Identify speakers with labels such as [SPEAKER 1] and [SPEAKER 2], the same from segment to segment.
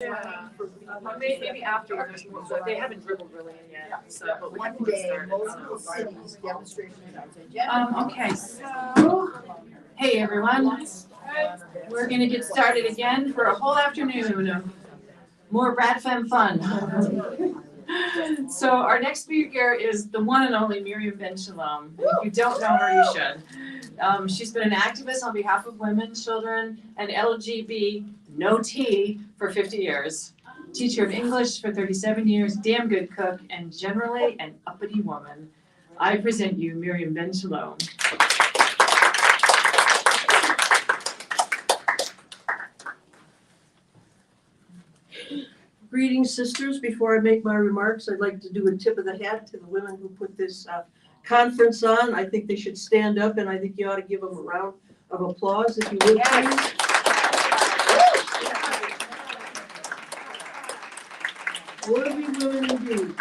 [SPEAKER 1] Yeah, maybe after there's more, but they haven't dribbled really in yet. So, but
[SPEAKER 2] one day, multiple cities demonstration
[SPEAKER 1] okay, so hey everyone, we're gonna get started again for a whole afternoon of more Rad Fem fun. So our next speaker is the one and only Miriam Ben-Shalom. If you don't know her, you should. She's been an activist on behalf of women, children, and LGBT, no T, for 50 years. Teacher of English for 37 years, damn good cook, and generally an uppity woman. I present you Miriam Ben-Shalom.
[SPEAKER 3] Greetings, sisters. Before I make my remarks, I'd like to do a tip of the hat to the women who put this conference on. I think they should stand up, and I think you ought to give them a round of applause, if you would, please. Worthy women indeed.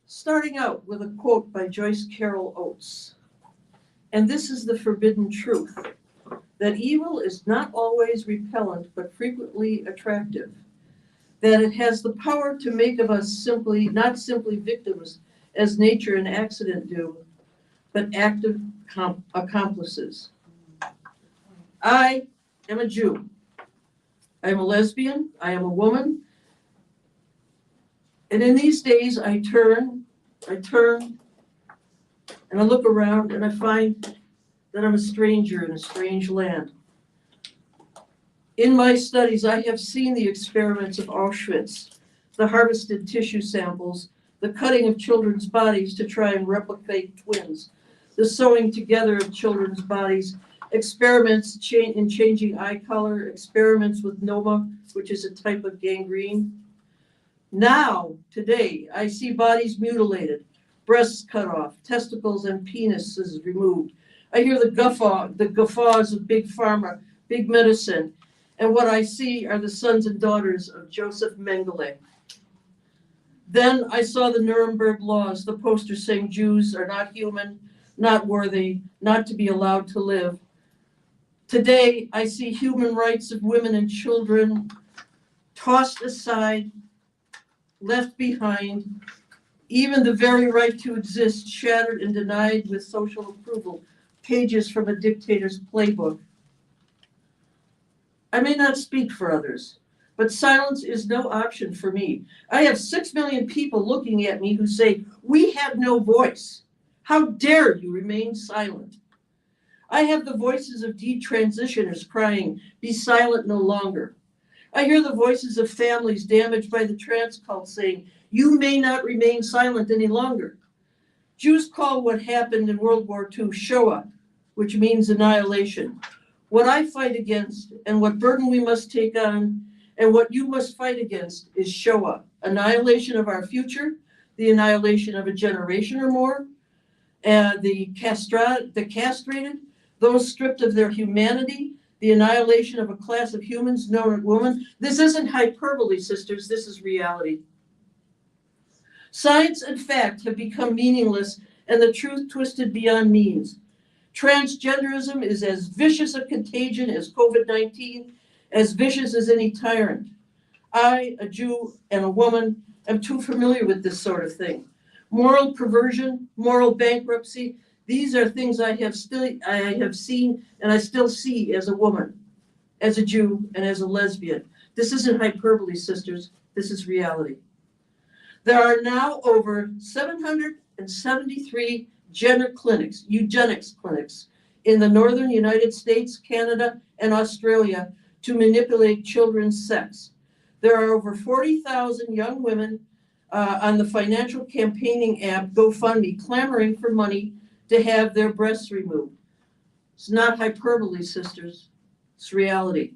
[SPEAKER 3] Starting out with a quote by Joyce Carol Oates. And this is the forbidden truth, that evil is not always repellent, but frequently attractive. That it has the power to make of us not simply victims, as nature and accident do, but active accomplices. I am a Jew. I am a lesbian. I am a woman. And in these days, I turn, and I look around, and I find that I'm a stranger in a strange land. In my studies, I have seen the experiments of Auschwitz, the harvested tissue samples, the cutting of children's bodies to try and replicate twins, the sewing together of children's bodies, experiments in changing eye color, experiments with noma, which is a type of gangrene. Now, today, I see bodies mutilated, breasts cut off, testicles and penises removed. I hear the guffaws of big pharma, big medicine, and what I see are the sons and daughters of Joseph Mengele. Then I saw the Nuremberg laws, the poster saying Jews are not human, not worthy, not to be allowed to live. Today, I see human rights of women and children tossed aside, left behind, even the very right to exist shattered and denied with social approval. Pages from a dictator's playbook. I may not speak for others, but silence is no option for me. I have 6 million people looking at me who say, we have no voice. How dare you remain silent? I have the voices of detransitioners crying, be silent no longer. I hear the voices of families damaged by the trans cult saying, you may not remain silent any longer. Jews call what happened in World War II Shoah, which means annihilation. What I fight against and what burden we must take on and what you must fight against is Shoah, annihilation of our future, the annihilation of a generation or more, and the castrated, those stripped of their humanity, the annihilation of a class of humans known as women. This isn't hyperbole, sisters, this is reality. Science and fact have become meaningless and the truth twisted beyond means. Transgenderism is as vicious a contagion as COVID-19, as vicious as any tyrant. I, a Jew and a woman, am too familiar with this sort of thing. Moral perversion, moral bankruptcy, these are things I have seen and I still see as a woman, as a Jew, and as a lesbian. This isn't hyperbole, sisters. This is reality. There are now over 773 gender clinics, eugenics clinics, in the northern United States, Canada, and Australia to manipulate children's sex. There are over 40,000 young women on the financial campaigning app GoFundMe clamoring for money to have their breasts removed. It's not hyperbole, sisters. It's reality.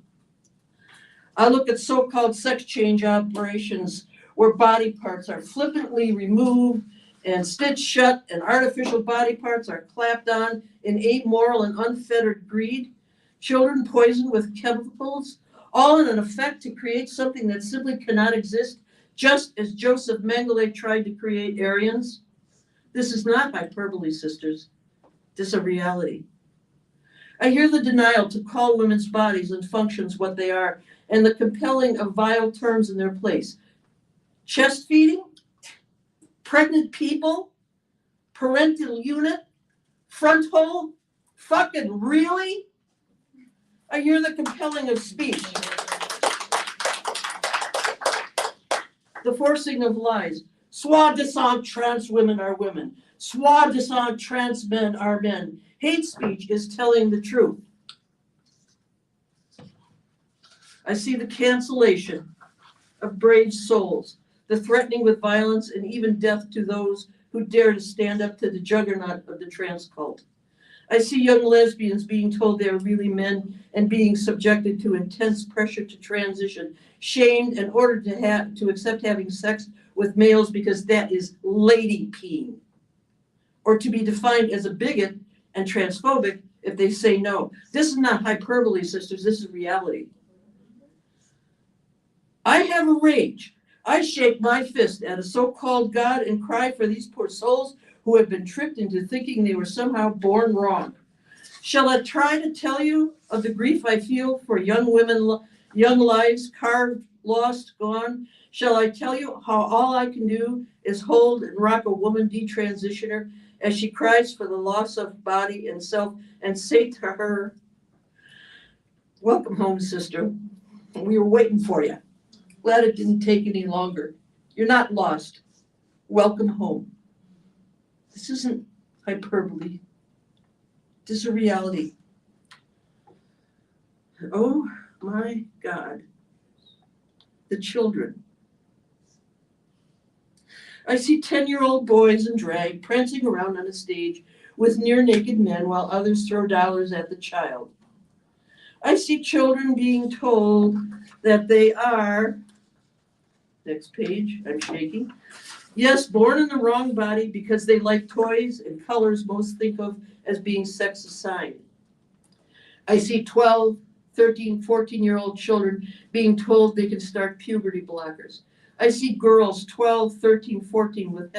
[SPEAKER 3] I look at so-called sex change operations where body parts are flippantly removed and stitched shut, and artificial body parts are clapped on in amoral and unfettered greed, children poisoned with chemicals, all in an effect to create something that simply cannot exist, just as Joseph Mengele tried to create Aryans. This is not hyperbole, sisters. This is a reality. I hear the denial to call women's bodies and functions what they are, and the compelling of vile terms in their place. Chest feeding, pregnant people, parental unit, front hole, fucking really? I hear the compelling of speech. The forcing of lies. Soi-disant trans women are women. Soi-disant trans men are men. Hate speech is telling the truth. I see the cancellation of brave souls, the threatening with violence and even death to those who dare to stand up to the juggernaut of the trans cult. I see young lesbians being told they are really men and being subjected to intense pressure to transition, shamed and ordered to accept having sex with males because that is lady peeing, or to be defined as a bigot and transphobic if they say no. This is not hyperbole, sisters, this is reality. I have a rage. I shake my fist at a so-called God and cry for these poor souls who have been tricked into thinking they were somehow born wrong. Shall I try to tell you of the grief I feel for young women, young lives carved, lost, gone? Shall I tell you how all I can do is hold and rock a woman detransitioner as she cries for the loss of body and self and say to her, welcome home, sister. We were waiting for you. Glad it didn't take any longer. You're not lost. Welcome home. This isn't hyperbole. This is a reality. Oh my God. The children. I see 10-year-old boys in drag prancing around on a stage with near-naked men while others throw dollars at the child. I see children being told that they are, next page, I'm shaking, yes, born in the wrong body because they like toys and colors most think of as being sex assigned. I see 12, 13, 14-year-old children being told they can start puberty blockers. I see girls 12, 13, 14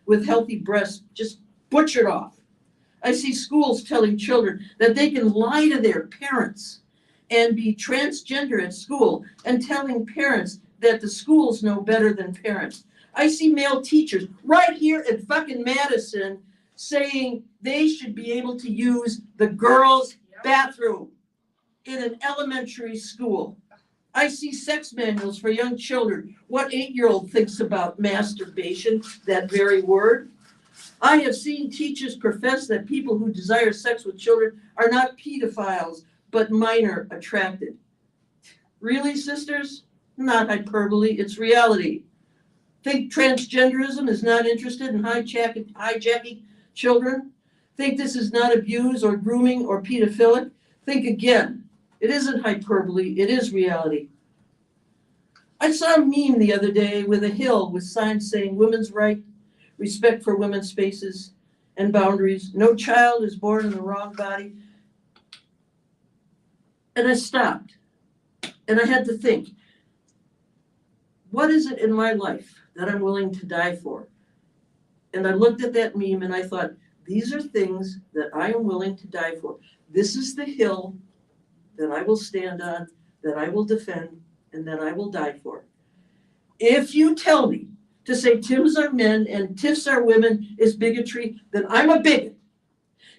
[SPEAKER 3] with healthy breasts just butchered off. I see schools telling children that they can lie to their parents and be transgender at school and telling parents that the schools know better than parents. I see male teachers right here in fucking Madison saying they should be able to use the girls' bathroom in an elementary school. I see sex manuals for young children. What 8-year-old thinks about masturbation, that very word? I have seen teachers profess that people who desire sex with children are not pedophiles, but minor attracted. Really, sisters? Not hyperbole, it's reality. Think transgenderism is not interested in hijacking children? Think this is not abuse or grooming or pedophilic? Think again. It isn't hyperbole, it is reality. I saw a meme the other day with a hill with signs saying women's right, respect for women's spaces and boundaries, no child is born in the wrong body. And I stopped and I had to think, what is it in my life that I'm willing to die for? And I looked at that meme and I thought, these are things that I am willing to die for. This is the hill that I will stand on, that I will defend, and that I will die for. If you tell me to say Tims are men and TIFs are women is bigotry, then I'm a bigot.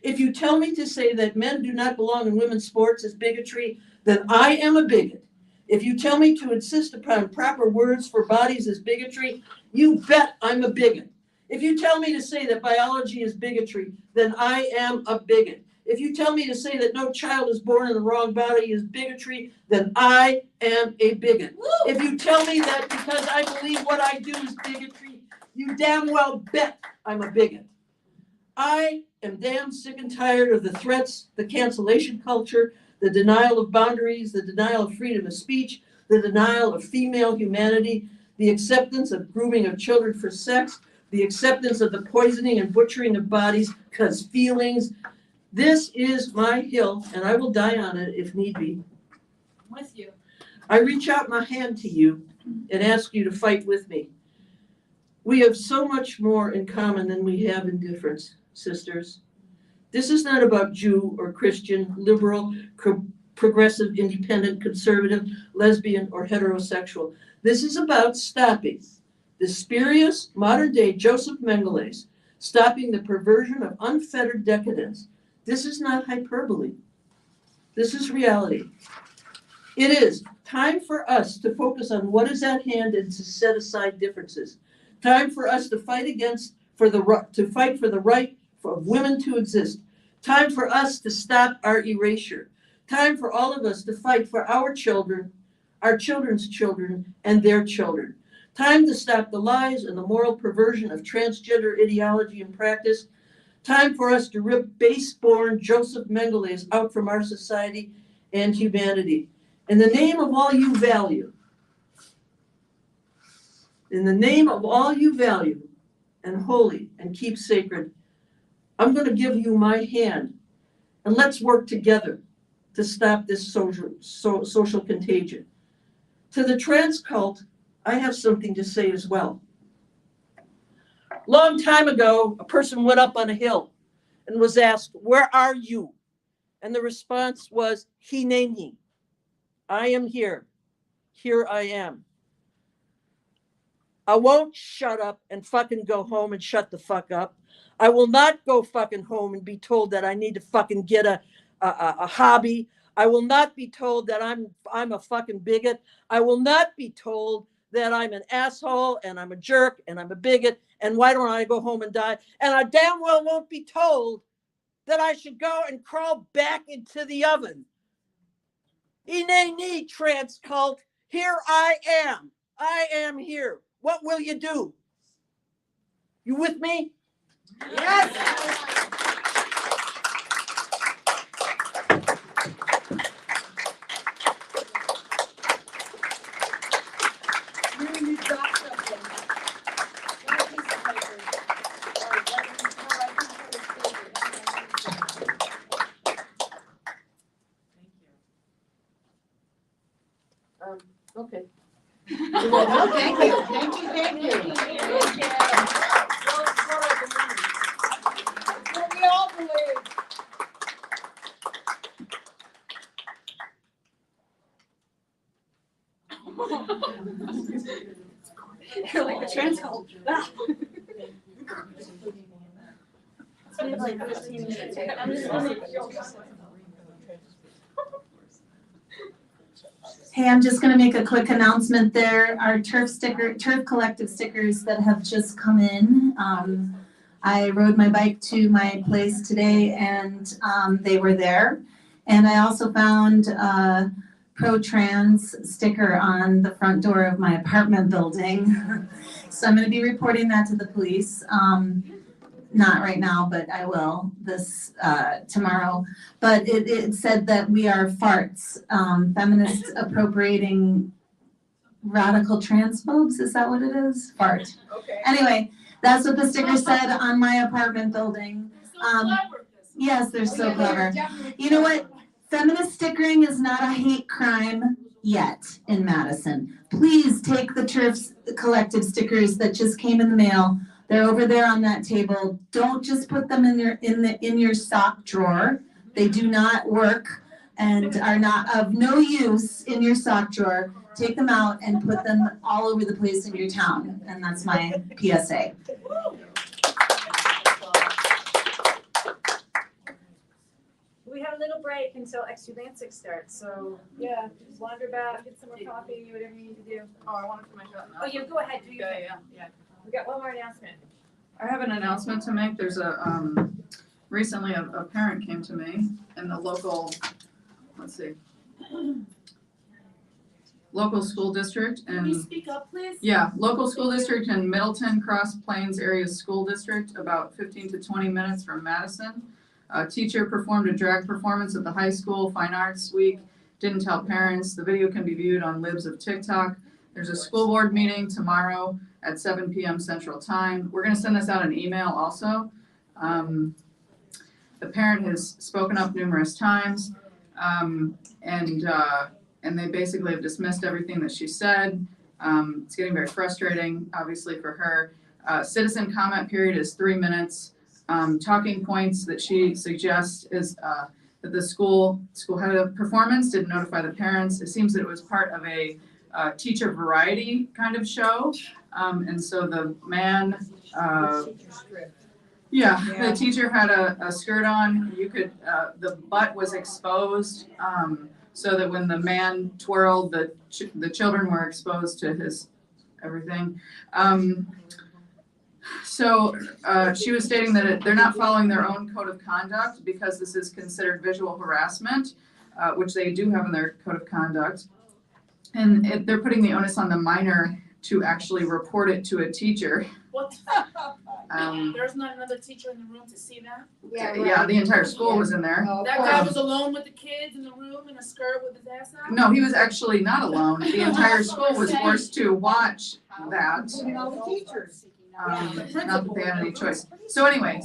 [SPEAKER 3] If you tell me to say that men do not belong in women's sports is bigotry, then I am a bigot. If you tell me to insist upon proper words for bodies as bigotry, you bet I'm a bigot. If you tell me to say that biology is bigotry, then I am a bigot. If you tell me to say that no child is born in the wrong body is bigotry, then I am a bigot. Woo! If you tell me that because I believe what I do is bigotry, you damn well bet I'm a bigot. I am damn sick and tired of the threats, the cancellation culture, the denial of boundaries, the denial of freedom of speech, the denial of female humanity, the acceptance of grooming of children for sex, the acceptance of the poisoning and butchering of bodies because feelings. This is my hill, and I will die on it if need be.
[SPEAKER 4] I'm with you.
[SPEAKER 3] I reach out my hand to you and ask you to fight with me. We have so much more in common than we have in difference, sisters. This is not about Jew or Christian, liberal, progressive, independent, conservative, lesbian, or heterosexual. This is about stopping the spurious modern-day Joseph Mengele's, stopping the perversion of unfettered decadence. This is not hyperbole. This is reality. It is time for us to focus on what is at hand and to set aside differences. Time for us to fight for the right of women to exist. Time for us to stop our erasure. Time for all of us to fight for our children, our children's children, and their children. Time to stop the lies and the moral perversion of transgender ideology and practice. Time for us to rip base-born Joseph Mengele's out from our society and humanity. In the name of all you value, in the name of all you value and holy and keep sacred, I'm going to give you my hand, and let's work together to stop this social contagion. To the trans cult, I have something to say as well. Long time ago, a person went up on a hill and was asked, "Where are you?" And the response was, "Hineni." I am here. Here I am. I won't shut up and fucking go home and shut the fuck up. I will not go fucking home and be told that I need to fucking get a hobby. I will not be told that I'm a fucking bigot. I will not be told that I'm an asshole and I'm a jerk and I'm a bigot and why don't I go home and die? And I damn well won't be told that I should go and crawl back into the oven. Ineni, trans cult, here I am. I am here. What will you do? You with me? Yes.
[SPEAKER 2] You got something. One piece of paper.
[SPEAKER 3] Okay.
[SPEAKER 2] Well, thank you, thank you, thank you. What we all believe.
[SPEAKER 4] You're like the trans cult.
[SPEAKER 5] We have like 15 minutes. I'm just gonna. Hey, I'm just gonna make a quick announcement there. Our turf collective stickers that have just come in. I rode my bike to my place today and they were there. And I also found a pro-trans sticker on the front door of my apartment building. So I'm gonna be reporting that to the police. Not right now, but I will this tomorrow. But it said that we are farts, feminists appropriating radical transphobes. Is that what it is? Fart.
[SPEAKER 2] Okay.
[SPEAKER 5] Anyway, that's what the sticker said on my apartment building. Yes, they're so clever. You know what? Feminist stickering is not a hate crime yet in Madison. Please take the TERF collective stickers that just came in the mail. They're over there on that table. Don't just put them in your sock drawer. They do not work and are not of no use in your sock drawer. Take them out and put them all over the place in your town. And that's my PSA.
[SPEAKER 4] We have a little break until Exulansic starts, so yeah, just wander back, get some more coffee, whatever you need to do.
[SPEAKER 6] Oh, I wanted to make that.
[SPEAKER 4] Oh, yeah, go ahead, do your thing.
[SPEAKER 6] Yeah.
[SPEAKER 4] We got one more announcement.
[SPEAKER 6] I have an announcement to make. There's recently a parent came to me in the local, local school district
[SPEAKER 4] Can you
[SPEAKER 6] and
[SPEAKER 4] speak up, please?
[SPEAKER 6] yeah, local school district in Middleton Cross Plains Area School District, about 15 to 20 minutes from Madison. A teacher performed a drag performance at the high school Fine Arts Week, didn't tell parents. The video can be viewed on Libs of TikTok. There's a school board meeting tomorrow at 7 p.m. Central Time. We're gonna send this out an email also. The parent has spoken up numerous times, and they basically have dismissed everything that she said. It's getting very frustrating, obviously, for her. Citizen comment period is 3 minutes. Talking points that she suggests is that the school had a performance, didn't notify the parents. It seems that it was part of a teacher variety kind of show. And so the man, the teacher had a skirt on. You could, the butt was exposed, so that when the man twirled, the children were exposed to his everything. So she was stating that they're not following their own code of conduct because this is considered visual harassment, which they do have in their code of conduct. And they're putting the onus on the minor to actually report it to a teacher.
[SPEAKER 2] What? There's not another teacher in the room to see that?
[SPEAKER 6] Yeah, the entire school was in there.
[SPEAKER 2] That guy was alone with the kids in the room in a skirt with his ass out?
[SPEAKER 6] No, he was actually not alone. The entire school was forced to watch that.
[SPEAKER 2] Including all the teachers.
[SPEAKER 6] Not that they had any choice. So anyway,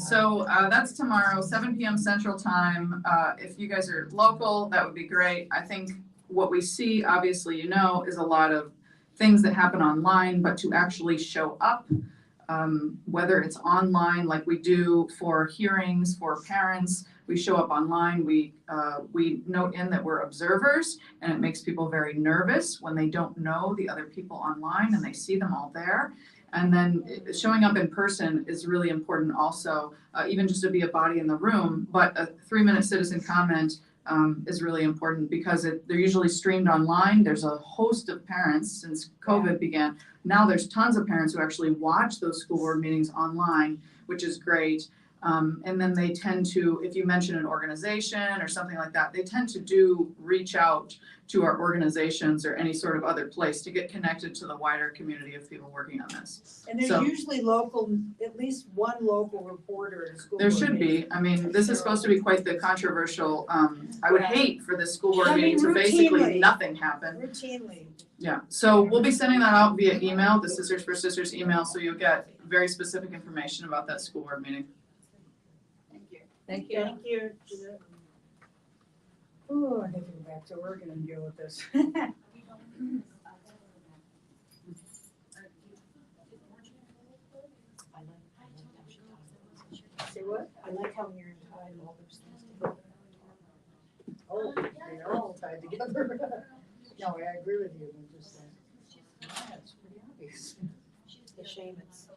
[SPEAKER 6] that's tomorrow, 7 p.m. Central Time. If you guys are local, that would be great. I think what we see, obviously, is a lot of things that happen online, but to actually show up, whether it's online like we do for hearings for parents, we show up online, we note in that we're observers, and it makes people very nervous when they don't know the other people online and they see them all there. And then showing up in person is really important also, even just to be a body in the room, but a 3-minute citizen comment is really important because they're usually streamed online. There's a host of parents since COVID began. Now there's tons of parents who actually watch those school board meetings online, which is great. And then they tend to, if you mention an organization or something like that, they tend to reach out to our organizations or any sort of other place to get connected to the wider community of people working on this.
[SPEAKER 7] And there's usually at least one local reporter at a school board
[SPEAKER 6] There should
[SPEAKER 7] meeting.
[SPEAKER 6] be. I mean, this is supposed to be quite the controversial, I would hate for the school board meeting to basically
[SPEAKER 7] routinely.
[SPEAKER 6] nothing happen.
[SPEAKER 7] Routinely.
[SPEAKER 6] Yeah, so we'll be sending that out via email, the Sisters4Sisters email, so you'll get very specific information about that school board meeting.
[SPEAKER 7] Thank you. Thank you.
[SPEAKER 2] Oh, I have to go back to Oregon and deal with this.
[SPEAKER 7] Say what?
[SPEAKER 2] I like how you're tied all those things together.
[SPEAKER 7] Oh, they're all tied together. No, I agree with you, but just, it's pretty obvious.
[SPEAKER 2] It's a shame it's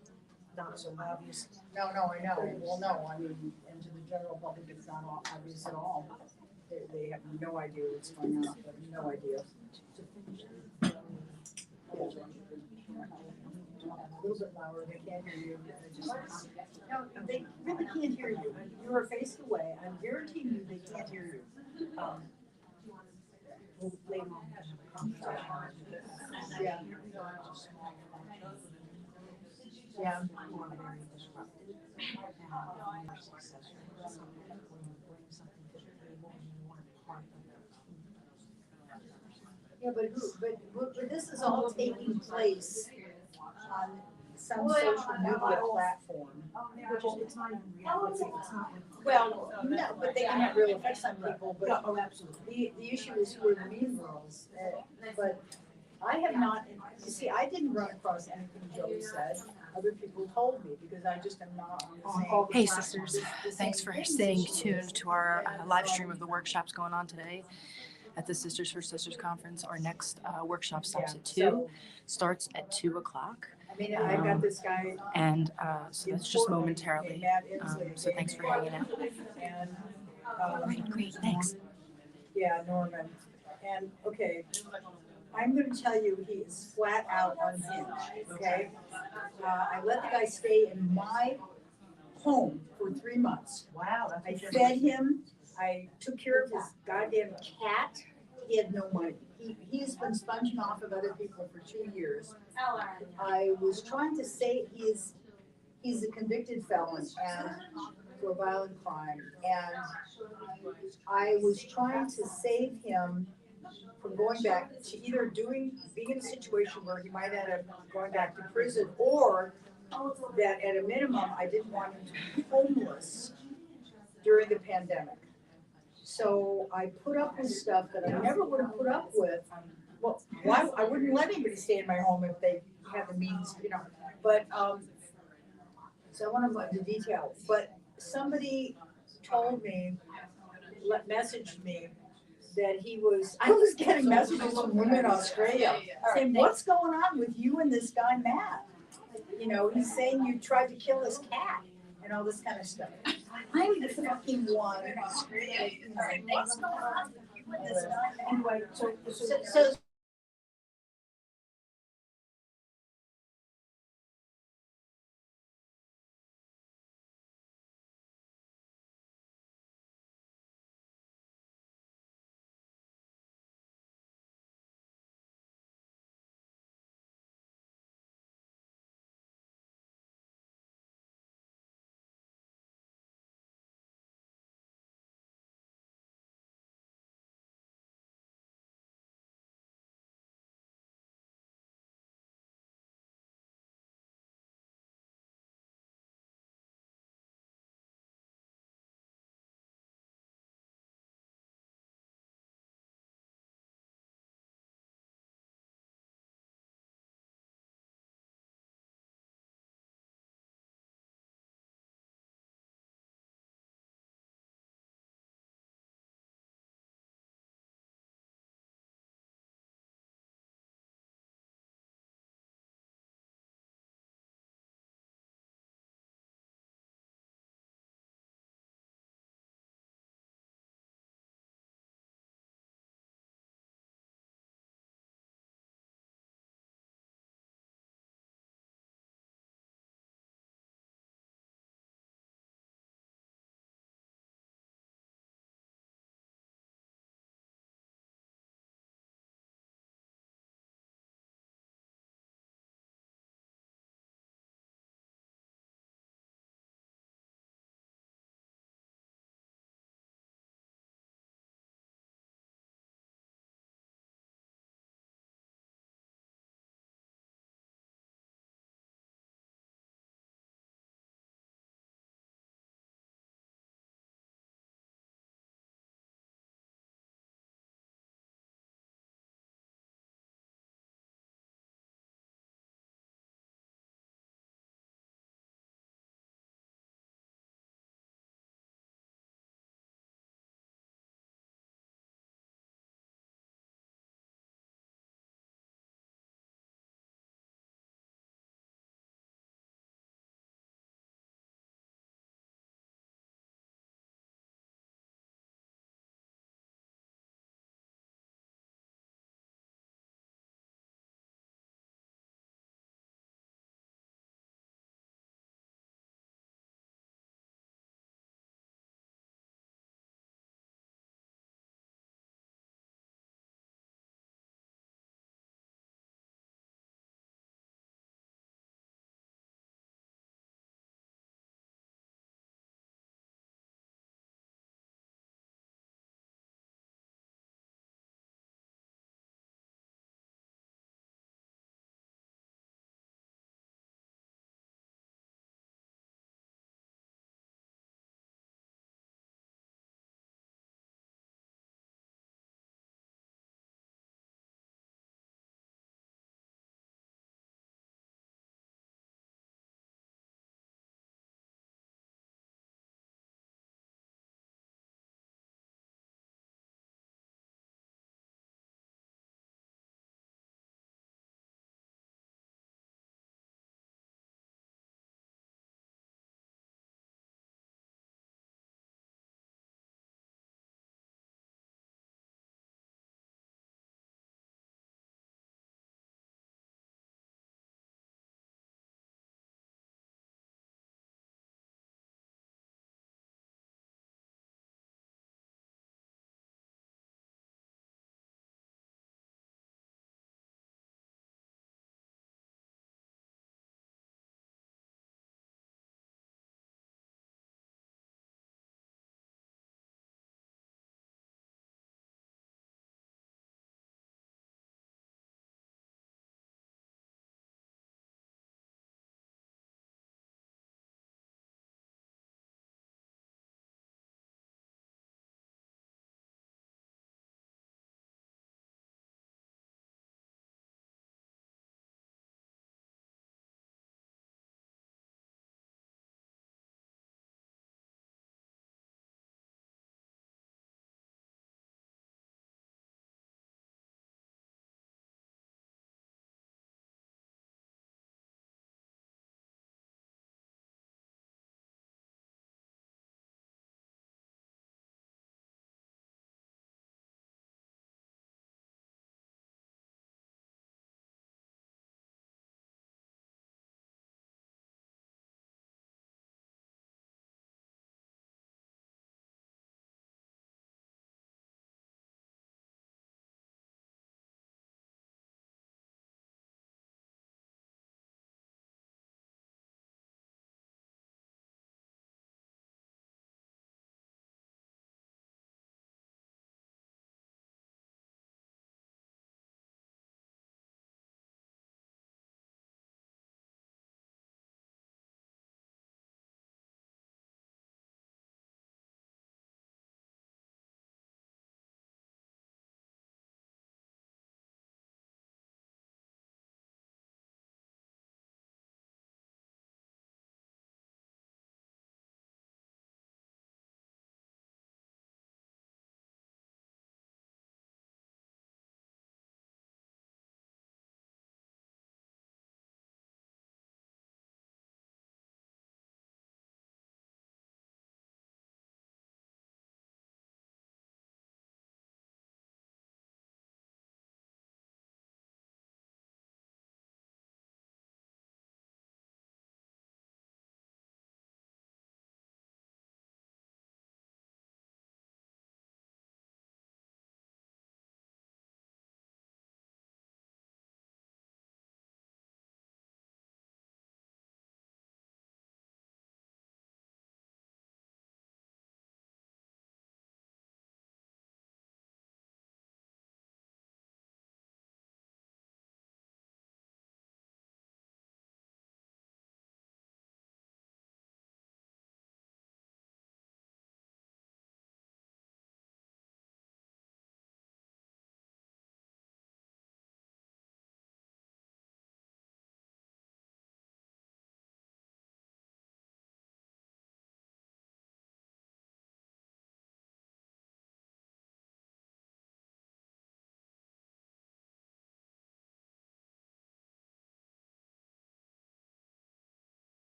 [SPEAKER 2] not so obvious.
[SPEAKER 7] No, I know. Well, no, I mean, and to the general public, it's not obvious at all. They have no idea what's going on, but no idea. A little bit louder, they can't hear you. No, they really can't hear you. You're a face away. I'm guaranteeing you they can't hear you. Yeah. Yeah. Yeah, but this is all taking place on some social media platform.
[SPEAKER 2] Which is, it's not even reality, it's not.
[SPEAKER 7] Well, no, but they can have real effects on people, but
[SPEAKER 2] Oh, absolutely.
[SPEAKER 7] the issue is who are the mean girls, but I have not, you see, I didn't run across anything Joey said, other people told me, because I just am not on the same.
[SPEAKER 8] Hey sisters, thanks for staying tuned to our live stream of the workshops going on today at the Sisters4Sisters conference. Our next workshop stops at 2, starts at 2 o'clock.
[SPEAKER 7] I mean, I've got this guy.
[SPEAKER 8] And so that's just momentarily. So thanks for hanging out.
[SPEAKER 7] And,
[SPEAKER 8] Great, thanks.
[SPEAKER 7] Yeah, Norman. And, okay, I'm gonna tell you, he is flat out unhinged, okay? I let the guy stay in my home for 3 months.
[SPEAKER 2] Wow.
[SPEAKER 7] I fed him, I took care of his goddamn cat. He had no money. He's been sponging off of other people for 2 years. I was trying to say he's a convicted felon and for a violent crime. And I was trying to save him from going back to either being in a situation where he might end up going back to prison, or that at a minimum, I didn't want him to be homeless during the pandemic. So I put up with stuff that I never would have put up with. Well, why, I wouldn't let anybody stay in my home if they had the means, but, so I want to go into detail, but somebody told me, messaged me, that I was getting messages from women in Australia saying, what's going on with you and this guy Matt? You know, he's saying you tried to kill his cat and all this kind of stuff. I'm the fucking one. What's going on with this guy?
[SPEAKER 2] Anyway,
[SPEAKER 7] So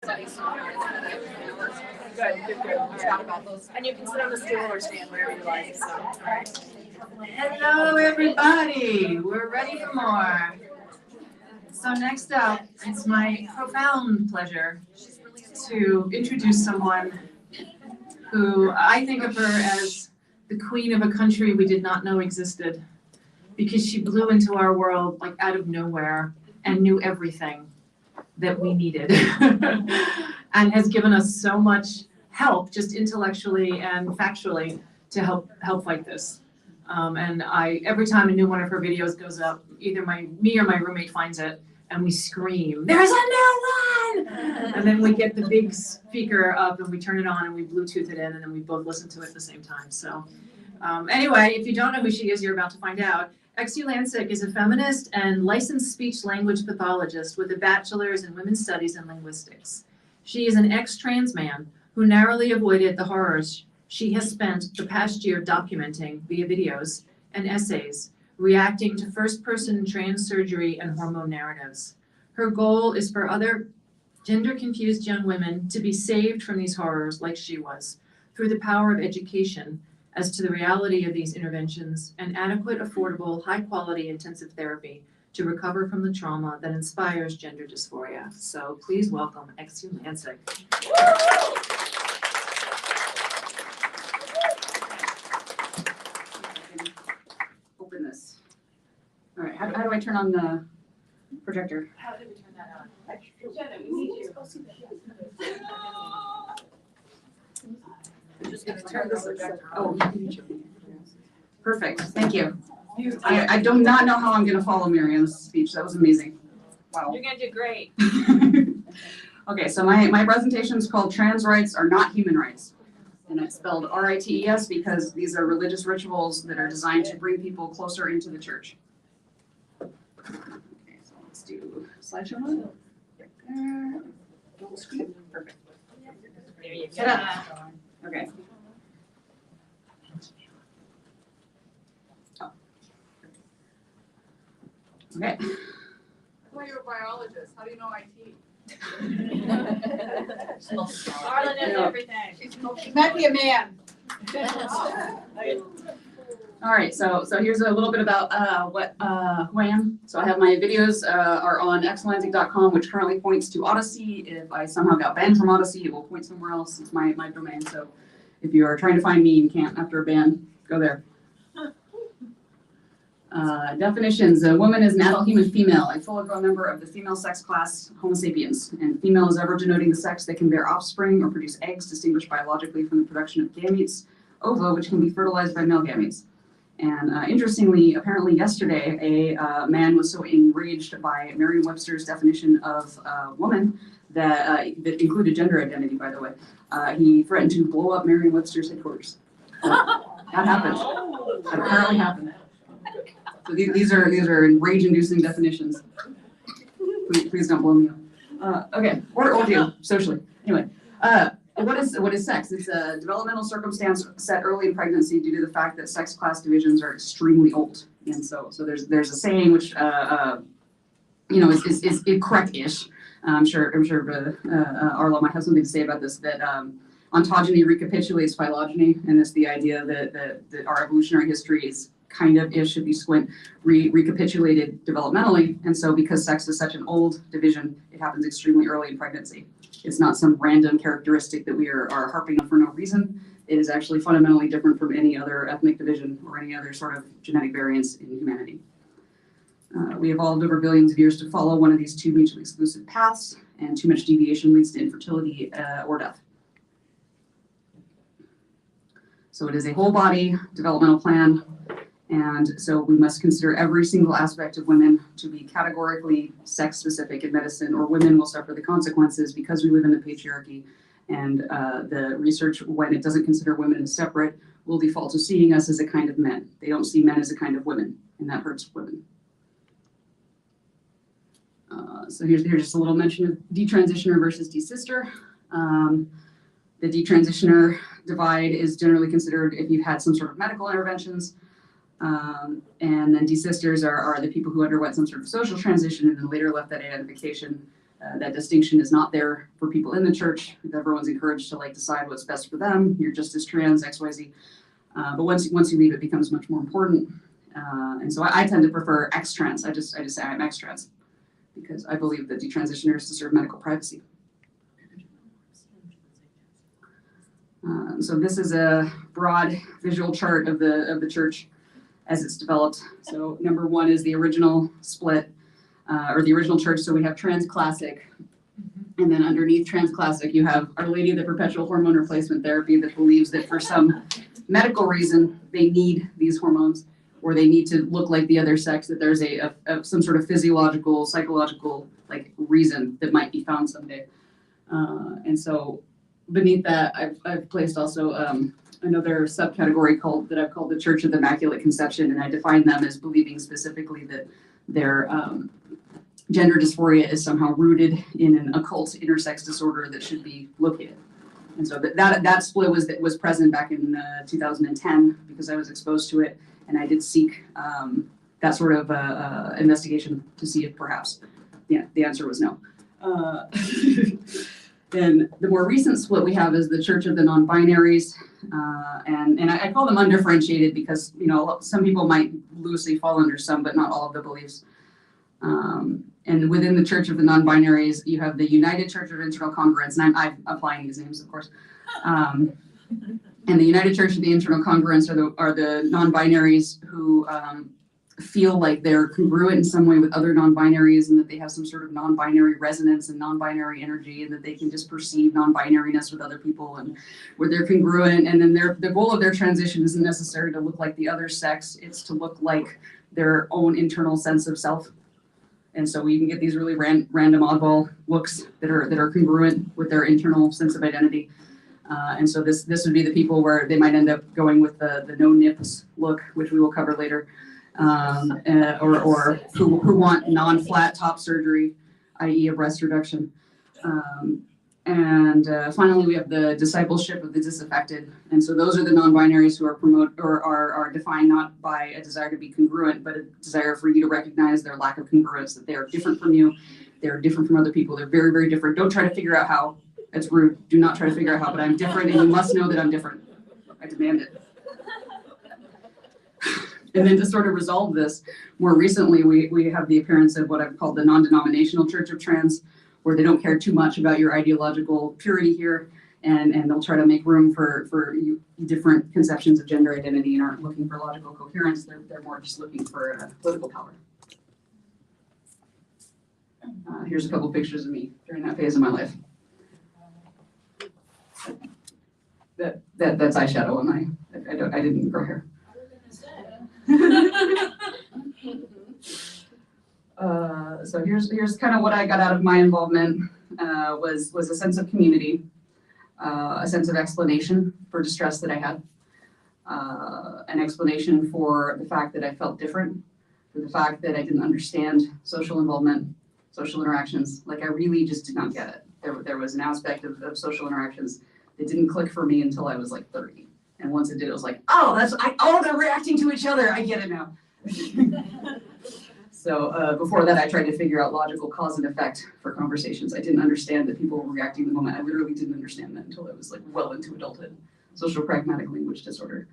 [SPEAKER 8] And you can sit on the stool or stand wherever you like, so, all right.
[SPEAKER 9] Hello, everybody. We're ready for more. So next up, it's my profound pleasure to introduce someone who I think of her as the queen of a country we did not know existed, because she blew into our world like out of nowhere and knew everything that we needed and has given us so much help, just intellectually and factually, to help fight this. And every time a new one of her videos goes up, either me or my roommate finds it, and we scream, "There's a new one!" And then we get the big speaker up and we turn it on and we Bluetooth it in, and then we both listen to it at the same time. So anyway, if you don't know who she is, you're about to find out. Exulansic is a feminist and licensed speech language pathologist with a bachelor's in women's studies and linguistics. She is an ex-trans man who narrowly avoided the horrors she has spent the past year documenting via videos and essays, reacting to first-person trans surgery and hormone narratives. Her goal is for other gender-confused young women to be saved from these horrors like she was, through the power of education as to the reality of these interventions and adequate, affordable, high-quality intensive therapy to recover from the trauma that inspires gender dysphoria. So please welcome Exulansic.
[SPEAKER 10] Open this. All right, how do I turn on the projector?
[SPEAKER 1] How did we turn that on?
[SPEAKER 2] Jenna, we need you.
[SPEAKER 1] I'm just gonna turn this projector
[SPEAKER 10] Oh,
[SPEAKER 1] on.
[SPEAKER 10] perfect, thank you. I do not know how I'm gonna follow Miriam's speech, that was amazing. Wow.
[SPEAKER 4] You're gonna do great.
[SPEAKER 10] Okay, so my presentation is called Trans Rites Are Not Human Rights. And it's spelled RITES because these are religious rituals that are designed to bring people closer into the church. Okay, so let's do slideshow mode. There. Double screen, perfect.
[SPEAKER 1] There you go.
[SPEAKER 10] Ta-da. Okay. Oh. Okay.
[SPEAKER 6] Well, you're a biologist, how do you know IT?
[SPEAKER 4] Arlen knows everything.
[SPEAKER 2] She might be a man.
[SPEAKER 10] All right, so here's a little bit about who I am. So I have my videos are on Exulansic.com, which currently points to Odyssey. If I somehow got banned from Odyssey, it will point somewhere else. It's my domain. So if you are trying to find me and can't after a ban, go there. Definitions: a woman is an adult human female, a full-grown member of the female sex class Homo sapiens. And female is ever denoting the sex that can bear offspring or produce eggs, distinguished biologically from the production of gametes, ova, which can be fertilized by male gametes. And interestingly, apparently yesterday, a man was so enraged by Merriam-Webster's definition of woman that included gender identity, by the way, he threatened to blow up Merriam-Webster's headquarters. That happened. That apparently happened. So these are rage-inducing definitions. Please don't blow me up. Okay, or do socially. Anyway, what is sex? It's a developmental circumstance set early in pregnancy due to the fact that sex class divisions are extremely old, and so there's a saying which is correct-ish. I'm sure Arlo might have something to say about this, that ontogeny recapitulates phylogeny, and it's the idea that our evolutionary history is kind of ish, if you squint, recapitulated developmentally. And so because sex is such an old division, it happens extremely early in pregnancy. It's not some random characteristic that we are harping on for no reason. It is actually fundamentally different from any other ethnic division or any other sort of genetic variance in humanity. We evolved over billions of years to follow one of these two mutually exclusive paths, and too much deviation leads to infertility or death. So it is a whole body developmental plan. And so we must consider every single aspect of women to be categorically sex specific in medicine, or women will suffer the consequences because we live in the patriarchy. And the research, when it doesn't consider women as separate, will default to seeing us as a kind of men. They don't see men as a kind of women, and that hurts women. So here's just a little mention of detransitioner versus desister. The detransitioner divide is generally considered if you've had some sort of medical interventions. And then desisters are the people who underwent some sort of social transition and then later left that identification. That distinction is not there for people in the church. Everyone's encouraged to like decide what's best for them. You're just as trans, XYZ. But once you leave, it becomes much more important. And so I tend to prefer X-trans. I just say I'm X-trans because I believe that detransitioners deserve medical privacy. So this is a broad visual chart of the church as it's developed. So number one is the original split, or the original church. So we have trans classic, and then underneath trans classic, you have Our Lady of the Perpetual Hormone Replacement Therapy that believes that for some medical reason they need these hormones, or they need to look like the other sex, that there's some sort of physiological, psychological like reason that might be found someday. And so beneath that, I've placed also another subcategory that I've called the Church of the Immaculate Conception, and I define them as believing specifically that their gender dysphoria is somehow rooted in an occult intersex disorder that should be located. And so that split was present back in 2010 because I was exposed to it, and I did seek that sort of investigation to see if perhaps the answer was no. Then the more recent split we have is the Church of the Non-Binaries, and I call them undifferentiated because some people might loosely fall under some, but not all of the beliefs. And within the Church of the Non-Binaries, you have the United Church of Internal Congruence, and I'm applying these names, of course. And the United Church of the Internal Congruence are the non-binaries who feel like they're congruent in some way with other non-binaries, and that they have some sort of non-binary resonance and non-binary energy, and that they can just perceive non-binariness with other people, and where they're congruent. And then the goal of their transition isn't necessarily to look like the other sex; it's to look like their own internal sense of self. And so we can get these really random oddball looks that are congruent with their internal sense of identity. And so this would be the people where they might end up going with the no nips look, which we will cover later, or who want non-flat top surgery, i.e. a breast reduction. And finally, we have the discipleship of the disaffected. And so those are the non-binaries who are defined not by a desire to be congruent, but a desire for you to recognize their lack of congruence, that they are different from you, they're different from other people, they're very, very different. Don't try to figure out how. It's rude. Do not try to figure out how, but I'm different, and you must know that I'm different. I demand it. And then to sort of resolve this, more recently, we have the appearance of what I've called the non-denominational Church of Trans, where they don't care too much about your ideological purity here, and they'll try to make room for different conceptions of gender identity and aren't looking for logical coherence. They're more just looking for political power. Here's a couple pictures of me during that phase of my life. That's eyeshadow on I didn't grow hair. So here's kind of what I got out of my involvement was a sense of community, a sense of explanation for distress that I had, an explanation for the fact that I felt different, for the fact that I didn't understand social involvement, social interactions. Like I really just did not get it. There was an aspect of social interactions that didn't click for me until I was like 30. And once it did, it was like, they're reacting to each other. I get it now. So before that, I tried to figure out logical cause and effect for conversations. I didn't understand that people were reacting the moment. I literally didn't understand that until I was like well into adulthood. Social pragmatic language disorder.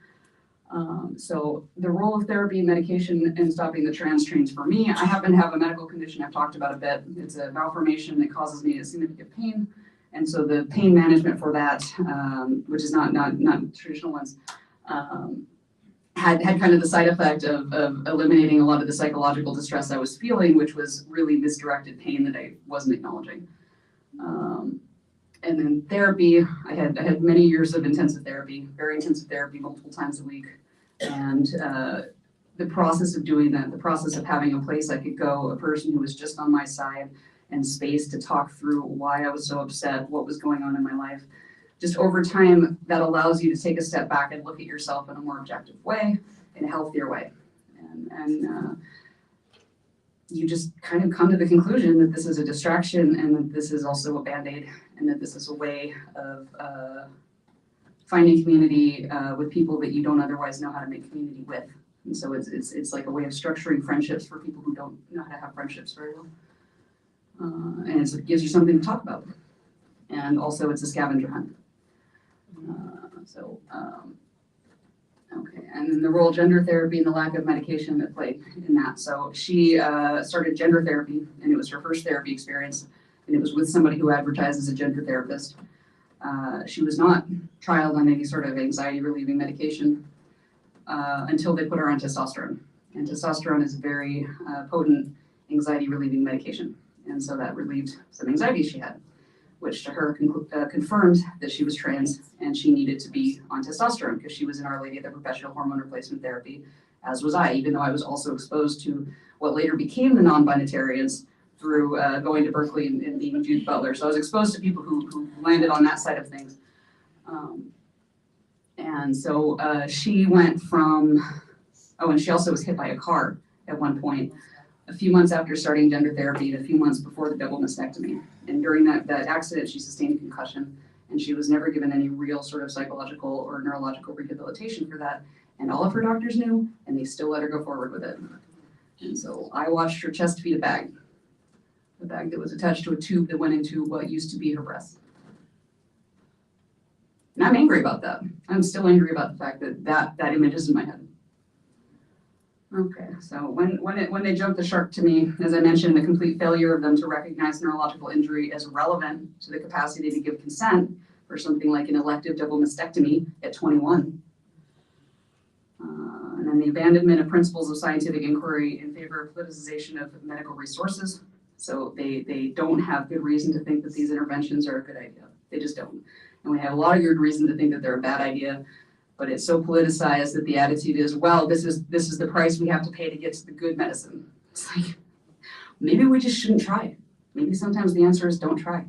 [SPEAKER 10] So the role of therapy and medication in stopping the trans change for me, I happen to have a medical condition I've talked about a bit. It's a malformation that causes me significant pain. And so the pain management for that, which is not traditional ones, had kind of the side effect of eliminating a lot of the psychological distress I was feeling, which was really misdirected pain that I wasn't acknowledging. And then therapy, I had many years of intensive therapy, very intensive therapy, multiple times a week. And the process of doing that, the process of having a place I could go, a person who was just on my side, and space to talk through why I was so upset, what was going on in my life. Just over time, that allows you to take a step back and look at yourself in a more objective way, in a healthier way. And you just kind of come to the conclusion that this is a distraction and that this is also a Band-Aid and that this is a way of finding community with people that you don't otherwise know how to make community with. And so it's like a way of structuring friendships for people who don't know how to have friendships very well. And it gives you something to talk about. And also it's a scavenger hunt. Okay, and then the role of gender therapy and the lack of medication that played in that. So she started gender therapy, and it was her first therapy experience, and it was with somebody who advertised as a gender therapist. She was not trialed on any sort of anxiety relieving medication until they put her on testosterone. And testosterone is a very potent anxiety relieving medication. And so that relieved some anxiety she had, which to her confirmed that she was trans and she needed to be on testosterone because she was in Our Lady of the Perpetual Hormone Replacement Therapy, as was I, even though I was also exposed to what later became the non-binitarians through going to Berkeley and being Judith Butler. So I was exposed to people who landed on that side of things. And so she went from, and she also was hit by a car at one point, a few months after starting gender therapy, and a few months before the double mastectomy. And during that accident, she sustained a concussion, and she was never given any real sort of psychological or neurological rehabilitation for that. And all of her doctors knew, and they still let her go forward with it. And so I watched her chest feed a bag that was attached to a tube that went into what used to be her breast. And I'm angry about that. I'm still angry about the fact that image is in my head. Okay, so when they jumped the shark to me, as I mentioned, the complete failure of them to recognize neurological injury as relevant to the capacity to give consent for something like an elective double mastectomy at 21. And then the abandonment of principles of scientific inquiry in favor of politicization of medical resources. So they don't have good reason to think that these interventions are a good idea. They just don't. And we have a lot of good reason to think that they're a bad idea. But it's so politicized that the attitude is, well, this is the price we have to pay to get to the good medicine. It's like, maybe we just shouldn't try. Maybe sometimes the answer is don't try.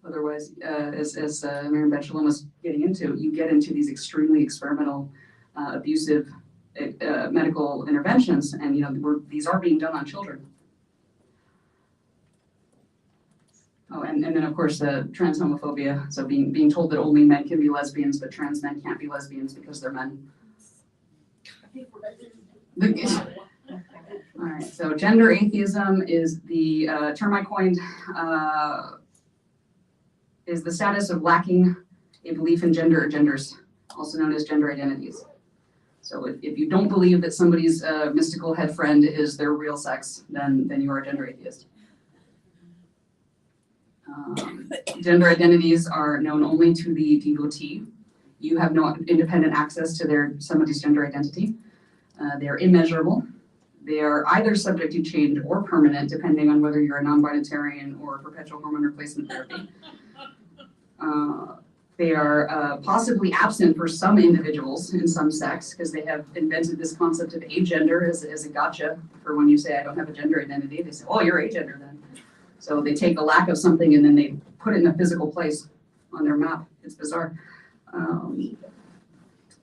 [SPEAKER 10] Otherwise, as Miriam Ben-Shalom was getting into, you get into these extremely experimental, abusive medical interventions, and these are being done on children. Oh, and then of course the trans homophobia. So being told that only men can be lesbians, but trans men can't be lesbians because they're men. All right. So gender atheism is the term I coined. Is the status of lacking a belief in gender or genders, also known as gender identities. So if you don't believe that somebody's mystical head friend is their real sex, then you are a gender atheist. Gender identities are known only to the devotee. You have no independent access to somebody's gender identity. They are immeasurable. They are either subject to change or permanent, depending on whether you're a non-binitarian or perpetual hormone replacement therapy. They are possibly absent for some individuals in some sects because they have invented this concept of agender as a gotcha for when you say I don't have a gender identity. They say, oh, you're agender then. So they take a lack of something and then they put it in a physical place on their map. It's bizarre.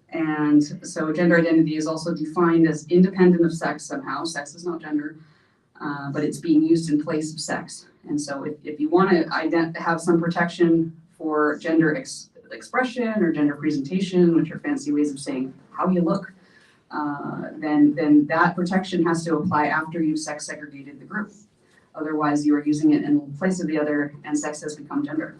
[SPEAKER 10] And so gender identity is also defined as independent of sex somehow. Sex is not gender, but it's being used in place of sex. And so if you want to have some protection for gender expression or gender presentation, which are fancy ways of saying how you look, then that protection has to apply after you've sex segregated the group. Otherwise, you are using it in place of the other, and sex has become gender.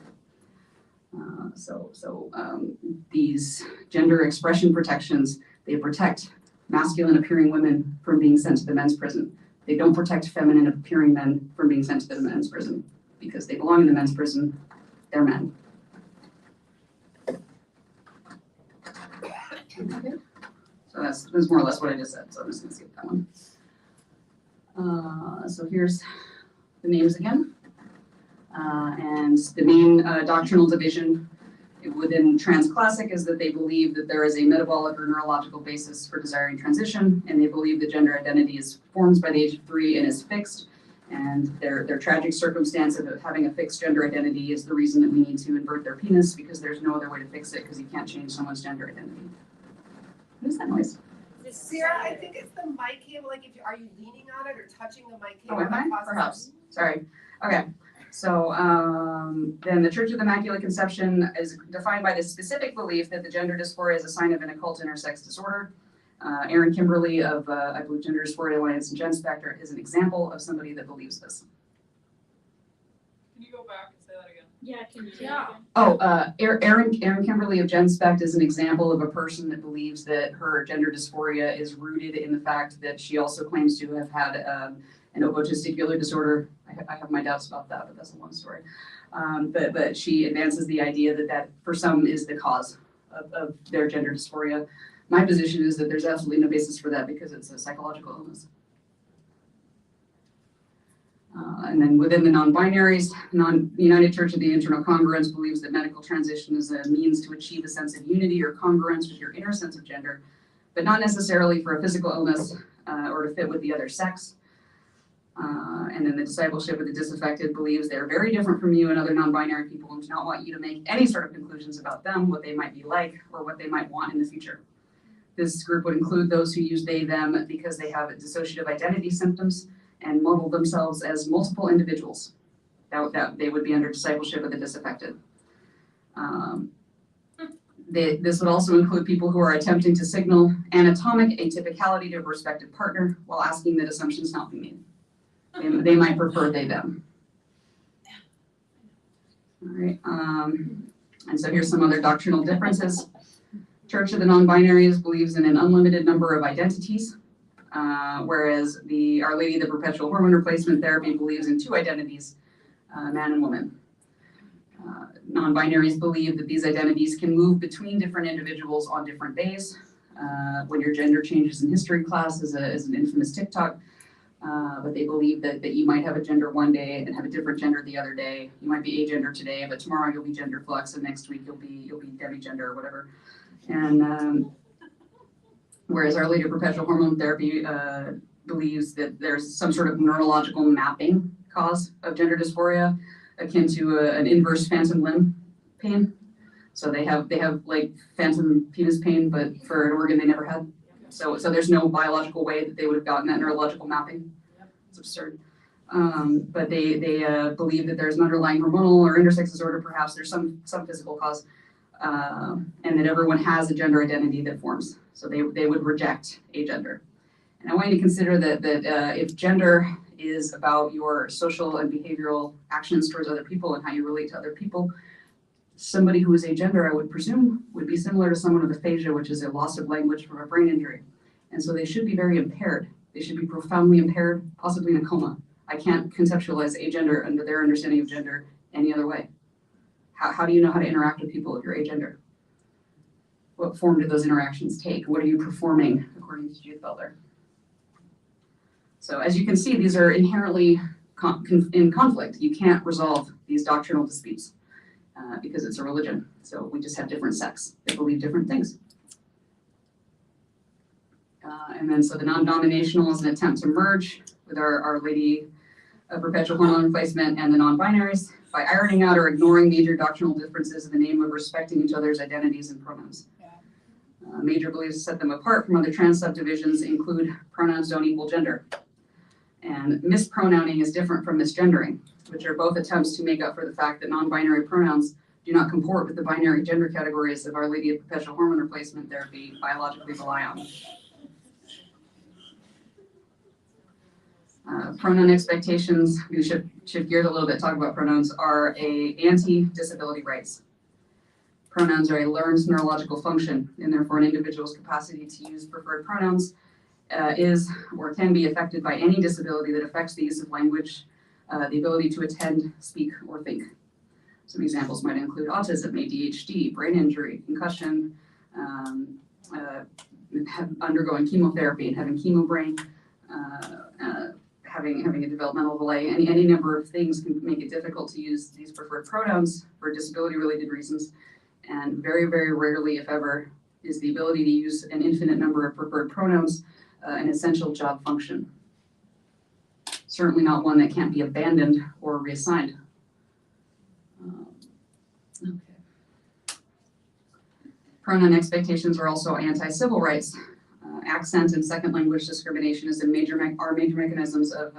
[SPEAKER 10] These gender expression protections, they protect masculine appearing women from being sent to the men's prison. They don't protect feminine appearing men from being sent to the men's prison because they belong in the men's prison. They're men. Okay. So that's more or less what I just said. So I'm just going to skip that one. So here's the names again. And the main doctrinal division within trans classic is that they believe that there is a metabolic or neurological basis for desiring transition, and they believe that gender identity is formed by the age of 3 and is fixed, and their tragic circumstance of having a fixed gender identity is the reason that we need to invert their penis, because there's no other way to fix it because you can't change someone's gender identity. What is that noise?
[SPEAKER 2] Sarah, I think it's the mic cable, like are you leaning on it or touching the mic cable?
[SPEAKER 10] Oh, am I? Perhaps. Sorry. Okay. So then the Church of the Immaculate Conception is defined by the specific belief that the gender dysphoria is a sign of an occult intersex disorder. Aaron Kimberly of, I believe, Gender Dysphoria Alliance and Gens Factor is an example of somebody that believes this.
[SPEAKER 6] you go back and say that again?
[SPEAKER 4] Yeah, can you?
[SPEAKER 10] Erin Kimberly of GenSpect is an example of a person that believes that her gender dysphoria is rooted in the fact that she also claims to have had an ovotesticular disorder. I have my doubts about that, but that's a long story. But she advances the idea that for some is the cause of their gender dysphoria. My position is that there's absolutely no basis for that because it's a psychological illness. And then within the non-binaries, the United Church of the Internal Congruence believes that medical transition is a means to achieve a sense of unity or congruence with your inner sense of gender, but not necessarily for a physical illness or to fit with the other sex. And then the discipleship of the disaffected believes they're very different from you and other non-binary people and do not want you to make any sort of conclusions about them, what they might be like, or what they might want in the future. This group would include those who use they, them because they have dissociative identity symptoms and model themselves as multiple individuals. That they would be under discipleship of the disaffected. This would also include people who are attempting to signal anatomic atypicality to a respective partner while asking that assumptions not be made. They might prefer they, them. All right, and so here's some other doctrinal differences. Church of the Non-Binaries believes in an unlimited number of identities. Whereas the Our Lady of the Perpetual Hormone Replacement Therapy believes in 2 identities, man and woman. Non-binaries believe that these identities can move between different individuals on different days. When your gender changes in history class is an infamous TikTok, but they believe that you might have a gender one day and have a different gender the other day. You might be agender today, but tomorrow you'll be gender flex, and next week you'll be demigender or whatever. And whereas Our Lady of Perpetual Hormone Therapy believes that there's some sort of neurological mapping cause of gender dysphoria, akin to an inverse phantom limb pain. So they have like phantom penis pain, but for an organ they never had. So there's no biological way that they would have gotten that neurological mapping. It's absurd. But they believe that there's an underlying hormonal or intersex disorder. Perhaps there's some physical cause, and that everyone has a gender identity that forms. So they would reject agender. And I want you to consider that if gender is about your social and behavioral actions towards other people and how you relate to other people, somebody who is agender, I would presume, would be similar to someone with aphasia, which is a loss of language from a brain injury. And so they should be very impaired. They should be profoundly impaired, possibly in a coma. I can't conceptualize agender under their understanding of gender any other way. How do you know how to interact with people if you're agender? What form do those interactions take? What are you performing, according to Judith Butler? So as you can see, these are inherently in conflict. You can't resolve these doctrinal disputes because it's a religion. So we just have different sects that believe different things. And then so the non-denominational is an attempt to merge with Our Lady of Perpetual Hormone Replacement and the non-binaries by ironing out or ignoring major doctrinal differences in the name of respecting each other's identities and pronouns. Major beliefs set them apart from other trans subdivisions include pronouns don't equal gender. And mispronouncing is different from misgendering, which are both attempts to make up for the fact that non-binary pronouns do not comport with the binary gender categories of Our Lady of Perpetual Hormone Replacement Therapy biologically rely on. Pronoun expectations, we should shift gears a little bit, talk about pronouns, are anti-disability rights. Pronouns are a learned neurological function, and therefore an individual's capacity to use preferred pronouns is or can be affected by any disability that affects the use of language, the ability to attend, speak, or think. Some examples might include autism, ADHD, brain injury, concussion, undergoing chemotherapy and having chemo brain, having a developmental delay. Any number of things can make it difficult to use these preferred pronouns for disability-related reasons. And very, very rarely, if ever, is the ability to use an infinite number of preferred pronouns an essential job function. Certainly not one that can't be abandoned or reassigned. Okay. Pronoun expectations are also anti-civil rights. Accent and second language discrimination are major mechanisms of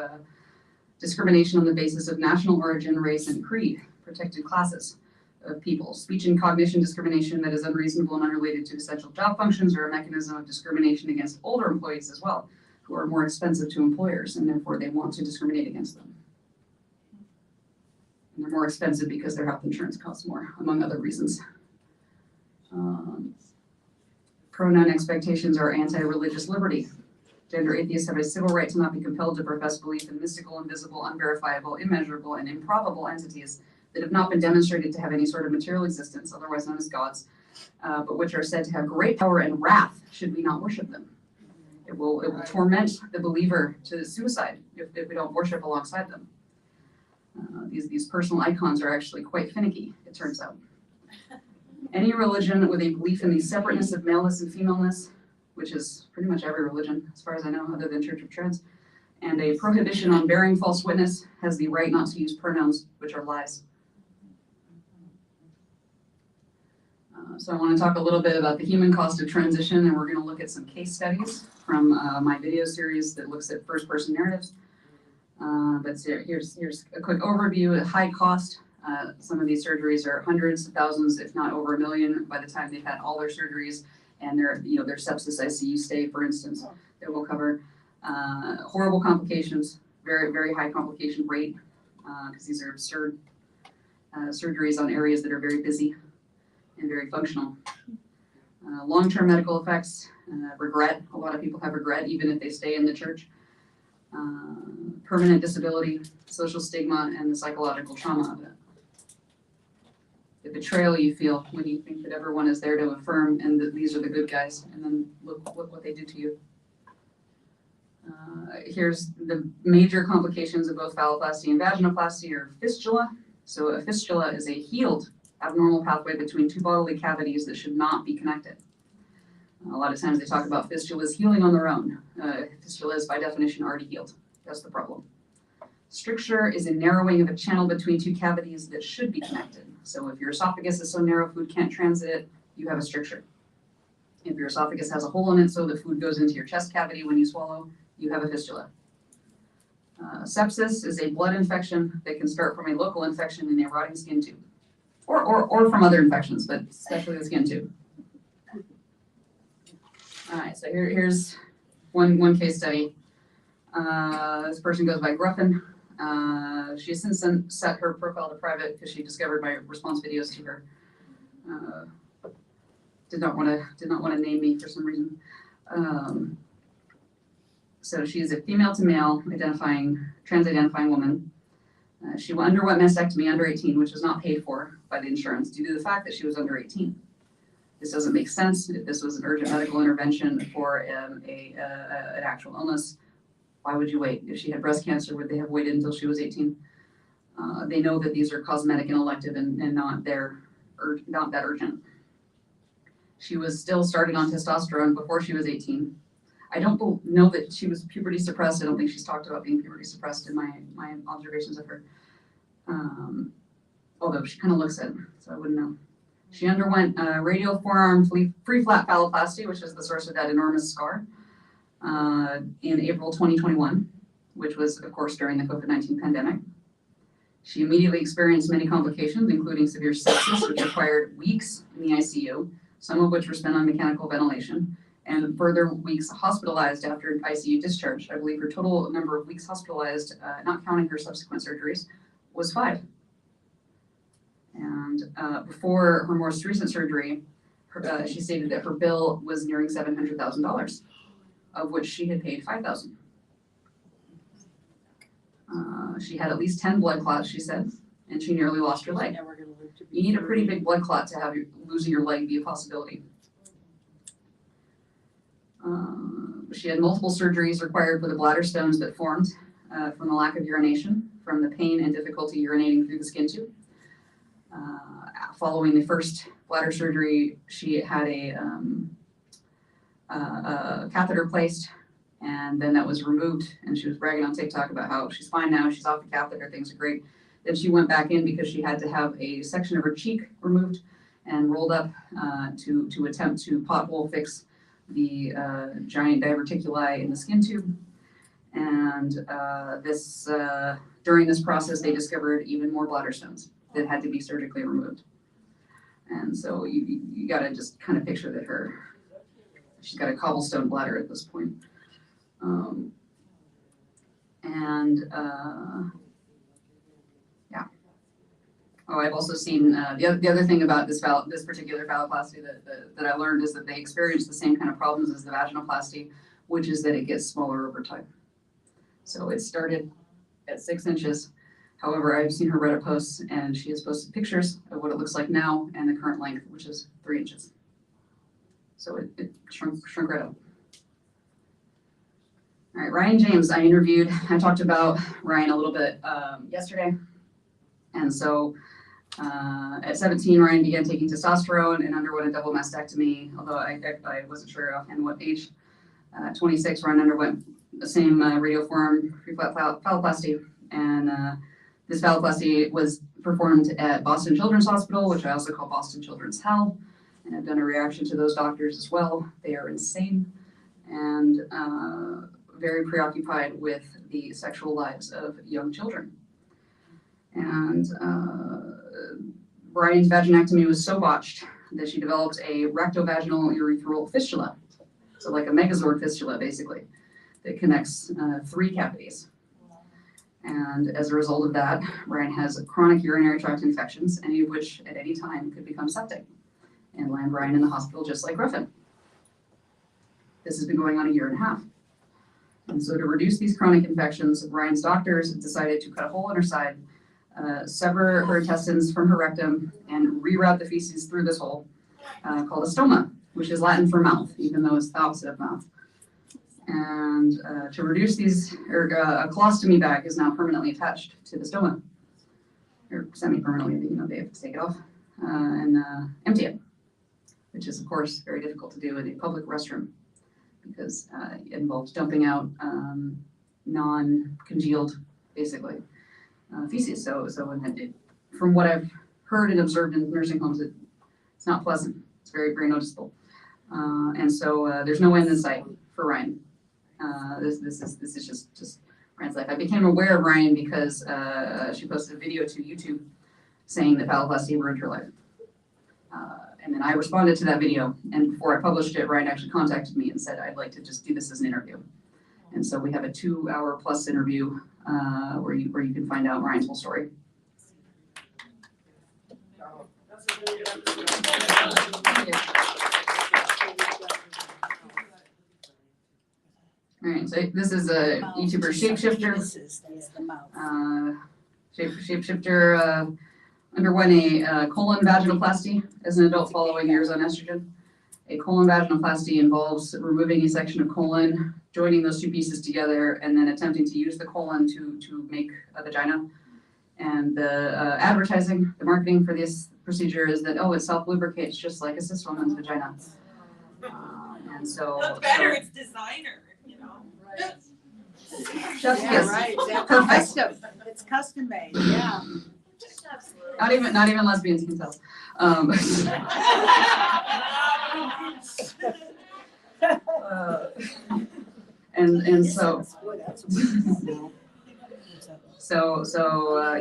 [SPEAKER 10] discrimination on the basis of national origin, race, and creed, protected classes of people. Speech and cognition discrimination that is unreasonable and unrelated to essential job functions are a mechanism of discrimination against older employees as well, who are more expensive to employers, and therefore they want to discriminate against them. And they're more expensive because their health insurance costs more, among other reasons. Pronoun expectations are anti-religious liberty. Gender atheists have a civil right to not be compelled to profess belief in mystical, invisible, unverifiable, immeasurable, and improbable entities that have not been demonstrated to have any sort of material existence, otherwise known as gods, but which are said to have great power and wrath should we not worship them. It will torment the believer to suicide if we don't worship alongside them. These personal icons are actually quite finicky, it turns out. Any religion with a belief in the separateness of maleness and femaleness, which is pretty much every religion, as far as I know, other than Church of Trans, and a prohibition on bearing false witness, has the right not to use pronouns, which are lies. So I want to talk a little bit about the human cost of transition, and we're going to look at some case studies from my video series that looks at first-person narratives. But here's a quick overview. At high cost, some of these surgeries are hundreds of thousands, if not over $1 million, by the time they've had all their surgeries and their sepsis ICU stay, for instance, that will cover. Horrible complications, very, very high complication rate, because these are absurd surgeries on areas that are very busy and very functional. Long-term medical effects, regret. A lot of people have regret even if they stay in the church. Permanent disability, social stigma, and the psychological trauma of it. The betrayal you feel when you think that everyone is there to affirm and that these are the good guys, and then look what they do to you. Here's the major complications of both phalloplasty and vaginoplasty or fistula. So a fistula is a healed abnormal pathway between two bodily cavities that should not be connected. A lot of times they talk about fistulas healing on their own. Fistula is by definition already healed. That's the problem. Stricture is a narrowing of a channel between two cavities that should be connected. So if your esophagus is so narrow food can't transit it, you have a stricture. If your esophagus has a hole in it so the food goes into your chest cavity when you swallow, you have a fistula. Sepsis is a blood infection that can start from a local infection in a rotting skin tube. Or from other infections, but especially the skin tube. All right, so here's one case study. This person goes by Gruffin. She has since then set her profile to private because she discovered my response videos to her. Did not want to name me for some reason. So she is a female to male trans-identifying woman. She underwent mastectomy under 18, which was not paid for by the insurance due to the fact that she was under 18. This doesn't make sense. If this was an urgent medical intervention for an actual illness, why would you wait? If she had breast cancer, would they have waited until she was 18? They know that these are cosmetic and elective and not that urgent. She was still started on testosterone before she was 18. I don't know that she was puberty suppressed. I don't think she's talked about being puberty suppressed in my observations of her. Although she kind of looks it, so I wouldn't know. She underwent radial forearm free flat phalloplasty, which is the source of that enormous scar, in April 2021, which was, of course, during the COVID-19 pandemic. She immediately experienced many complications, including severe sepsis, which required weeks in the ICU, some of which were spent on mechanical ventilation, and further weeks hospitalized after ICU discharge. I believe her total number of weeks hospitalized, not counting her subsequent surgeries, was 5. And before her most recent surgery, she stated that her bill was nearing $700,000, of which she had paid $5,000. She had at least 10 blood clots, she said, and she nearly lost her leg. You need a pretty big blood clot to have losing your leg be a possibility. She had multiple surgeries required for the bladder stones that formed from the lack of urination, from the pain and difficulty urinating through the skin tube. Following the first bladder surgery, she had a catheter placed, and then that was removed, and she was bragging on TikTok about how she's fine now, she's off the catheter, things are great. Then she went back in because she had to have a section of her cheek removed and rolled up to attempt to pothole fix the giant diverticuli in the skin tube. And during this process, they discovered even more bladder stones that had to be surgically removed. And so you gotta just kind of picture that she's got a cobblestone bladder at this point. Yeah. I've also seen, the other thing about this particular phalloplasty that I learned is that they experience the same kind of problems as the vaginoplasty, which is that it gets smaller over time. So it started at 6 inches. However, I've seen her Reddit posts and she has posted pictures of what it looks like now and the current length, which is 3 inches. So it shrunk right up. All right, Ryan James, I talked about Ryan a little bit yesterday. And so at 17, Ryan began taking testosterone and underwent a double mastectomy, although I wasn't sure offhand what age. 26, Ryan underwent the same radioform pre-flat phalloplasty. And this phalloplasty was performed at Boston Children's Hospital, which I also call Boston Children's Hell. And I've done a reaction to those doctors as well. They are insane and very preoccupied with the sexual lives of young children. And Brian's vaginectomy was so botched that she developed a rectovaginal urethral fistula. So like a megazord fistula, basically, that connects 3 cavities. And as a result of that, Brian has chronic urinary tract infections, any of which at any time could become septic and land Brian in the hospital just like Griffin. This has been going on 1.5 years. And so to reduce these chronic infections, Brian's doctors decided to cut a hole in her side, sever her intestines from her rectum, and reroute the feces through this hole, called a stoma, which is Latin for mouth, even though it's the opposite of mouth. And to reduce these, a colostomy bag is now permanently attached to the stoma, or semi-permanently, they have to take it off and empty it, which is, of course, very difficult to do in a public restroom because it involves dumping out non-congealed, basically, feces. So from what I've heard and observed in nursing homes, it's not pleasant. It's very, very noticeable. And so there's no end in sight for Ryan. This is just Ryan's life. I became aware of Ryan because she posted a video to YouTube saying that phalloplasty ruined her life. And then I responded to that video, and before I published it, Ryan actually contacted me and said, I'd like to just do this as an interview. And so we have a 2-hour plus interview where you can find out Ryan's whole story. All right, so this is a YouTuber shapeshifter. Shapeshifter underwent a colon vaginoplasty as an adult following years on estrogen. A colon vaginoplasty involves removing a section of colon, joining those 2 pieces together, and then attempting to use the colon to make a vagina. And the advertising, the marketing for this procedure is that, it self-lubricates just like a cis woman's vagina. And so...
[SPEAKER 2] That's better, it's designer, you know?
[SPEAKER 7] Right.
[SPEAKER 10] Chef's
[SPEAKER 7] Yeah,
[SPEAKER 10] kiss.
[SPEAKER 7] right, that's
[SPEAKER 10] Perfect.
[SPEAKER 7] custom, it's custom made, yeah.
[SPEAKER 10] Not even lesbians can tell. And so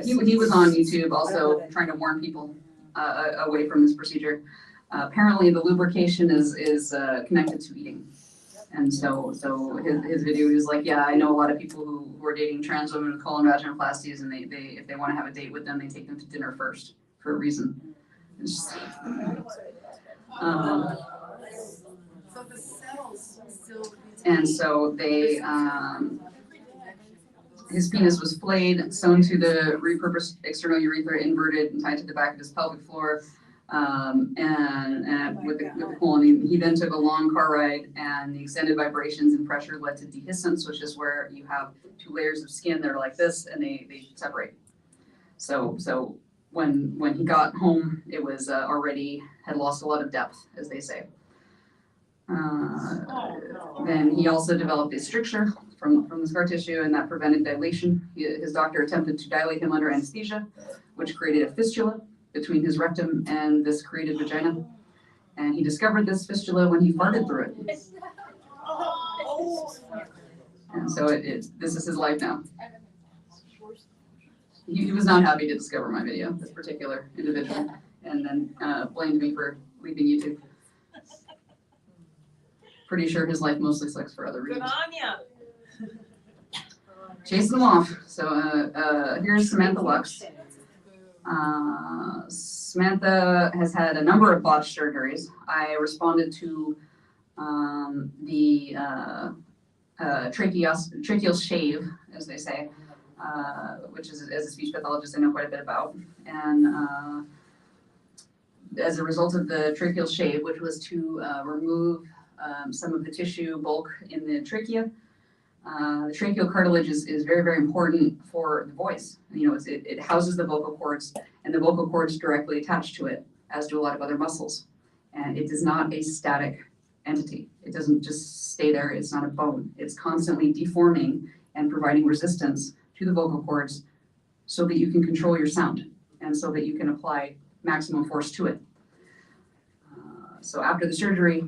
[SPEAKER 10] he was on YouTube also trying to warn people away from this procedure. Apparently the lubrication is connected to eating. And so his video, he was like, yeah, I know a lot of people who are dating trans women with colon vaginoplasties, and they if they want to have a date with them, they take them to dinner first for a reason. It's just,
[SPEAKER 2] So the cells still.
[SPEAKER 10] and so they, his penis was flayed, sewn to the repurposed external urethra, inverted, and tied to the back of his pelvic floor. And with the colon, he then took a long car ride, and the extended vibrations and pressure led to dehiscence, which is where you have 2 layers of skin that are like this, and they separate. So when he got home, it was already had lost a lot of depth, as they say. Then he also developed a stricture from the scar tissue, and that prevented dilation. His doctor attempted to dilate him under anesthesia, which created a fistula between his rectum and this created vagina. And he discovered this fistula when he farted through it. And so this is his life now. He was not happy to discover my video, this particular individual, and then blamed me for leaving YouTube. Pretty sure his life mostly sucks for other reasons.
[SPEAKER 2] Good on ya.
[SPEAKER 10] Chasing them off. So here's Samantha Lux. Samantha has had a number of botched surgeries. I responded to the tracheal shave, as they say, which is, as a speech pathologist, I know quite a bit about. And as a result of the tracheal shave, which was to remove some of the tissue bulk in the trachea, the tracheal cartilage is very, very important for the voice. You know, it houses the vocal cords, and the vocal cords directly attached to it, as do a lot of other muscles. And it is not a static entity. It doesn't just stay there. It's not a bone. It's constantly deforming and providing resistance to the vocal cords so that you can control your sound and so that you can apply maximum force to it. So after the surgery,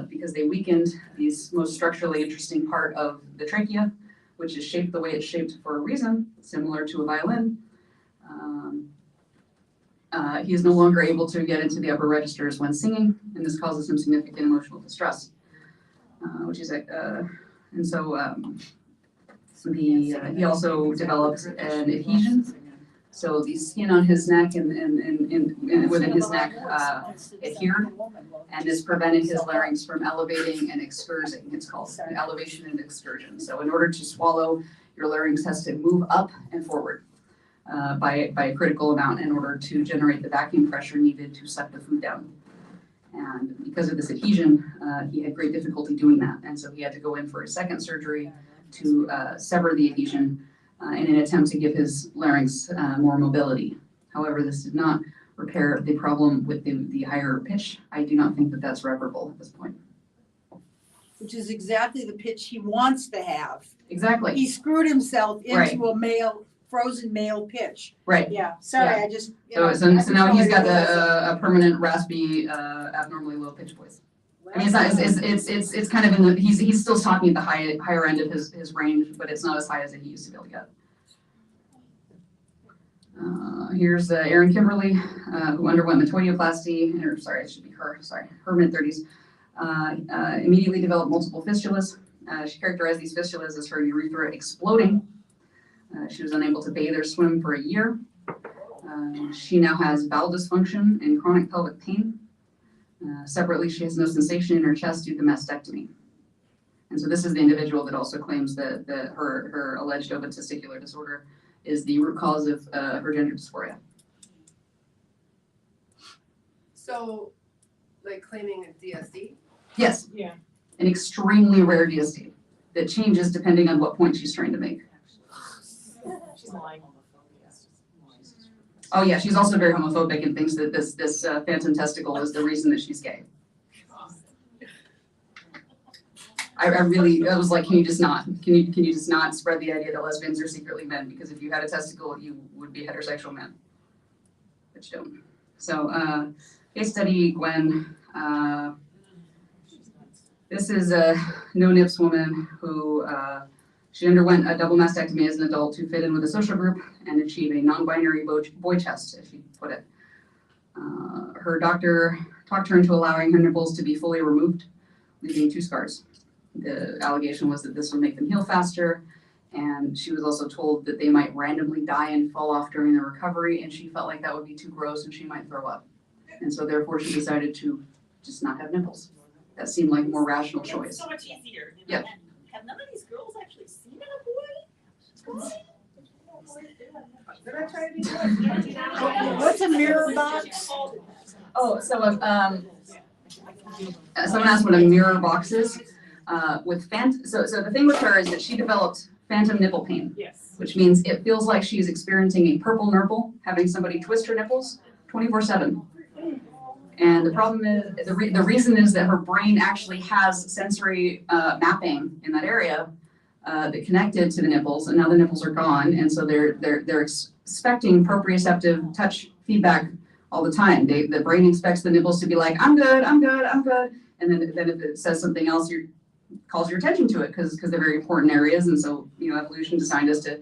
[SPEAKER 10] because they weakened the most structurally interesting part of the trachea, which is shaped the way it's shaped for a reason, similar to a violin, he is no longer able to get into the upper registers when singing, and this causes him significant emotional distress, which is and so he also developed an adhesion. So the skin on his neck and within his neck adhered, and this prevented his larynx from elevating and excursion. It's called elevation and excursion. So in order to swallow, your larynx has to move up and forward by a critical amount in order to generate the vacuum pressure needed to suck the food down. And because of this adhesion, he had great difficulty doing that. And so he had to go in for a second surgery to sever the adhesion in an attempt to give his larynx more mobility. However, this did not repair the problem with the higher pitch. I do not think that that's reparable at this point.
[SPEAKER 2] Which is exactly the pitch he wants to have.
[SPEAKER 10] Exactly.
[SPEAKER 2] He screwed himself
[SPEAKER 10] Right.
[SPEAKER 2] into a frozen male pitch.
[SPEAKER 10] Right.
[SPEAKER 2] Yeah, sorry,
[SPEAKER 10] Yeah.
[SPEAKER 2] I just,
[SPEAKER 10] So now he's got a permanent raspy, abnormally low pitch voice. I mean, it's kind of in the, he's still talking at the higher end of his range, but it's not as high as he used to be able to get. Here's Erin Kimberly, who underwent metoidioplasty, or sorry, it should be her mid-30s. Immediately developed multiple fistulas. She characterized these fistulas as her urethra exploding. She was unable to bathe or swim for a year. She now has bowel dysfunction and chronic pelvic pain. Separately, she has no sensation in her chest due to mastectomy. And so this is the individual that also claims that her alleged ovotesticular disorder is the root cause of her gender dysphoria.
[SPEAKER 9] So, like claiming a DSD?
[SPEAKER 10] Yes.
[SPEAKER 1] Yeah.
[SPEAKER 10] An extremely rare DSD that changes depending on what point she's trying to make.
[SPEAKER 1] She's lying.
[SPEAKER 10] Oh yeah, she's also very homophobic and thinks that this phantom testicle is the reason that she's gay. I was like, can you just not spread the idea that lesbians are secretly men? Because if you had a testicle, you would be a heterosexual man, but you don't. So case study, Gwen. This is a no-nips woman who she underwent a double mastectomy as an adult to fit in with a social group and achieve a non-binary boy chest, as she put it. Her doctor talked her into allowing her nipples to be fully removed, leaving 2 scars. The allegation was that this would make them heal faster, and she was also told that they might randomly die and fall off during the recovery, and she felt like that would be too gross and she might throw up. And so therefore she decided to just not have nipples. That seemed like a more rational choice.
[SPEAKER 11] So much easier. You know?
[SPEAKER 10] Yeah.
[SPEAKER 11] And have none of these girls actually seen a boy?
[SPEAKER 9] Did I try to be good?
[SPEAKER 2] What's a mirror box?
[SPEAKER 10] Oh, so someone asked what a mirror box is. So the thing with her is that she developed phantom nipple pain,
[SPEAKER 1] Yes.
[SPEAKER 10] which means it feels like she is experiencing a purple nipple, having somebody twist her nipples 24/7. And the problem is, the reason is that her brain actually has sensory mapping in that area that connected to the nipples, and now the nipples are gone, and so they're expecting proprioceptive touch feedback all the time. The brain expects the nipples to be like, I'm good, I'm good, I'm good, and then if it says something else, calls your attention to it because they're very important areas, and so evolution designed us to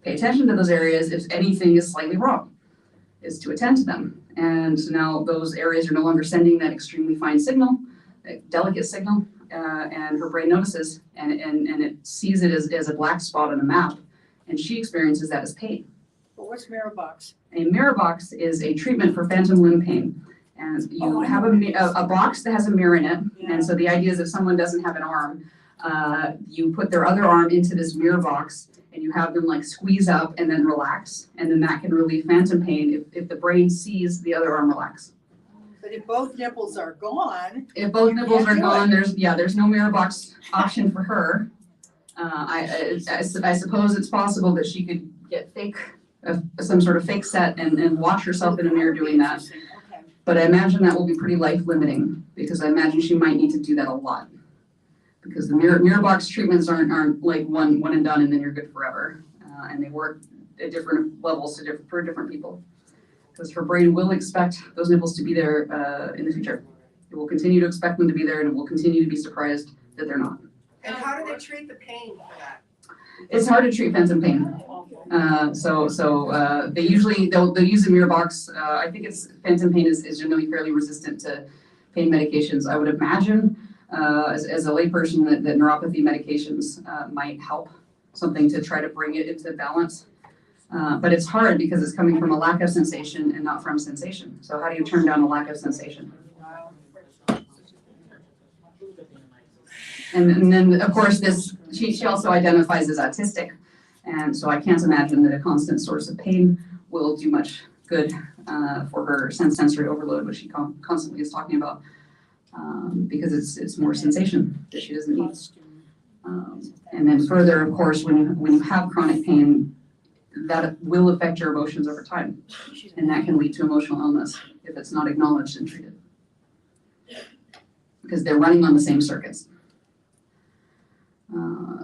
[SPEAKER 10] pay attention to those areas if anything is slightly wrong, is to attend to them. And so now those areas are no longer sending that extremely fine signal, that delicate signal, and her brain notices and it sees it as a black spot on a map, and she experiences that as pain.
[SPEAKER 7] what's mirror box?
[SPEAKER 10] A mirror box is a treatment for phantom limb pain. And you have a box that has a mirror in it. And so the idea is if someone doesn't have an arm, you put their other arm into this mirror box and you have them like squeeze up and then relax. And then that can relieve phantom pain if the brain sees the other arm relax.
[SPEAKER 7] But if both nipples are gone.
[SPEAKER 10] If both nipples are
[SPEAKER 7] do
[SPEAKER 10] gone,
[SPEAKER 7] it.
[SPEAKER 10] there's no mirror box option for her. I suppose it's possible that she could get some sort of fake set and watch herself in a mirror doing that.
[SPEAKER 7] Okay.
[SPEAKER 10] But I imagine that will be pretty life limiting because I imagine she might need to do that a lot. Because the mirror box treatments aren't like one and done and then you're good forever. And they work at different levels for different people. Because her brain will expect those nipples to be there in the future. It will continue to expect them to be there and it will continue to be surprised that they're not.
[SPEAKER 9] And how do they treat the pain for that?
[SPEAKER 10] It's hard to treat phantom pain. They'll use a mirror box. I think phantom pain is generally fairly resistant to pain medications. I would imagine as a layperson that neuropathy medications might help, something to try to bring it into balance. But it's hard because it's coming from a lack of sensation and not from sensation. So how do you turn down a lack of sensation? And then, of course, she also identifies as autistic. And so I can't imagine that a constant source of pain will do much good for her sensory overload, which she constantly is talking about, because it's more sensation that she doesn't need. And then further, of course, when you have chronic pain, that will affect your emotions over time. And that can lead to emotional illness if it's not acknowledged and treated. Because they're running on the same circuits.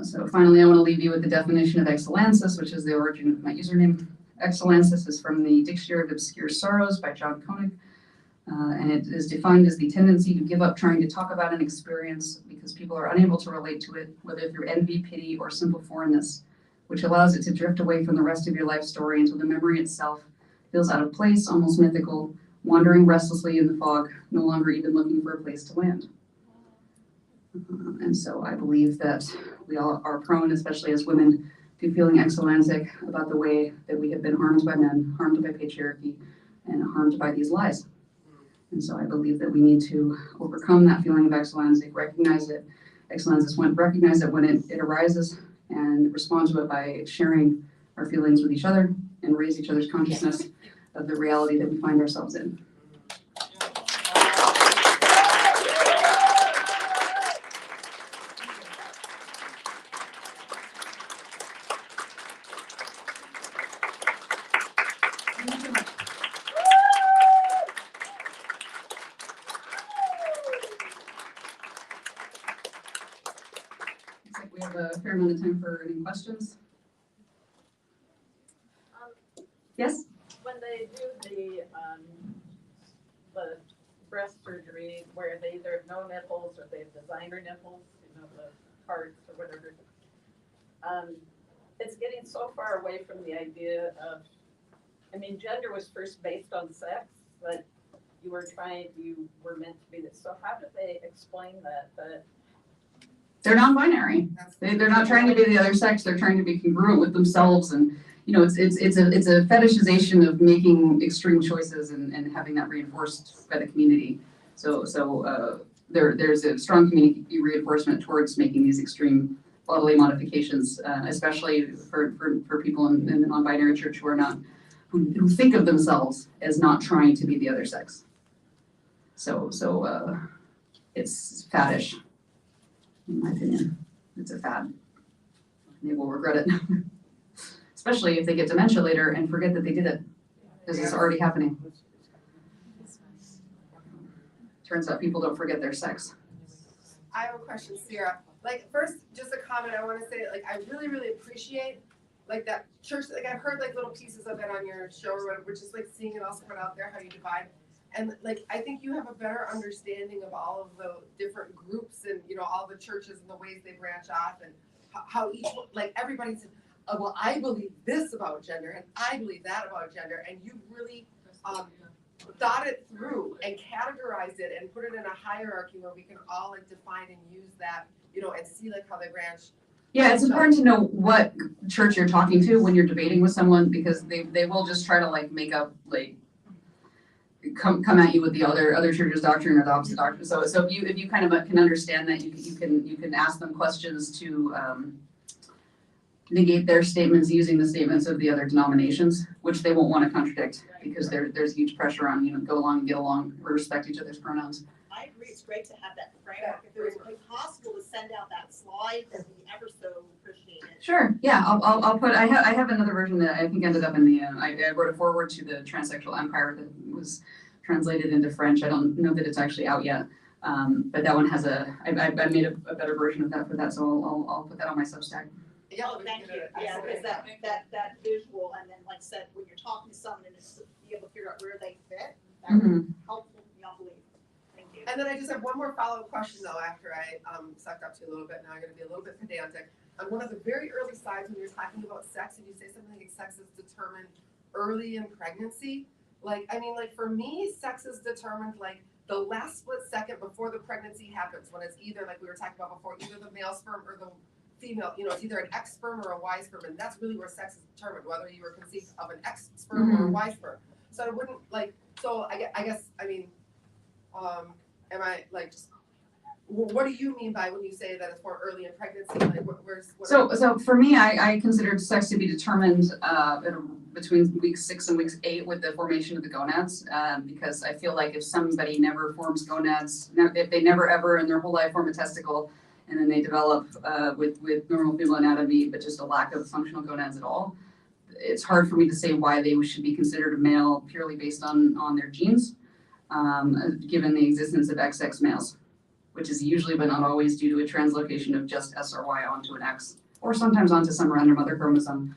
[SPEAKER 10] So finally, I want to leave you with the definition of Exulansis, which is the origin of my username. Exulansis is from the Dictionary of Obscure Sorrows by John Koenig. And it is defined as the tendency to give up trying to talk about an experience because people are unable to relate to it, whether through envy, pity, or simple foreignness, which allows it to drift away from the rest of your life story until the memory itself feels out of place, almost mythical, wandering restlessly in the fog, no longer even looking for a place to land. And so I believe that we all are prone, especially as women, to feeling exulansic about the way that we have been harmed by men, harmed by patriarchy, and harmed by these lies. And so I believe that we need to overcome that feeling of exulansic, recognize it when it arises, and respond to it by sharing our feelings with each other and raise each other's consciousness of the reality that we find ourselves in. Looks like we have a fair amount of time for any questions. Yes?
[SPEAKER 11] When they do the breast surgery where they either have no nipples or they have designer nipples, you know, the parts or whatever, it's getting so far away from the idea of, I mean, gender was first based on sex, but you were meant to be this. So how do they explain that?
[SPEAKER 10] They're non-binary. They're not trying to be the other sex. They're trying to be congruent with themselves, and you know, it's a fetishization of making extreme choices and having that reinforced by the community. So there's a strong community reinforcement towards making these extreme bodily modifications, especially for people in the non-binary church who think of themselves as not trying to be the other sex. So it's faddish. In my opinion, it's a fad. They will regret it, especially if they get dementia later and forget that they did it, because it's already happening. Turns out people don't forget their sex.
[SPEAKER 9] I have a question, Sierra. Like, first, just a comment. I want to say, like, I really, really appreciate, like, that church. Like, I've heard like little pieces of it on your show or whatever, just like seeing it all spread out there, how you divide. And like, I think you have a better understanding of all of the different groups and, you know, all the churches and the ways they branch off and how each, like, everybody's, oh, well, I believe this about gender and I believe that about gender. And you really thought it through and categorized it and put it in a hierarchy where we can all like define and use that, you know, and see like how they branch
[SPEAKER 10] Yeah, it's important to know what church you're talking to when you're debating with someone, because they will just try to like make up like come at you with the other church's doctrine or the opposite doctrine. So if you kind of can understand that, you can ask them questions to negate their statements using the statements of the other denominations, which they won't want to contradict, because there's huge pressure on, go along and get along, or respect each other's pronouns.
[SPEAKER 7] I agree, it's great to have that framework. If it was possible to send out that slide, that'd be ever so appreciated.
[SPEAKER 10] Sure, yeah, I'll put, I have another version that I think ended up in the, I wrote a foreword to the Transsexual Empire that was translated into French. I don't know that it's actually out yet, but that one has I made a better version of that for that, so I'll put that on my Substack.
[SPEAKER 7] Yeah, thank you. Yeah, because that visual, and then like I said, when you're talking to someone and it's be able to figure out where they fit, that would be helpful beyond belief. Thank you.
[SPEAKER 12] And then I just have one more follow-up question though, after I sucked up to you a little bit. Now I'm gonna be a little bit pedantic. On one of the very early slides when you're talking about sex and you say something like sex is determined early in pregnancy, like for me, sex is determined like the last split second before the pregnancy happens, when it's either like we were talking about before, either the male sperm or the female, it's either an X sperm or a Y sperm, and that's really where sex is determined, whether you were conceived of an X sperm or a Y sperm. So I wouldn't I guess, am I like just, what do you mean by when you say that it's more early in pregnancy? Like
[SPEAKER 10] So for me, I considered sex to be determined between week 6 and week 8 with the formation of the gonads, because I feel like if somebody never forms gonads, if they never ever in their whole life form a testicle, and then they develop with normal female anatomy, but just a lack of functional gonads at all, it's hard for me to say why they should be considered a male purely based on their genes, given the existence of XX males, which is usually but not always due to a translocation of just S or Y onto an X, or sometimes onto some random other chromosome.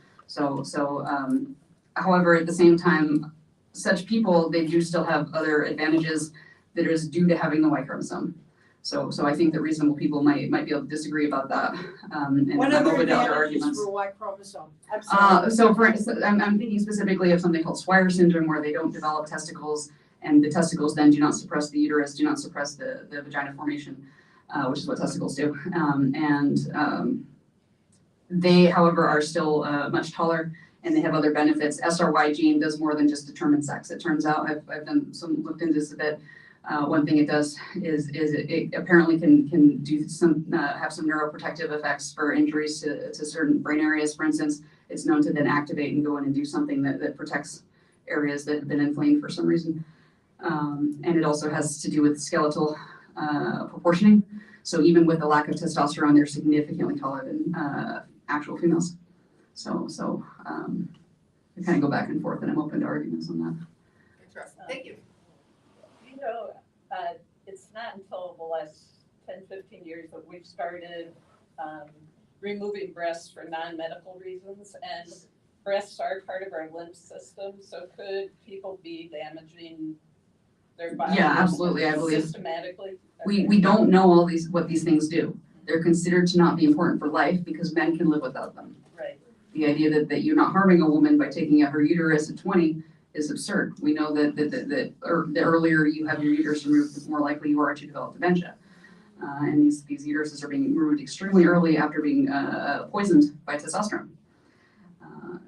[SPEAKER 10] However, at the same time, such people, they do still have other advantages that is due to having the Y chromosome. So I think that reasonable people might be able to disagree about that. And
[SPEAKER 2] What
[SPEAKER 10] I'm
[SPEAKER 2] other
[SPEAKER 10] open to other
[SPEAKER 2] advantages
[SPEAKER 10] arguments.
[SPEAKER 2] for Y chromosome? I'm sorry.
[SPEAKER 10] So for instance, I'm thinking specifically of something called Swire syndrome, where they don't develop testicles, and the testicles then do not suppress the uterus, do not suppress the vagina formation, which is what testicles do. They, however, are still much taller, and they have other benefits. SRY gene does more than just determine sex. It turns out, I've looked into this a bit. One thing it does is it apparently can do have some neuroprotective effects for injuries to certain brain areas. For instance, it's known to then activate and go in and do something that protects areas that have been inflamed for some reason. And it also has to do with skeletal proportioning. So even with a lack of testosterone, they're significantly taller than actual females. So I kind of go back and forth, and I'm open to arguments on that.
[SPEAKER 12] Interesting. Thank you.
[SPEAKER 11] It's not until the last 10, 15 years that we've started removing breasts for non-medical reasons, and breasts are part of our lymph system, so could people be damaging their body?
[SPEAKER 10] Yeah, absolutely, I believe.
[SPEAKER 11] Systematically?
[SPEAKER 10] We don't know what these things do. They're considered to not be important for life because men can live without them.
[SPEAKER 11] Right.
[SPEAKER 10] The idea that you're not harming a woman by taking out her uterus at 20 is absurd. We know that the earlier you have your uterus removed, the more likely you are to develop dementia. And these uteruses are being removed extremely early after being poisoned by testosterone.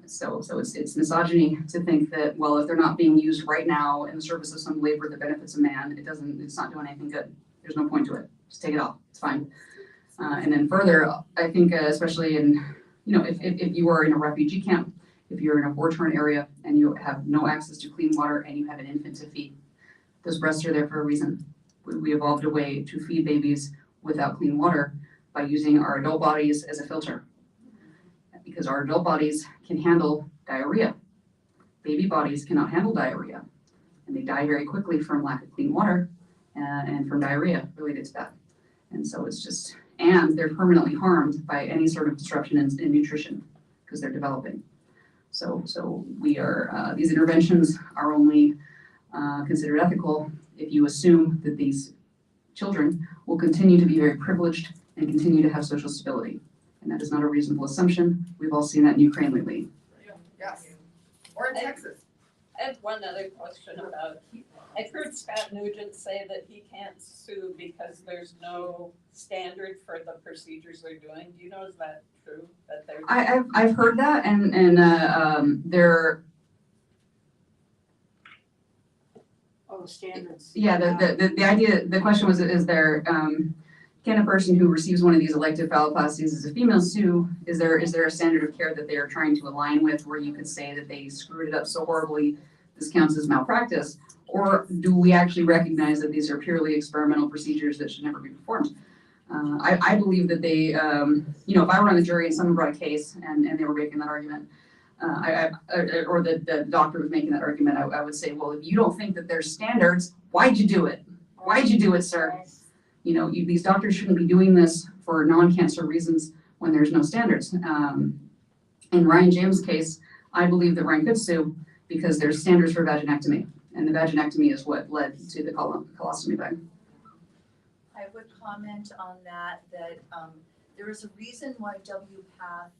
[SPEAKER 10] So it's misogyny to think that, well, if they're not being used right now in the service of some labor that benefits a man, it's not doing anything good. There's no point to it. Just take it off. It's fine. And then further, I think especially in, if you are in a refugee camp, if you're in a war-torn area and you have no access to clean water and you have an infant to feed, those breasts are there for a reason. We evolved a way to feed babies without clean water by using our adult bodies as a filter. Because our adult bodies can handle diarrhea. Baby bodies cannot handle diarrhea. And they die very quickly from lack of clean water and from diarrhea related to that. And so and they're permanently harmed by any sort of disruption in nutrition because they're developing. So we are, these interventions are only considered ethical if you assume that these children will continue to be very privileged and continue to have social stability. And that is not a reasonable assumption. We've all seen that in Ukraine lately.
[SPEAKER 12] Yes. Or in Texas.
[SPEAKER 11] I have one other question about, I've heard Scott Nugent say that he can't sue because there's no standard for the procedures they're doing. Do you know, is that true, that there's.
[SPEAKER 10] I've heard that, and there.
[SPEAKER 7] Oh, standards.
[SPEAKER 10] Yeah, the idea, the question was, is there, can a person who receives one of these elective phalloplasties as a female sue? Is there a standard of care that they are trying to align with, where you could say that they screwed it up so horribly, this counts as malpractice? Or do we actually recognize that these are purely experimental procedures that should never be performed? I believe that they, if I were on the jury and someone brought a case and they were making that argument, or the doctor was making that argument, I would say, well, if you don't think that there's standards, why'd you do it? Why'd you do it, sir? These doctors shouldn't be doing this for non-cancer reasons when there's no standards. In Ryan James' case, I believe that Ryan could sue because there's standards for vaginectomy, and the vaginectomy is what led to the colostomy bag.
[SPEAKER 13] I would comment on that there is a reason why WPATH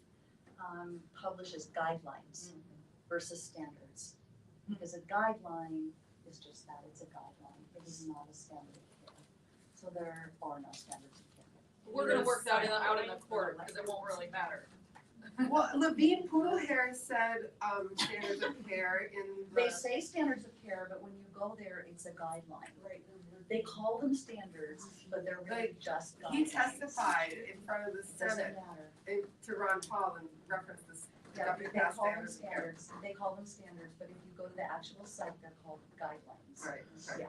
[SPEAKER 13] publishes guidelines versus standards. Because a guideline is just that, it's a guideline, it is not a standard of care. So there are no standards of care.
[SPEAKER 9] We're gonna work that out in the court, because it won't really matter.
[SPEAKER 12] Well, Levine Poodlehair said standards of care in
[SPEAKER 13] They say standards of care, but when you go there, it's a guideline. Right. They call them standards, but they're really just guidelines.
[SPEAKER 12] He testified in front of the
[SPEAKER 13] Doesn't
[SPEAKER 12] Senate
[SPEAKER 13] matter.
[SPEAKER 12] to Ron Paul and referenced this.
[SPEAKER 13] Yeah, they
[SPEAKER 12] WPATH
[SPEAKER 13] call them
[SPEAKER 12] standards of care.
[SPEAKER 13] standards, they call them standards, but if you go to the actual site, they're called guidelines.
[SPEAKER 12] Right.
[SPEAKER 13] Yeah.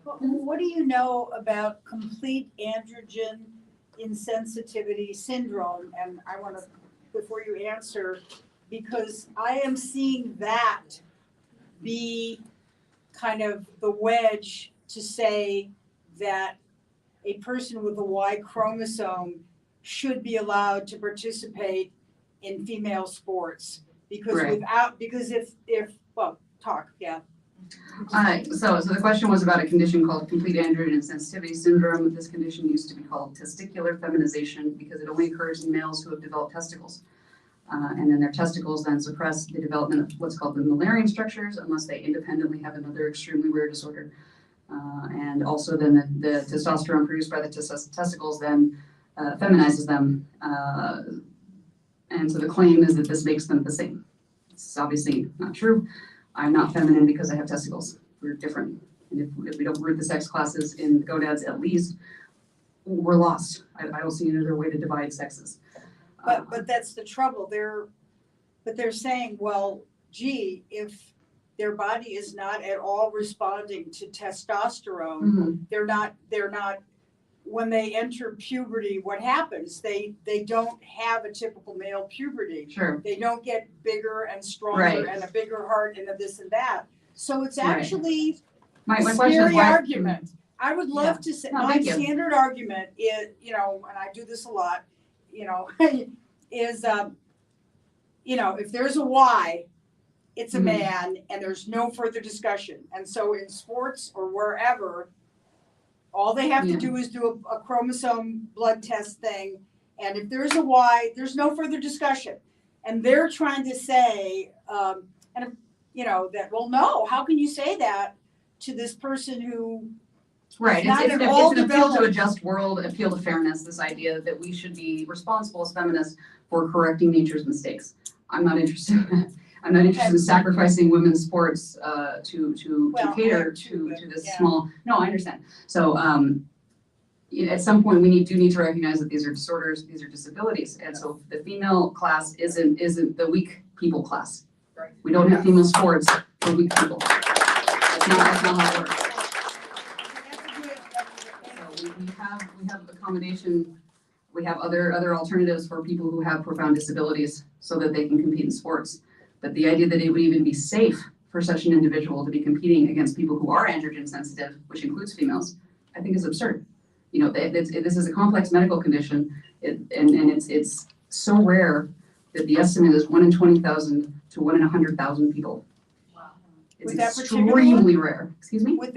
[SPEAKER 7] What do you know about complete androgen insensitivity syndrome? And I want to, before you answer, because I am seeing that be kind of the wedge to say that a person with a Y chromosome should be allowed to participate in female sports. Because
[SPEAKER 10] So the question was about a condition called complete androgen insensitivity syndrome. This condition used to be called testicular feminization because it only occurs in males who have developed testicles. And then their testicles then suppress the development of what's called the Mullerian structures unless they independently have another extremely rare disorder. And also then the testosterone produced by the testicles then feminizes them. And so the claim is that this makes them the same. It's obviously not true. I'm not feminine because I have testicles. We're different. And if we don't root the sex classes in the gonads at least, we're lost. I don't see another way to divide sexes.
[SPEAKER 7] But that's the trouble. They're saying, well, gee, if their body is not at all responding to testosterone, they're not when they enter puberty, what happens? They don't have a typical male puberty.
[SPEAKER 10] Sure.
[SPEAKER 7] They don't get bigger and stronger and a bigger heart and a this and that. So it's actually
[SPEAKER 10] my
[SPEAKER 7] a
[SPEAKER 10] question is
[SPEAKER 7] scary
[SPEAKER 10] why,
[SPEAKER 7] argument. I would love to say, my standard argument is, and I do this a lot, is, if there's a Y, it's a man and there's no further discussion. And so in sports or wherever, all they have to do is do a chromosome blood test thing. And if there's a Y, there's no further discussion. And they're trying to say, that, well, no, how can you say that to this person who
[SPEAKER 10] right,
[SPEAKER 7] it's
[SPEAKER 10] an appeal to a just world, appeal to fairness, this idea that we should be responsible as feminists for correcting nature's mistakes. I'm not interested in that. I'm not interested in sacrificing women's sports to cater to this small. No, I understand. So at some point we do need to recognize that these are disorders, these are disabilities, and so the female class isn't the weak people class.
[SPEAKER 12] Right.
[SPEAKER 10] We don't have female sports for weak people. That's not how it works. So we have accommodation. We have other alternatives for people who have profound disabilities so that they can compete in sports. But the idea that it would even be safe for such an individual to be competing against people who are androgen sensitive, which includes females, I think is absurd. This is a complex medical condition, and it's so rare that the estimate is 1 in 20,000 to 1 in 100,000 people.
[SPEAKER 7] Wow.
[SPEAKER 10] It's extremely rare. Excuse me?
[SPEAKER 7] with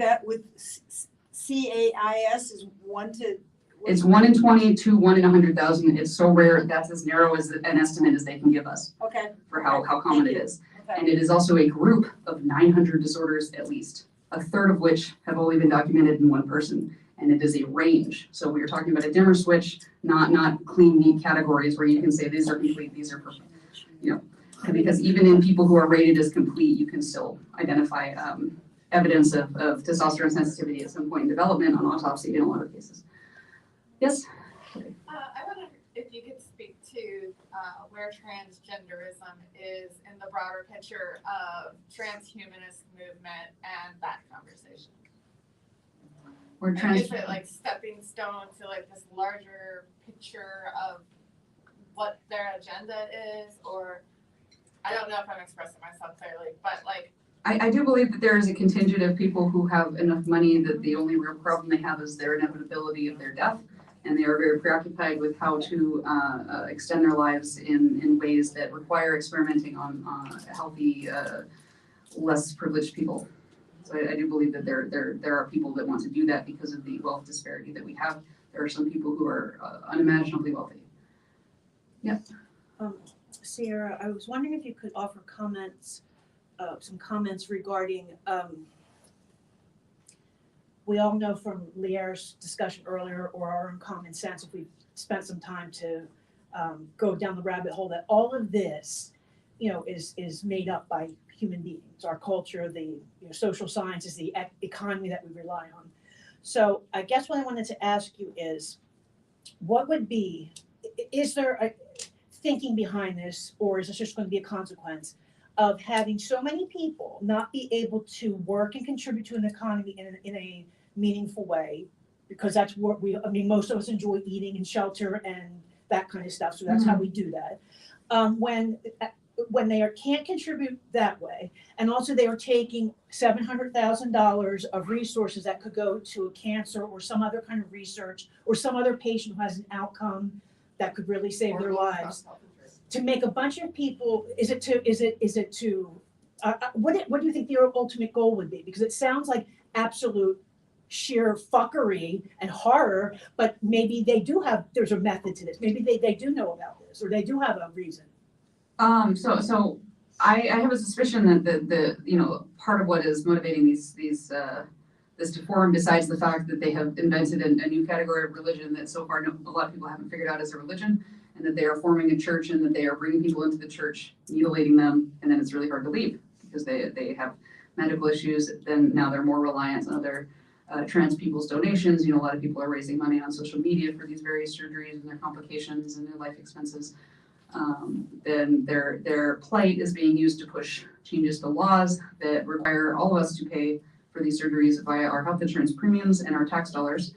[SPEAKER 7] CAIS is 1 to.
[SPEAKER 10] It's 1 in 20 to 1 in 100,000. It's so rare, that's as narrow as an estimate as they can give us.
[SPEAKER 7] Okay.
[SPEAKER 10] For how common it is.
[SPEAKER 7] Okay.
[SPEAKER 10] And it is also a group of 900 disorders at least, a third of which have only been documented in one person. And it is a range. So we are talking about a dimmer switch, not clean, neat categories where you can say these are complete, these are perfect. You know, because even in people who are rated as complete, you can still identify evidence of testosterone sensitivity at some point in development on autopsy in a lot of cases. Yes?
[SPEAKER 14] I wonder if you could speak to where transgenderism is in the broader picture of transhumanist movement and that conversation. Is it like stepping stone to like this larger picture of what their agenda is, or I don't know if I'm expressing myself clearly, but like.
[SPEAKER 10] I do believe that there is a contingent of people who have enough money that the only real problem they have is their inevitability of their death. And they are very preoccupied with how to extend their lives in ways that require experimenting on healthy, less privileged people. So I do believe that there are people that want to do that because of the wealth disparity that we have. There are some people who are unimaginably wealthy. Yep.
[SPEAKER 2] Sierra, I was wondering if you could offer comments, some comments regarding, we all know from Lierre's discussion earlier, or our own common sense, if we spent some time to go down the rabbit hole, that all of this, is made up by human beings, our culture, the social sciences, the economy that we rely on. So I guess what I wanted to ask you is, is there a thinking behind this, or is this just going to be a consequence of having so many people not be able to work and contribute to an economy in a meaningful way? Because that's what most of us enjoy eating and shelter and that kind of stuff. So that's how we do that. When they can't contribute that way, and also they are taking $700,000 of resources that could go to a cancer or some other kind of research or some other patient who has an outcome that could really save their lives, to make a bunch of people, what do you think the ultimate goal would be? Because it sounds like absolute sheer fuckery and horror, but maybe there's a method to this. Maybe they do know about this, or they do have a reason.
[SPEAKER 10] So I have a suspicion that the part of what is motivating this to form, besides the fact that they have invented a new category of religion that so far a lot of people haven't figured out as a religion, and that they are forming a church and that they are bringing people into the church, mutilating them, and then it's really hard to leave because they have medical issues. Then now they're more reliant on other trans people's donations. A lot of people are raising money on social media for these various surgeries and their complications and their life expenses. Then their plight is being used to push changes to laws that require all of us to pay for these surgeries via our health insurance premiums and our tax dollars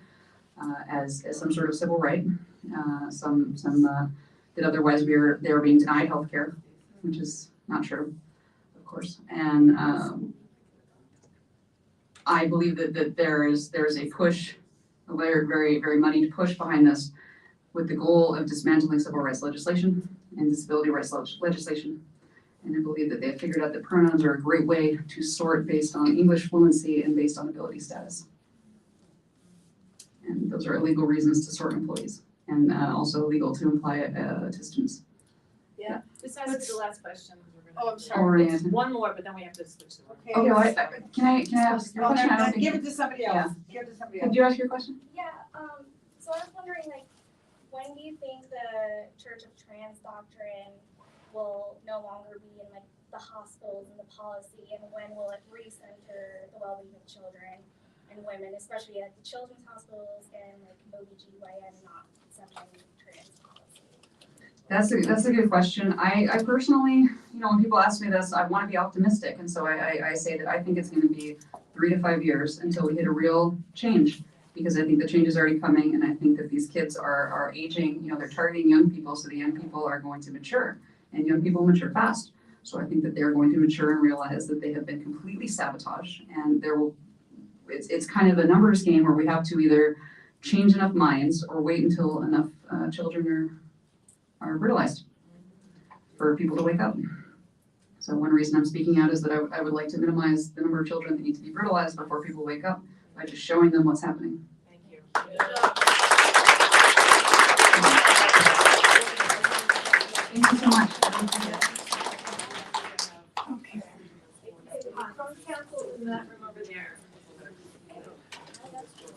[SPEAKER 10] as some sort of civil right. Some that otherwise they are being denied health care, which is not true, of course. And I believe that there's a push, a very, very, very moneyed push behind this, with the goal of dismantling civil rights legislation and disability rights legislation. And I believe that they have figured out that pronouns are a great way to sort based on English fluency and based on ability status. And those are illegal reasons to sort employees, and also illegal to imply to students.
[SPEAKER 4] Yeah, this has to be the last question.
[SPEAKER 14] Oh, I'm sorry.
[SPEAKER 10] Or
[SPEAKER 1] One more, but then we have to switch to
[SPEAKER 10] okay, can I ask your question? I don't think
[SPEAKER 2] Give it to somebody else.
[SPEAKER 10] Yeah.
[SPEAKER 2] Give it to somebody
[SPEAKER 10] Could
[SPEAKER 2] else.
[SPEAKER 10] you ask your question?
[SPEAKER 15] Yeah, so I was wondering, when do you think the Church of Trans doctrine will no longer be in the hospitals and the policy, and when will it recenter the well-being of children and women, especially at the children's hospitals and OBGYN not accepting trans policy?
[SPEAKER 10] That's a good question. I personally, when people ask me this, I want to be optimistic, and so I say that I think it's going to be 3 to 5 years until we hit a real change, because I think the change is already coming, and I think that these kids are aging. They're targeting young people, so the young people are going to mature, and young people mature fast. So I think that they're going to mature and realize that they have been completely sabotaged, and it's kind of a numbers game where we have to either change enough minds or wait until enough children are brutalized for people to wake up. So one reason I'm speaking out is that I would like to minimize the number of children that need to be brutalized before people wake up by just showing them what's happening.
[SPEAKER 1] Thank you.
[SPEAKER 10] Thank you so much.
[SPEAKER 1] Okay. Council in that room over there.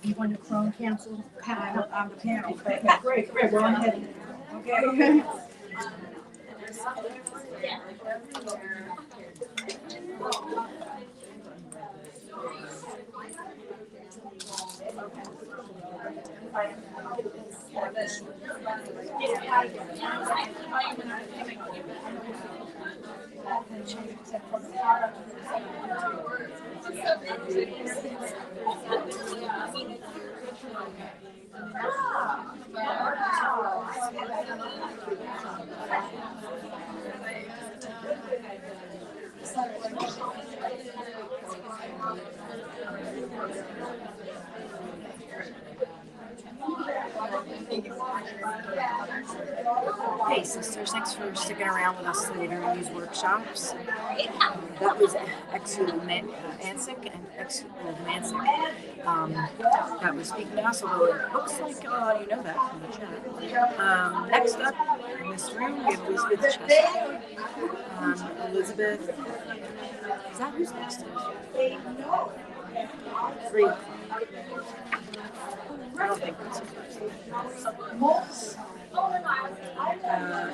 [SPEAKER 2] You want to Chrome cancel panel on the panel? Okay, great, we're on heading. Okay.
[SPEAKER 8] Hey sisters, thanks for sticking around with us today during these workshops. That was Exulansic and Exulansic that was speaking to us, although it looks like you know that from the chat. Next up in this room, we have Elizabeth Chesak. Elizabeth, is that who's next to us? 3 o'clock. I don't think that's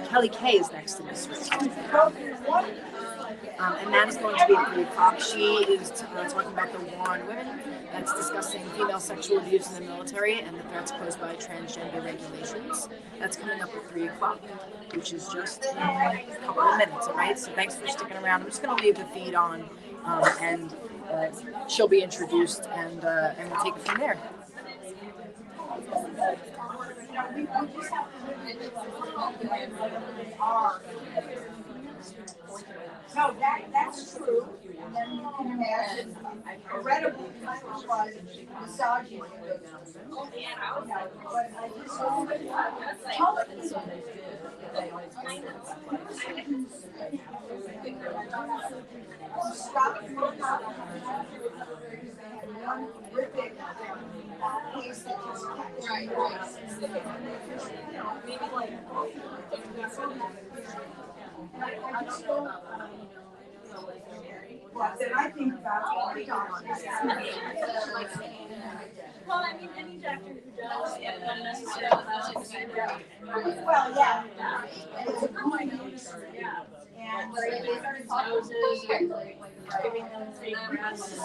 [SPEAKER 8] Kellie Kay is next to this week. And that is going to be at 3 o'clock. She is talking about the war on women. That's discussing female sexual abuse in the military and the threats posed by transgender regulations. That's coming up at 3 o'clock, which is just in a couple of minutes, all right? So thanks for sticking around. I'm just going to leave the feed on, and she'll be introduced, and we'll take it from there.
[SPEAKER 7] No, that's true. And then you can imagine incredible sexualized misogyny. But I just stop one horrific case that just then I think that's all we got.
[SPEAKER 15] Well, I mean, any doctor who does unnecessary
[SPEAKER 7] Well, yeah. And it's a point. And
[SPEAKER 15] noses and giving them fake breasts.
[SPEAKER 7] So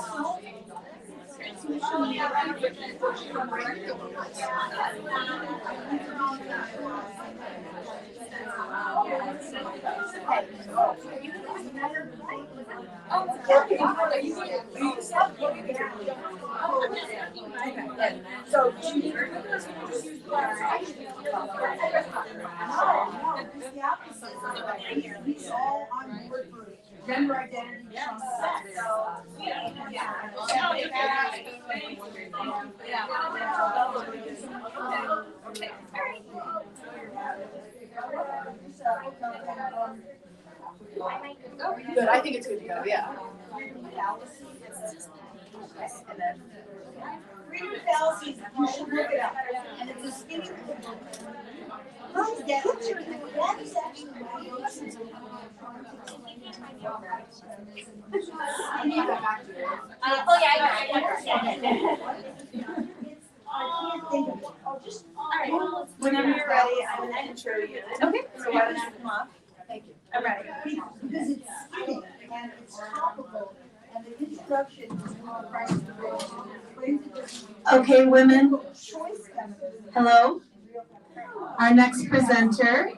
[SPEAKER 7] he's all on board for gender identity.
[SPEAKER 1] Good, I think it's good to go, yeah.
[SPEAKER 7] And then freedom fallacies, you should look it up. And it's a skinny. That is actually
[SPEAKER 15] Oh yeah, I understand.
[SPEAKER 7] I can't think of it. Oh, just.
[SPEAKER 15] Alright.
[SPEAKER 4] Whenever you're ready, I'm gonna intro you.
[SPEAKER 15] Okay.
[SPEAKER 4] So why don't you come up?
[SPEAKER 7] Thank you.
[SPEAKER 4] I'm ready.
[SPEAKER 7] Because it's skinny and it's topical and the introduction is more
[SPEAKER 5] Okay, women, hello. Our next presenter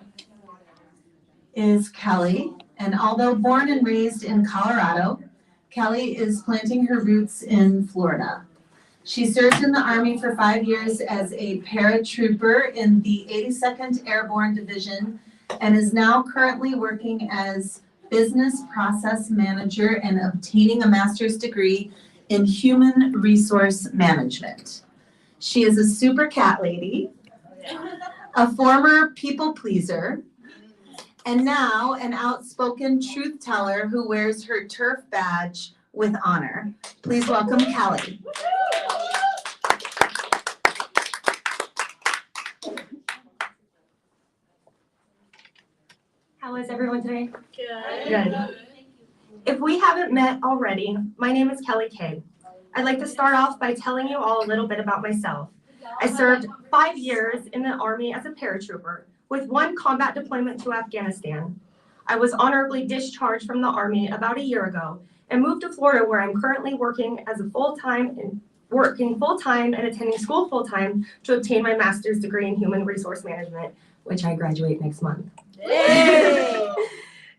[SPEAKER 5] is Kellie, and although born and raised in Colorado, Kellie is planting her roots in Florida. She served in the Army for 5 years as a paratrooper in the 82nd Airborne Division and is now currently working as business process manager and obtaining a master's degree in human resource management. She is a super cat lady, a former people pleaser, and now an outspoken truth teller who wears her turf badge with honor. Please welcome Kellie.
[SPEAKER 16] How is everyone today?
[SPEAKER 15] Good.
[SPEAKER 16] Good. If we haven't met already, my name is Kellie Kay. I'd like to start off by telling you all a little bit about myself. I served 5 years in the Army as a paratrooper with 1 combat deployment to Afghanistan. I was honorably discharged from the Army about a year ago and moved to Florida, where I'm currently working full-time and attending school full-time to obtain my master's degree in human resource management, which I graduate next month. Yay!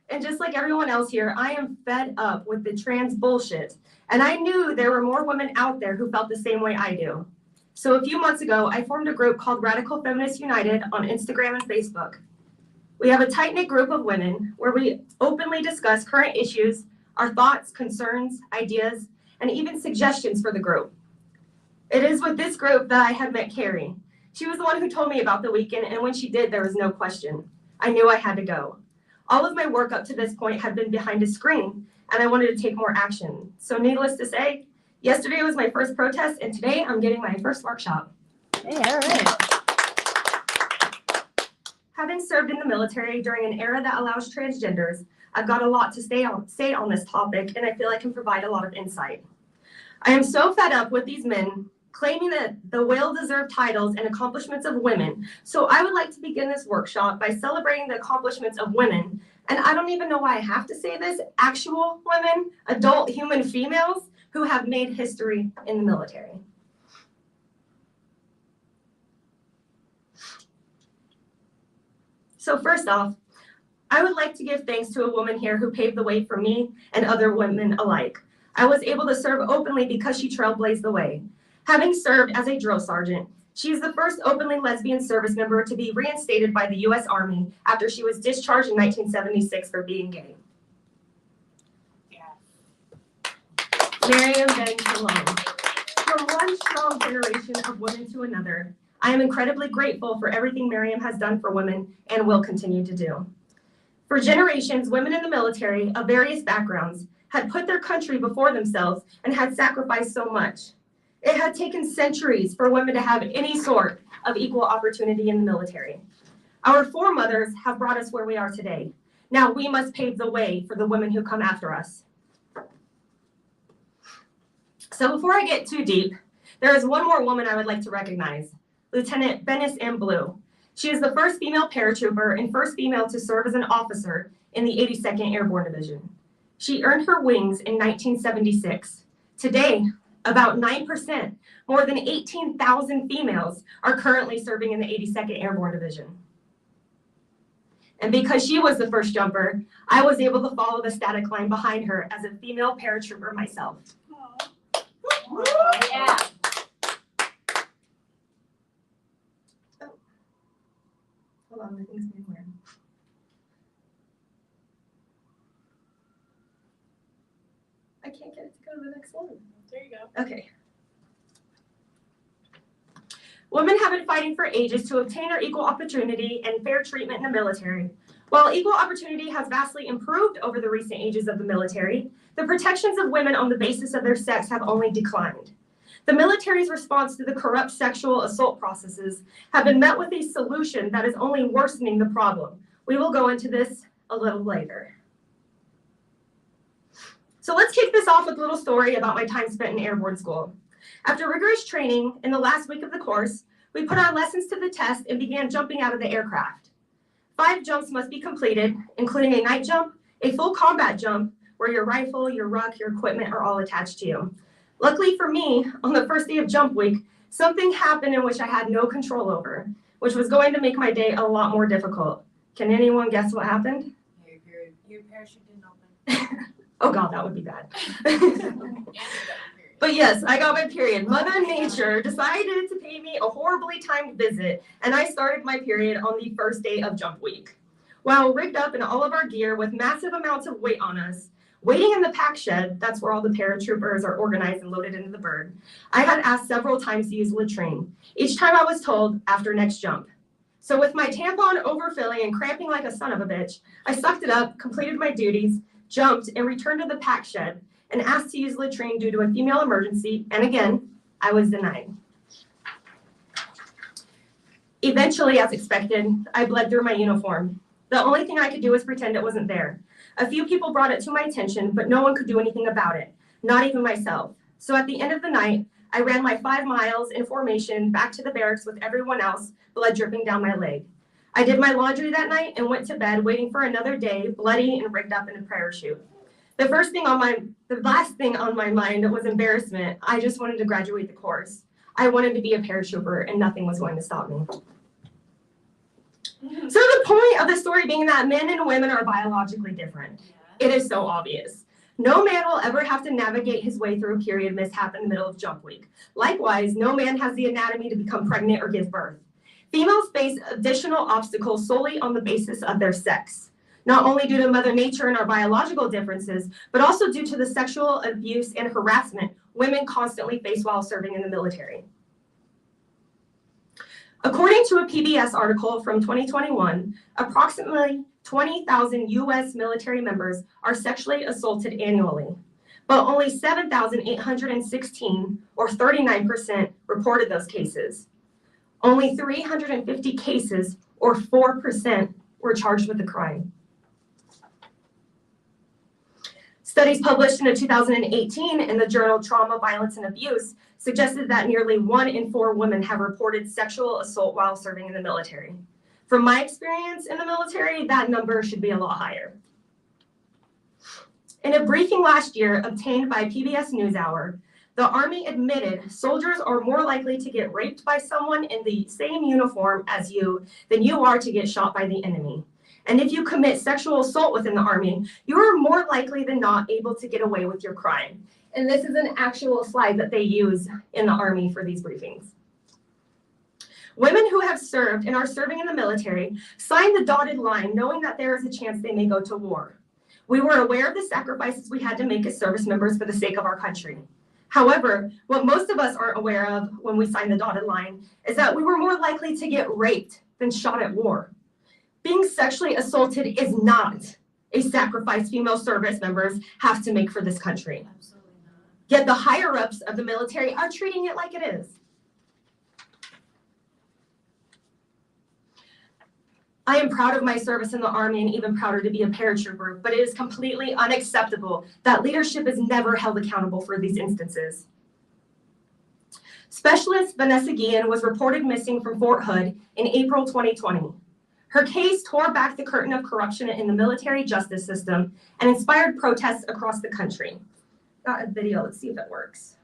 [SPEAKER 16] And just like everyone else here, I am fed up with the trans bullshit. And I knew there were more women out there who felt the same way I do. So a few months ago, I formed a group called Radical Feminists United on Instagram and Facebook. We have a tight-knit group of women where we openly discuss current issues, our thoughts, concerns, ideas, and even suggestions for the group. It is with this group that I had met Carrie. She was the one who told me about the weekend, and when she did, there was no question. I knew I had to go. All of my work up to this point had been behind a screen, and I wanted to take more action. So needless to say, yesterday was my first protest, and today I'm getting my first workshop.
[SPEAKER 8] Hey, all right.
[SPEAKER 16] Having served in the military during an era that allows transgenders, I've got a lot to say on this topic, and I feel I can provide a lot of insight. I am so fed up with these men claiming that the well-deserved titles and accomplishments of women. So I would like to begin this workshop by celebrating the accomplishments of women. And I don't even know why I have to say this, actual women, adult human females who have made history in the military. So first off, I would like to give thanks to a woman here who paved the way for me and other women alike. I was able to serve openly because she trailblazed the way. Having served as a drill sergeant, she is the first openly lesbian service member to be reinstated by the U.S. Army after she was discharged in 1976 for being gay. Miriam Ben-Shalom. From one strong generation of women to another, I am incredibly grateful for everything Miriam has done for women and will continue to do. For generations, women in the military of various backgrounds had put their country before themselves and had sacrificed so much. It had taken centuries for women to have any sort of equal opportunity in the military. Our foremothers have brought us where we are today. Now we must pave the way for the women who come after us. So before I get too deep, there is one more woman I would like to recognize, Lieutenant Bennis M. Blue. She is the first female paratrooper and first female to serve as an officer in the 82nd Airborne Division. She earned her wings in 1976. Today, about 9%, more than 18,000 females are currently serving in the 82nd Airborne Division. And because she was the first jumper, I was able to follow the static line behind her as a female paratrooper myself.
[SPEAKER 15] Yeah.
[SPEAKER 16] Oh. Hold on, my thing's being weird. I can't get it to go to the next one.
[SPEAKER 15] There you go.
[SPEAKER 16] Okay. Women have been fighting for ages to obtain our equal opportunity and fair treatment in the military. While equal opportunity has vastly improved over the recent ages of the military, the protections of women on the basis of their sex have only declined. The military's response to the corrupt sexual assault processes have been met with a solution that is only worsening the problem. We will go into this a little later. So let's kick this off with a little story about my time spent in airborne school. After rigorous training in the last week of the course, we put our lessons to the test and began jumping out of the aircraft. 5 jumps must be completed, including a night jump, a full combat jump, where your rifle, your ruck, your equipment are all attached to you. Luckily for me, on the first day of jump week, something happened in which I had no control over, which was going to make my day a lot more difficult. Can anyone guess what happened?
[SPEAKER 15] Your parachute didn't open.
[SPEAKER 16] Oh God, that would be bad. But yes, I got my period. Mother Nature decided to pay me a horribly timed visit, and I started my period on the first day of jump week. While rigged up in all of our gear with massive amounts of weight on us, waiting in the pack shed, that's where all the paratroopers are organized and loaded into the bird, I had asked several times to use latrine. Each time I was told, after next jump. So with my tampon overfilling and cramping like a son of a bitch, I sucked it up, completed my duties, jumped, and returned to the pack shed, and asked to use latrine due to a female emergency, and again, I was denied. Eventually, as expected, I bled through my uniform. The only thing I could do was pretend it wasn't there. A few people brought it to my attention, but no one could do anything about it, not even myself. So at the end of the night, I ran my 5 miles in formation back to the barracks with everyone else, blood dripping down my leg. I did my laundry that night and went to bed waiting for another day, bloody and rigged up in a prayer chute. The last thing on my mind was embarrassment. I just wanted to graduate the course. I wanted to be a paratrooper and nothing was going to stop me. So the point of the story being that men and women are biologically different. It is so obvious. No man will ever have to navigate his way through a period mishap in the middle of jump week. Likewise, no man has the anatomy to become pregnant or give birth. Females face additional obstacles solely on the basis of their sex, not only due to Mother Nature and our biological differences, but also due to the sexual abuse and harassment women constantly face while serving in the military. According to a PBS article from 2021, approximately 20,000 U.S. military members are sexually assaulted annually, but only 7,816, or 39%, reported those cases. Only 350 cases, or 4%, were charged with the crime. Studies published in 2018 in the journal Trauma, Violence, and Abuse suggested that nearly 1 in 4 women have reported sexual assault while serving in the military. From my experience in the military, that number should be a lot higher. In a briefing last year obtained by PBS NewsHour, the Army admitted soldiers are more likely to get raped by someone in the same uniform as you than you are to get shot by the enemy. And if you commit sexual assault within the Army, you are more likely than not able to get away with your crime. And this is an actual slide that they use in the Army for these briefings. Women who have served and are serving in the military sign the dotted line knowing that there is a chance they may go to war. We were aware of the sacrifices we had to make as service members for the sake of our country. However, what most of us aren't aware of when we sign the dotted line is that we were more likely to get raped than shot at war. Being sexually assaulted is not a sacrifice female service members have to make for this country.
[SPEAKER 8] Absolutely not.
[SPEAKER 16] Yet the higher-ups of the military are treating it like it is. I am proud of my service in the Army and even prouder to be a paratrooper, but it is completely unacceptable that leadership is never held accountable for these instances. Specialist Vanessa Guillen was reported missing from Fort Hood in April 2020. Her case tore back the curtain of corruption in the military justice system and inspired protests across the country. Got a video, let's see if it works.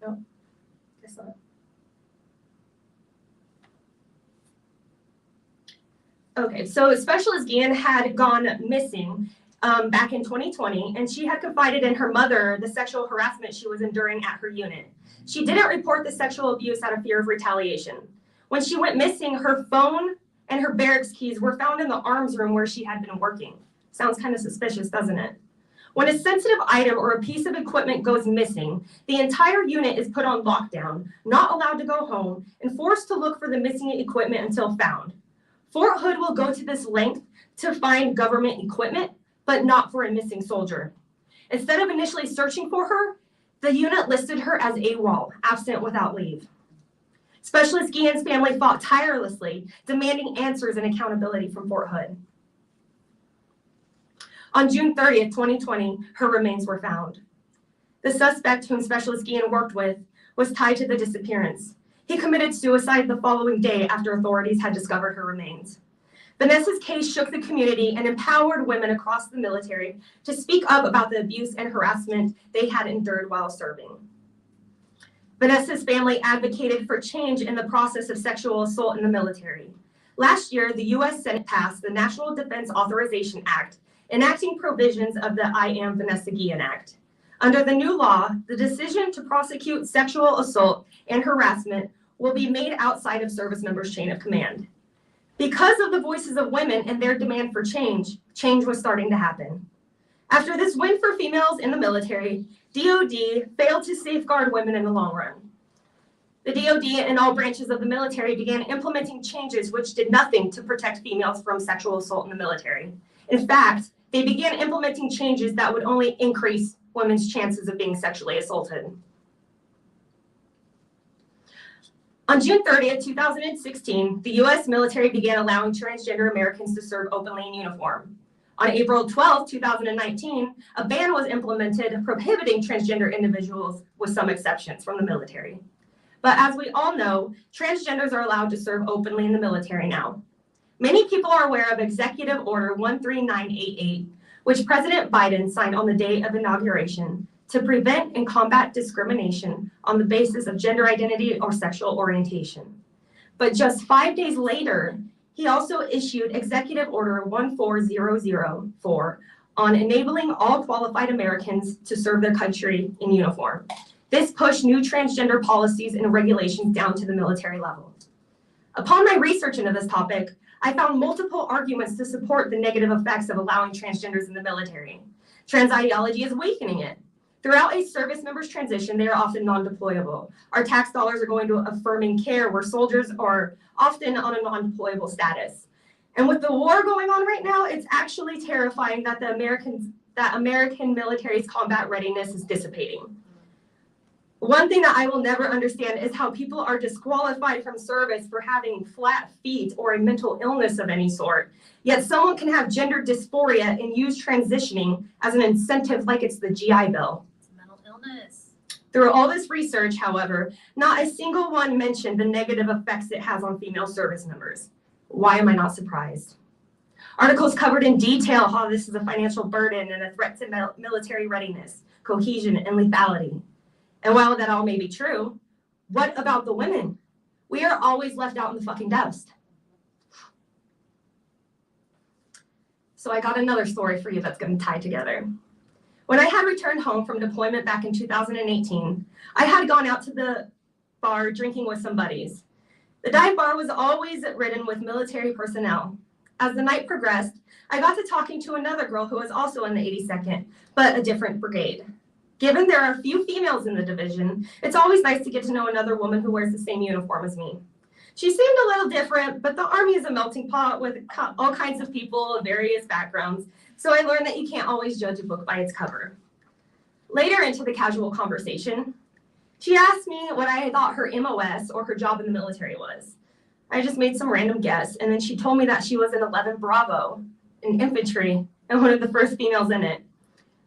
[SPEAKER 16] No, guess not. Okay, so Specialist Guillen had gone missing back in 2020, and she had confided in her mother the sexual harassment she was enduring at her unit. She didn't report the sexual abuse out of fear of retaliation. When she went missing, her phone and her barracks keys were found in the arms room where she had been working. Sounds kind of suspicious, doesn't it? When a sensitive item or a piece of equipment goes missing, the entire unit is put on lockdown, not allowed to go home, and forced to look for the missing equipment until found. Fort Hood will go to this length to find government equipment, but not for a missing soldier. Instead of initially searching for her, the unit listed her as AWOL, absent without leave. Specialist Guillen's family fought tirelessly, demanding answers and accountability from Fort Hood. On June 30th, 2020, her remains were found. The suspect whom Specialist Guillen worked with was tied to the disappearance. He committed suicide the following day after authorities had discovered her remains. Vanessa's case shook the community and empowered women across the military to speak up about the abuse and harassment they had endured while serving. Vanessa's family advocated for change in the process of sexual assault in the military. Last year, the U.S. Senate passed the National Defense Authorization Act, enacting provisions of the I Am Vanessa Guillen Act. Under the new law, the decision to prosecute sexual assault and harassment will be made outside of service members' chain of command. Because of the voices of women and their demand for change, change was starting to happen. After this win for females in the military, DOD failed to safeguard women in the long run. The DOD and all branches of the military began implementing changes which did nothing to protect females from sexual assault in the military. In fact, they began implementing changes that would only increase women's chances of being sexually assaulted. On June 30th, 2016, the U.S. military began allowing transgender Americans to serve openly in uniform. On April 12, 2019, a ban was implemented prohibiting transgender individuals, with some exceptions, from the military. But as we all know, transgenders are allowed to serve openly in the military now. Many people are aware of Executive Order 13988, which President Biden signed on the day of inauguration to prevent and combat discrimination on the basis of gender identity or sexual orientation. But just 5 days later, he also issued Executive Order 14004 on enabling all qualified Americans to serve their country in uniform. This pushed new transgender policies and regulations down to the military level. Upon my research into this topic, I found multiple arguments to support the negative effects of allowing transgenders in the military. Trans ideology is weakening it. Throughout a service member's transition, they are often non-deployable. Our tax dollars are going to affirming care where soldiers are often on a non-deployable status. And with the war going on right now, it's actually terrifying that American military's combat readiness is dissipating. One thing that I will never understand is how people are disqualified from service for having flat feet or a mental illness of any sort. Yet someone can have gender dysphoria and use transitioning as an incentive like it's the GI Bill.
[SPEAKER 13] It's mental illness.
[SPEAKER 16] Through all this research, however, not a single one mentioned the negative effects it has on female service members. Why am I not surprised? Articles covered in detail how this is a financial burden and a threat to military readiness, cohesion, and lethality. And while that all may be true, what about the women? We are always left out in the fucking dust. So I got another story for you that's going to tie together. When I had returned home from deployment back in 2018, I had gone out to the bar drinking with some buddies. The dive bar was always ridden with military personnel. As the night progressed, I got to talking to another girl who was also in the 82nd, but a different brigade. Given there are a few females in the division, it's always nice to get to know another woman who wears the same uniform as me. She seemed a little different, but the Army is a melting pot with all kinds of people of various backgrounds, so I learned that you can't always judge a book by its cover. Later into the casual conversation, she asked me what I thought her MOS or her job in the military was. I just made some random guess, and then she told me that she was in 11 Bravo, in infantry, and one of the first females in it.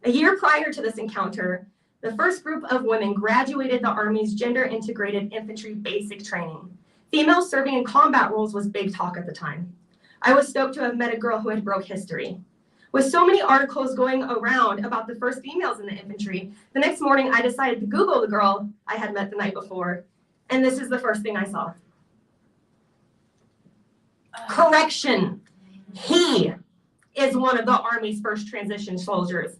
[SPEAKER 16] A year prior to this encounter, the first group of women graduated the Army's gender-integrated infantry basic training. Females serving in combat roles was big talk at the time. I was stoked to have met a girl who had broke history. With so many articles going around about the first females in the infantry, the next morning I decided to Google the girl I had met the night before, and this is the first thing I saw. Correction, he is one of the Army's first transition soldiers.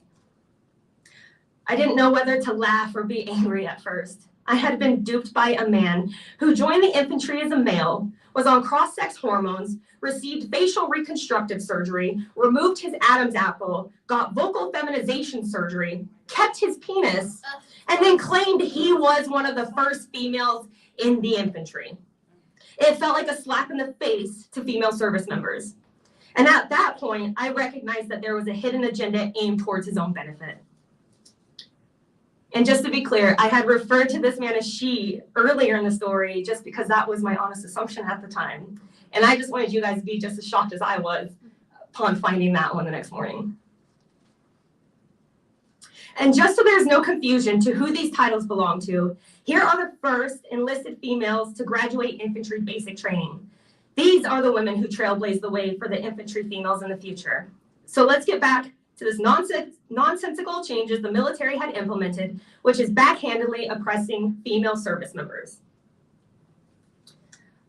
[SPEAKER 16] I didn't know whether to laugh or be angry at first. I had been duped by a man who joined the infantry as a male, was on cross-sex hormones, received facial reconstructive surgery, removed his Adam's apple, got vocal feminization surgery, kept his penis, and then claimed he was one of the first females in the infantry. It felt like a slap in the face to female service members. And at that point, I recognized that there was a hidden agenda aimed towards his own benefit. And just to be clear, I had referred to this man as she earlier in the story just because that was my honest assumption at the time. And I just wanted you guys to be just as shocked as I was upon finding that one the next morning. And just so there's no confusion to who these titles belong to, here are the first enlisted females to graduate infantry basic training. These are the women who trailblazed the way for the infantry females in the future. So let's get back to this nonsensical changes the military had implemented, which is backhandedly oppressing female service members.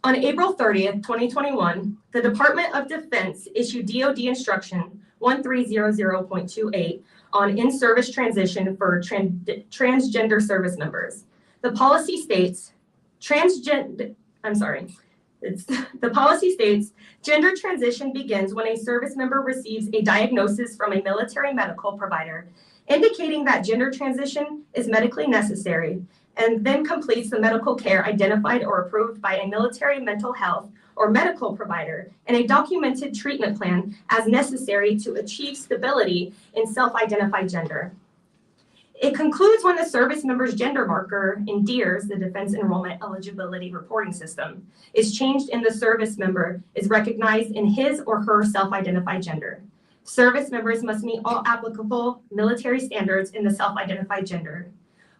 [SPEAKER 16] On April 30th, 2021, the Department of Defense issued DoD Instruction 1300.28 on in-service transition for transgender service members. The policy states, the policy states, gender transition begins when a service member receives a diagnosis from a military medical provider indicating that gender transition is medically necessary and then completes the medical care identified or approved by a military mental health or medical provider and a documented treatment plan as necessary to achieve stability in self-identified gender. It concludes when the service member's gender marker in DEERS, the Defense Enrollment Eligibility Reporting System, is changed and the service member is recognized in his or her self-identified gender. Service members must meet all applicable military standards in the self-identified gender.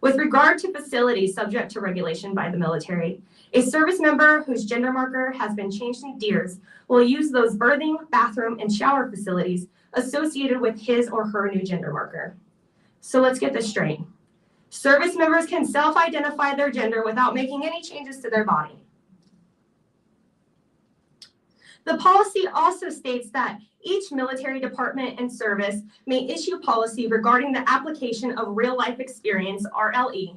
[SPEAKER 16] With regard to facilities subject to regulation by the military, a service member whose gender marker has been changed in DEERS will use those birthing, bathroom, and shower facilities associated with his or her new gender marker. So let's get this straight. Service members can self-identify their gender without making any changes to their body. The policy also states that each military department and service may issue policy regarding the application of real-life experience, RLE,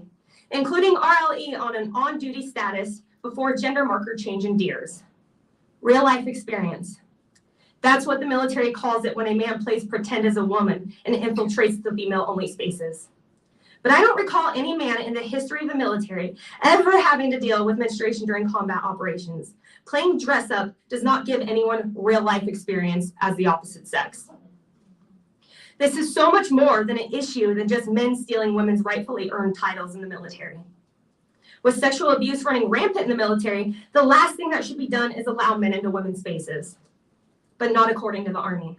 [SPEAKER 16] including RLE on an on-duty status before gender marker change in DEERS. Real-life experience. That's what the military calls it when a man plays pretend as a woman and infiltrates the female-only spaces. But I don't recall any man in the history of the military ever having to deal with menstruation during combat operations. Playing dress up does not give anyone real-life experience as the opposite sex. This is so much more than an issue than just men stealing women's rightfully earned titles in the military. With sexual abuse running rampant in the military, the last thing that should be done is allow men into women's spaces, but not according to the Army.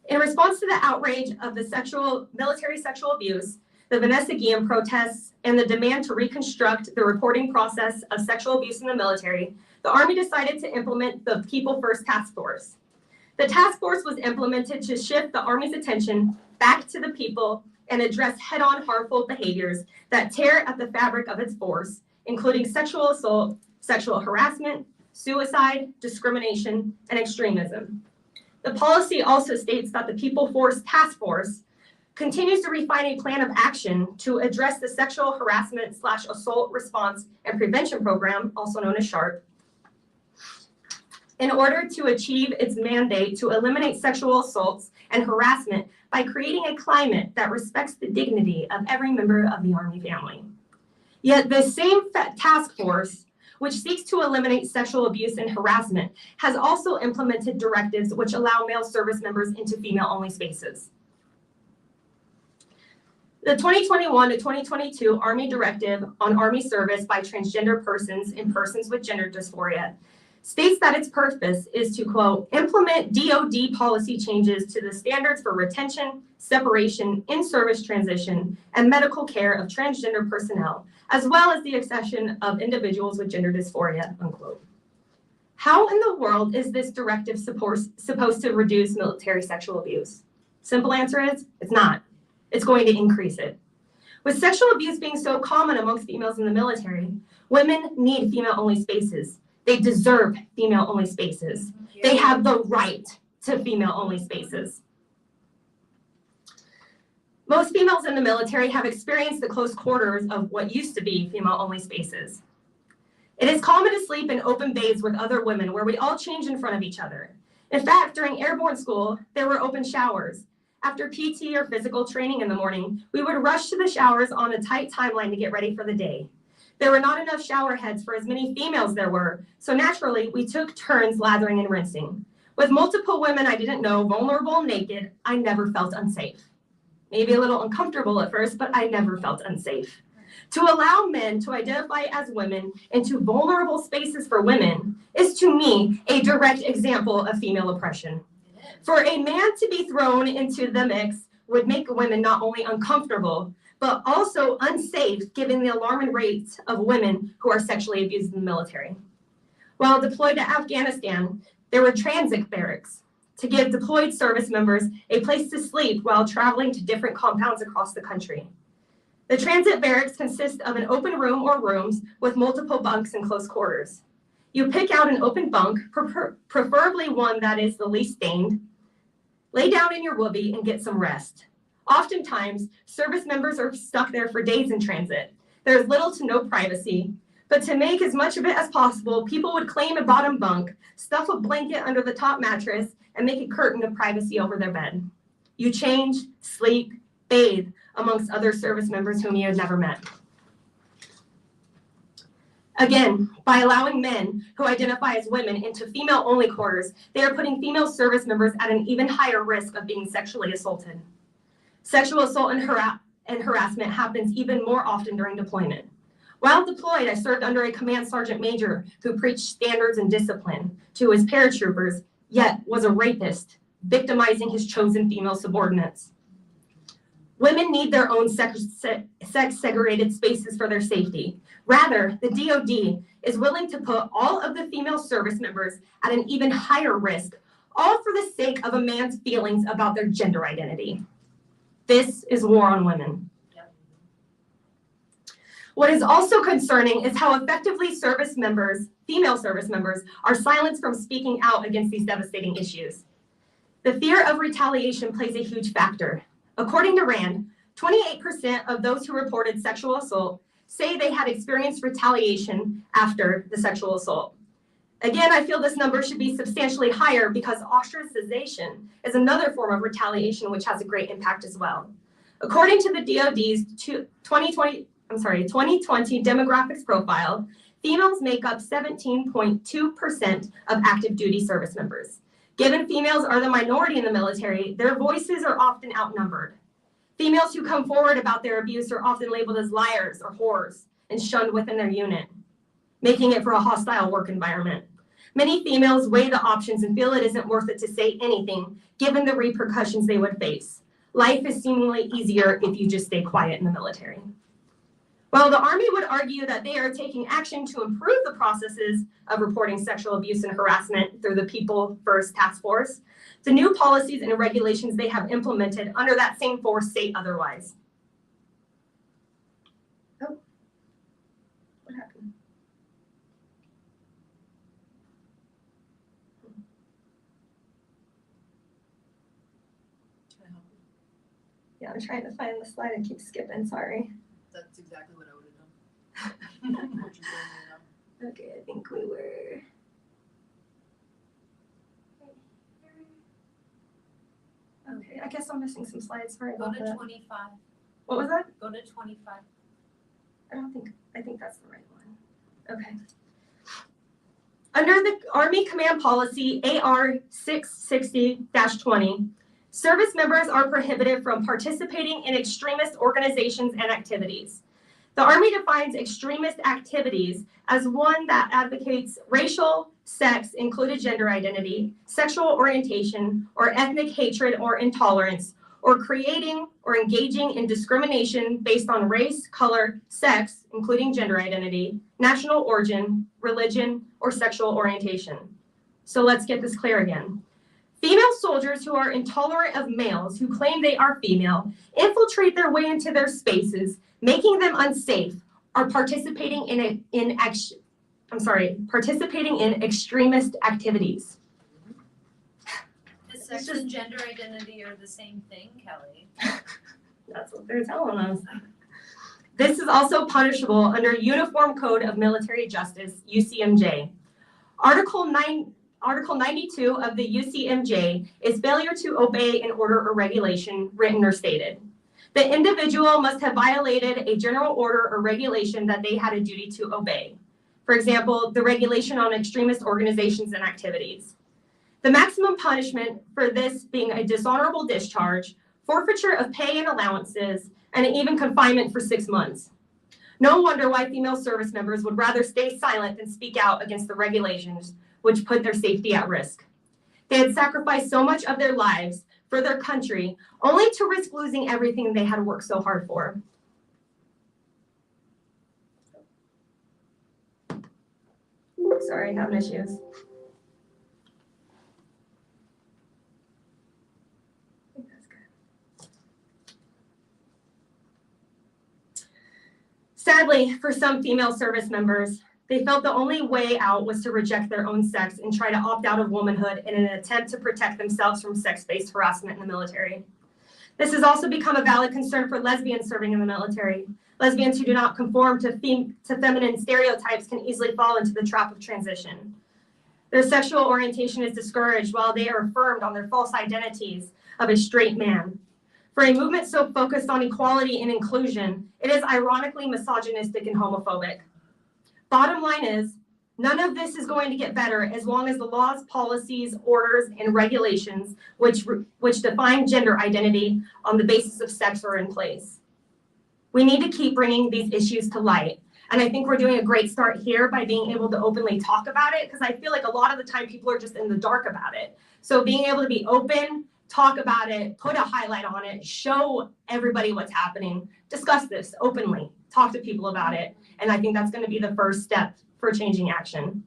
[SPEAKER 16] In response to the outrage of the military sexual abuse, the Vanessa Guillen protests, and the demand to reconstruct the reporting process of sexual abuse in the military, the Army decided to implement the People First Task Force. The task force was implemented to shift the Army's attention back to the people and address head-on harmful behaviors that tear at the fabric of its force, including sexual assault, sexual harassment, suicide, discrimination, and extremism. The policy also states that the People Force Task Force continues to refine a plan of action to address the sexual harassment/assault response and prevention program, also known as SHARP, in order to achieve its mandate to eliminate sexual assaults and harassment by creating a climate that respects the dignity of every member of the Army family. Yet the same task force, which seeks to eliminate sexual abuse and harassment, has also implemented directives which allow male service members into female-only spaces. The 2021 to 2022 Army Directive on Army Service by Transgender Persons and Persons with Gender Dysphoria states that its purpose is to, quote, implement DoD policy changes to the standards for retention, separation, in-service transition, and medical care of transgender personnel, as well as the accession of individuals with gender dysphoria, unquote. How in the world is this directive supposed to reduce military sexual abuse? Simple answer is, it's not. It's going to increase it. With sexual abuse being so common amongst females in the military, women need female-only spaces. They deserve female-only spaces. They have the right to female-only spaces. Most females in the military have experienced the close quarters of what used to be female-only spaces. It is common to sleep in open bays with other women where we all change in front of each other. In fact, during airborne school, there were open showers. After PT or physical training in the morning, we would rush to the showers on a tight timeline to get ready for the day. There were not enough shower heads for as many females there were, so naturally, we took turns lathering and rinsing. With multiple women I didn't know, vulnerable and naked, I never felt unsafe. Maybe a little uncomfortable at first, but I never felt unsafe. To allow men to identify as women into vulnerable spaces for women is, to me, a direct example of female oppression. For a man to be thrown into the mix would make women not only uncomfortable, but also unsafe given the alarming rates of women who are sexually abused in the military. While deployed to Afghanistan, there were transit barracks to give deployed service members a place to sleep while traveling to different compounds across the country. The transit barracks consist of an open room or rooms with multiple bunks in close quarters. You pick out an open bunk, preferably one that is the least stained, lay down in your whoopee and get some rest. Oftentimes, service members are stuck there for days in transit. There's little to no privacy, but to make as much of it as possible, people would claim a bottom bunk, stuff a blanket under the top mattress, and make a curtain of privacy over their bed. You change, sleep, bathe amongst other service members whom you had never met. Again, by allowing men who identify as women into female-only quarters, they are putting female service members at an even higher risk of being sexually assaulted. Sexual assault and harassment happens even more often during deployment. While deployed, I served under a command sergeant major who preached standards and discipline to his paratroopers, yet was a rapist, victimizing his chosen female subordinates. Women need their own sex-segregated spaces for their safety. Rather, the DoD is willing to put all of the female service members at an even higher risk, all for the sake of a man's feelings about their gender identity. This is war on women. What is also concerning is how effectively female service members, are silenced from speaking out against these devastating issues. The fear of retaliation plays a huge factor. According to RAND, 28% of those who reported sexual assault say they had experienced retaliation after the sexual assault. Again, I feel this number should be substantially higher because ostracization is another form of retaliation which has a great impact as well. According to the DoD's 2020 demographics profile, females make up 17.2% of active duty service members. Given females are the minority in the military, their voices are often outnumbered. Females who come forward about their abuse are often labeled as liars or whores and shunned within their unit, making it for a hostile work environment. Many females weigh the options and feel it isn't worth it to say anything, given the repercussions they would face. Life is seemingly easier if you just stay quiet in the military. While the Army would argue that they are taking action to improve the processes of reporting sexual abuse and harassment through the People First Task Force, the new policies and regulations they have implemented under that same force state otherwise. Oh, what happened? Yeah, I'm trying to find the slide and keep skipping, sorry.
[SPEAKER 8] That's exactly what I would have done. What you're doing right now.
[SPEAKER 16] Okay, I think we were. Okay, I guess I'm missing some slides, sorry
[SPEAKER 13] Go
[SPEAKER 16] about
[SPEAKER 13] to
[SPEAKER 16] that.
[SPEAKER 13] 25.
[SPEAKER 16] What was that?
[SPEAKER 13] Go to 25.
[SPEAKER 16] I think that's the right one. Okay. Under the Army Command Policy AR 660-20, service members are prohibited from participating in extremist organizations and activities. The Army defines extremist activities as one that advocates racial, sex, included gender identity, sexual orientation, or ethnic hatred or intolerance, or creating or engaging in discrimination based on race, color, sex, including gender identity, national origin, religion, or sexual orientation. So let's get this clear again. Female soldiers who are intolerant of males who claim they are female infiltrate their way into their spaces, making them unsafe, are participating in extremist activities.
[SPEAKER 13] Is sex and gender identity are the same thing, Kelly?
[SPEAKER 16] That's what they're telling us. This is also punishable under Uniform Code of Military Justice, UCMJ. Article 92 of the UCMJ is failure to obey an order or regulation, written or stated. The individual must have violated a general order or regulation that they had a duty to obey. For example, the regulation on extremist organizations and activities. The maximum punishment for this being a dishonorable discharge, forfeiture of pay and allowances, and even confinement for 6 months. No wonder why female service members would rather stay silent than speak out against the regulations which put their safety at risk. They had sacrificed so much of their lives for their country, only to risk losing everything they had worked so hard for. Sorry, having issues. Sadly, for some female service members, they felt the only way out was to reject their own sex and try to opt out of womanhood in an attempt to protect themselves from sex-based harassment in the military. This has also become a valid concern for lesbians serving in the military. Lesbians who do not conform to feminine stereotypes can easily fall into the trap of transition. Their sexual orientation is discouraged while they are affirmed on their false identities of a straight man. For a movement so focused on equality and inclusion, it is ironically misogynistic and homophobic. Bottom line is, None of this is going to get better as long as the laws, policies, orders, and regulations which define gender identity on the basis of sex are in place. We need to keep bringing these issues to light. And I think we're doing a great start here by being able to openly talk about it, because I feel like a lot of the time people are just in the dark about it. So being able to be open, talk about it, put a highlight on it, show everybody what's happening, discuss this openly, talk to people about it. And I think that's going to be the first step for changing action.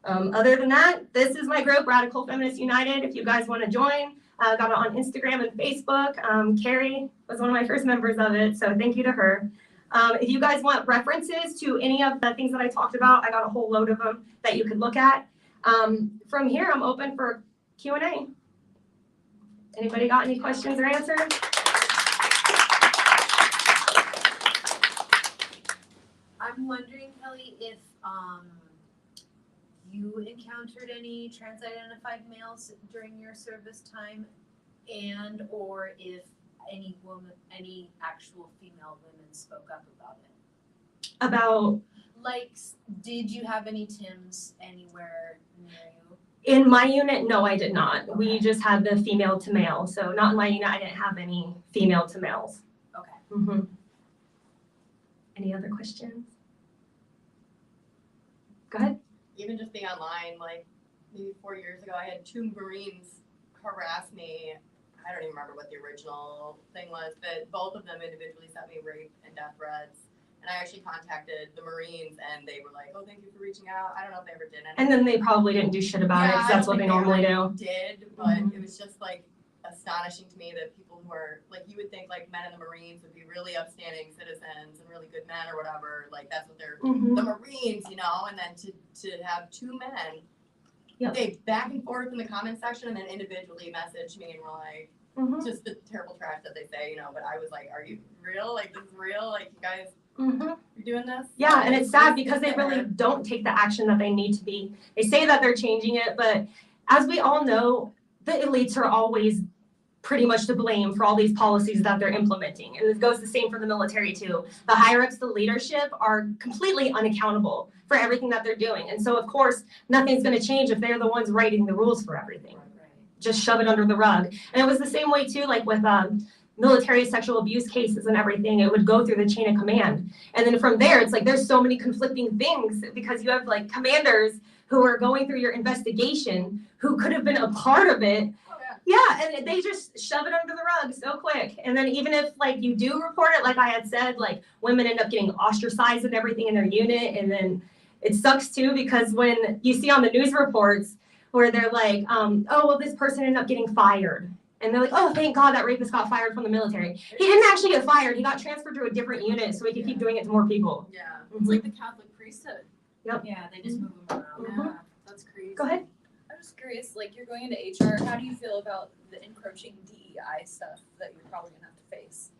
[SPEAKER 16] Other than that, this is my group, Radical Feminists United. If you guys want to join, got it on Instagram and Facebook. Carrie was one of my first members of it, so thank you to her. If you guys want references to any of the things that I talked about, I got a whole load of them that you could look at. From here, I'm open for Q&A. Anybody got any questions or answers?
[SPEAKER 17] I'm wondering, Kelly, if you encountered any trans-identified males during your service time, and or if any actual female women spoke up about it.
[SPEAKER 16] About?
[SPEAKER 17] Like, did you have any Tims anywhere near you?
[SPEAKER 16] In my unit, no, I did not. Okay. We just had the female to male. So not in my unit, I didn't have any female to males.
[SPEAKER 17] Okay.
[SPEAKER 16] Mm-hmm. Any other questions? Go ahead.
[SPEAKER 18] Even just being online, like maybe 4 years ago, I had 2 Marines harass me. I don't even remember what the original thing was, but both of them individually sent me rape and death threats. And I actually contacted the Marines, and they were like, "Oh, thank you for reaching out." I don't know if they ever did anything.
[SPEAKER 16] And then they probably didn't do shit about it, because that's what they normally do.
[SPEAKER 18] Did, but it was just like astonishing to me that people who are like, you would think like men in the Marines would be really upstanding citizens and really good men or whatever. Like that's what they're the Marines, you know. And then to have 2 men. Yep. They back and forth in the comment section and then individually message me and were like, just the terrible trash that they say, you know. But I was like, are you real? Like, this is real? Like, you guys, you're doing this?
[SPEAKER 16] Yeah, and it's sad because they really don't take the action that they need to be. They say that they're changing it, but as we all know, the elites are always pretty much to blame for all these policies that they're implementing. And it goes the same for the military too. The higher ups, the leadership are completely unaccountable for everything that they're doing. And so of course, nothing's gonna change if they're the ones writing the rules for everything. Just shove it under the rug. And it was the same way too, like with military sexual abuse cases and everything, it would go through the chain of command. And then from there, it's like, there's so many conflicting things because you have like commanders who are going through your investigation who could have been a part of it. Yeah, and they just shove it under the rug so quick. And then even if like you do report it, like I had said, like women end up getting ostracized and everything in their unit. And then it sucks too, because when you see on the news reports where they're like, oh, well, this person ended up getting fired. And they're like, oh, thank God that rapist got fired from the military. He didn't actually get fired. He got transferred to a different unit so he could keep doing it to more people.
[SPEAKER 18] Yeah, it's like the Catholic priesthood.
[SPEAKER 16] Yep.
[SPEAKER 17] Yeah, they just move them around. Yeah, that's crazy.
[SPEAKER 16] Go ahead.
[SPEAKER 19] I'm just curious, like you're going into HR, how do you feel about the encroaching DEI stuff that you're probably gonna have to face?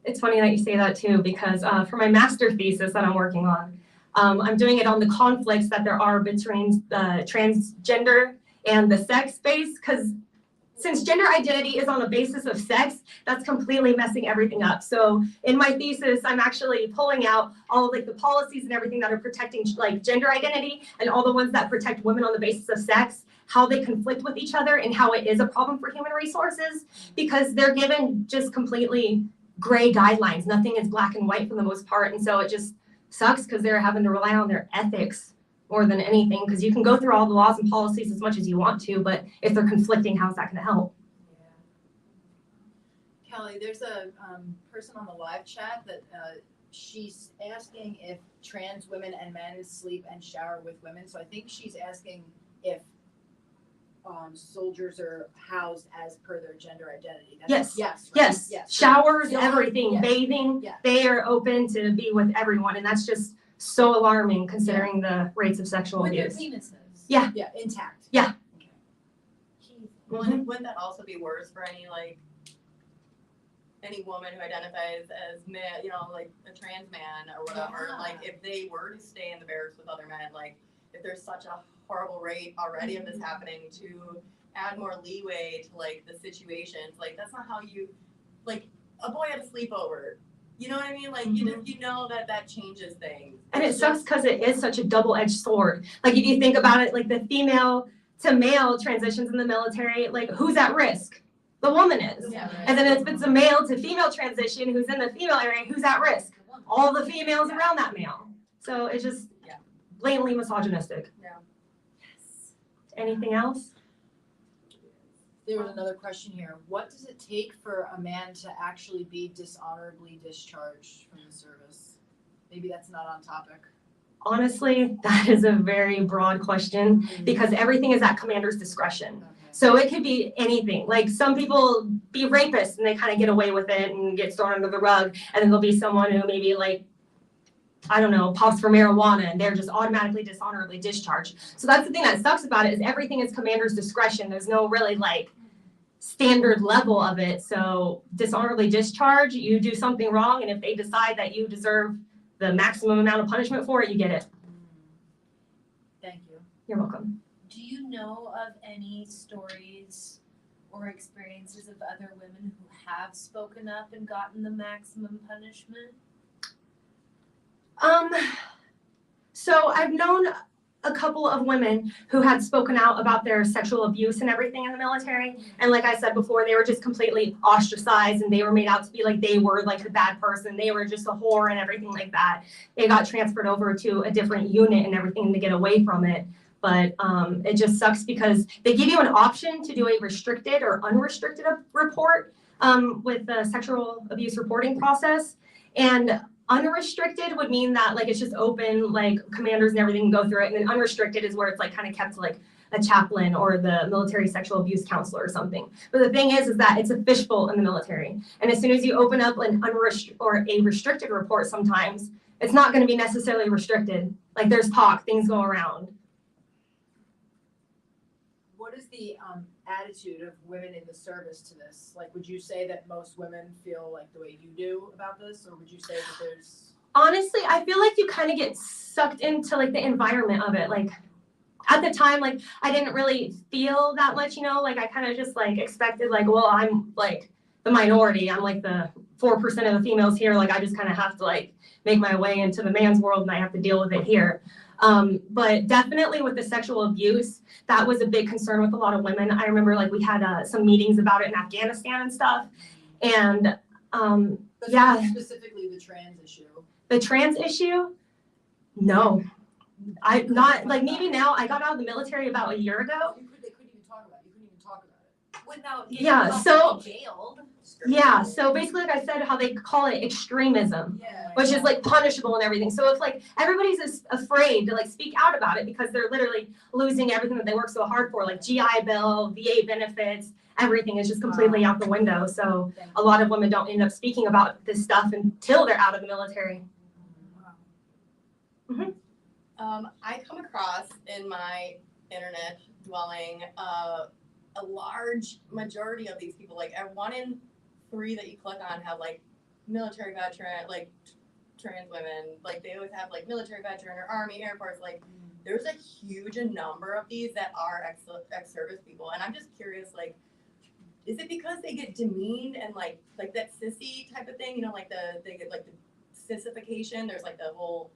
[SPEAKER 16] It's funny that you say that too, because for my master thesis that I'm working on, I'm doing it on the conflicts that there are between transgender and the sex space, because since gender identity is on the basis of sex, that's completely messing everything up. So in my thesis, I'm actually pulling out all of like the policies and everything that are protecting like gender identity and all the ones that protect women on the basis of sex, how they conflict with each other and how it is a problem for human resources because they're given just completely gray guidelines. Nothing is black and white for the most part. And so it just sucks because they're having to rely on their ethics more than anything, because you can go through all the laws and policies as much as you want to, but if they're conflicting, how's that going to help?
[SPEAKER 17] Yeah. Kelly, there's a person on the live chat that she's asking if trans women and men sleep and shower with women. So I think she's asking if soldiers are housed as per their gender identity.
[SPEAKER 16] Yes.
[SPEAKER 17] Yes. Right?
[SPEAKER 16] Yes. Showers,
[SPEAKER 17] Yeah.
[SPEAKER 16] everything,
[SPEAKER 17] Yeah.
[SPEAKER 16] bathing,
[SPEAKER 17] Yeah.
[SPEAKER 16] they are open to be with everyone, and that's just so alarming considering the rates of sexual
[SPEAKER 17] with
[SPEAKER 16] abuse.
[SPEAKER 17] their penises.
[SPEAKER 16] Yeah.
[SPEAKER 17] Yeah, intact.
[SPEAKER 16] Yeah.
[SPEAKER 18] Wouldn't that also be worse for any woman who identifies as man, you know, like a trans man or whatever?
[SPEAKER 17] Yeah.
[SPEAKER 18] Like if they were to stay in the barracks with other men, like if there's such a horrible rate already of this happening, to add more leeway to like the situations, like that's not how you, like a boy had a sleepover. You know what I mean? Like, you just, you know that changes things.
[SPEAKER 16] And it sucks because it is such a double-edged sword. Like, if you think about it, like the female to male transitions in the military, like who's at risk? The woman is.
[SPEAKER 18] Yeah, right.
[SPEAKER 16] And then if it's a male to female transition who's in the female area, who's at risk? All the females around that male. So it's just blatantly misogynistic.
[SPEAKER 18] Yeah.
[SPEAKER 16] Anything else?
[SPEAKER 8] There was another question here. What does it take for a man to actually be dishonorably discharged from the service? Maybe that's not on topic.
[SPEAKER 16] Honestly, that is a very broad question because everything is at commander's discretion. So it could be anything. Like some people be rapists and they kind of get away with it and get thrown under the rug. And then there'll be someone who maybe like, I don't know, pops for marijuana and they're just automatically dishonorably discharged. So that's the thing that sucks about it is everything is commander's discretion. There's no really like standard level of it. So dishonorably discharge, you do something wrong. And if they decide that you deserve the maximum amount of punishment for it, you get it.
[SPEAKER 8] Thank you.
[SPEAKER 16] You're welcome.
[SPEAKER 17] Do you know of any stories or experiences of other women who have spoken up and gotten the maximum punishment?
[SPEAKER 16] So I've known a couple of women who had spoken out about their sexual abuse and everything in the military. And like I said before, they were just completely ostracized and they were made out to be like they were like the bad person. They were just a whore and everything like that. They got transferred over to a different unit and everything to get away from it. But it just sucks because they give you an option to do a restricted or unrestricted report with the sexual abuse reporting process. And unrestricted would mean that like it's just open, like commanders and everything go through it. And then unrestricted is where it's like kind of kept to like a chaplain or the military sexual abuse counselor or something. But the thing is that it's a fishbowl in the military. And as soon as you open up an unrestricted or a restricted report sometimes, it's not going to be necessarily restricted. Like there's talk, things go around.
[SPEAKER 8] What is the attitude of women in the service to this? Like, would you say that most women feel like the way you do about this, or would you say that there's?
[SPEAKER 16] Honestly, I feel like you kind of get sucked into like the environment of it. Like at the time, like I didn't really feel that much, you know, like I kind of just like expected like, well, I'm like the minority. I'm like the 4% of the females here. Like I just kind of have to like make my way into the man's world and I have to deal with it here. But definitely with the sexual abuse, that was a big concern with a lot of women. I remember like we had some meetings about it in Afghanistan and stuff. And yeah.
[SPEAKER 8] Specifically the trans issue.
[SPEAKER 16] The trans issue? No. I not like maybe now I got out of the military about a year ago.
[SPEAKER 8] They couldn't even talk about it. You couldn't even talk about it.
[SPEAKER 17] Without
[SPEAKER 16] jailed. Yeah, so basically, like I said, how they call it extremism, which is like punishable and everything. So if like everybody's afraid to like speak out about it because they're literally losing everything that they work so hard for, like GI Bill, VA benefits, everything is just completely out the window. So a lot of women don't end up speaking about this stuff until they're out of the military. Mm-hmm.
[SPEAKER 18] I come across in my internet dwelling a large majority of these people, like 1 in 3 that you click on have like military veteran, like trans women, like they always have like military veteran or Army, Air Force, like there's a huge number of these that are ex-service people. And I'm just curious, like, is it because they get demeaned and like that sissy type of thing, you know, like they get like the sissification, there's like the whole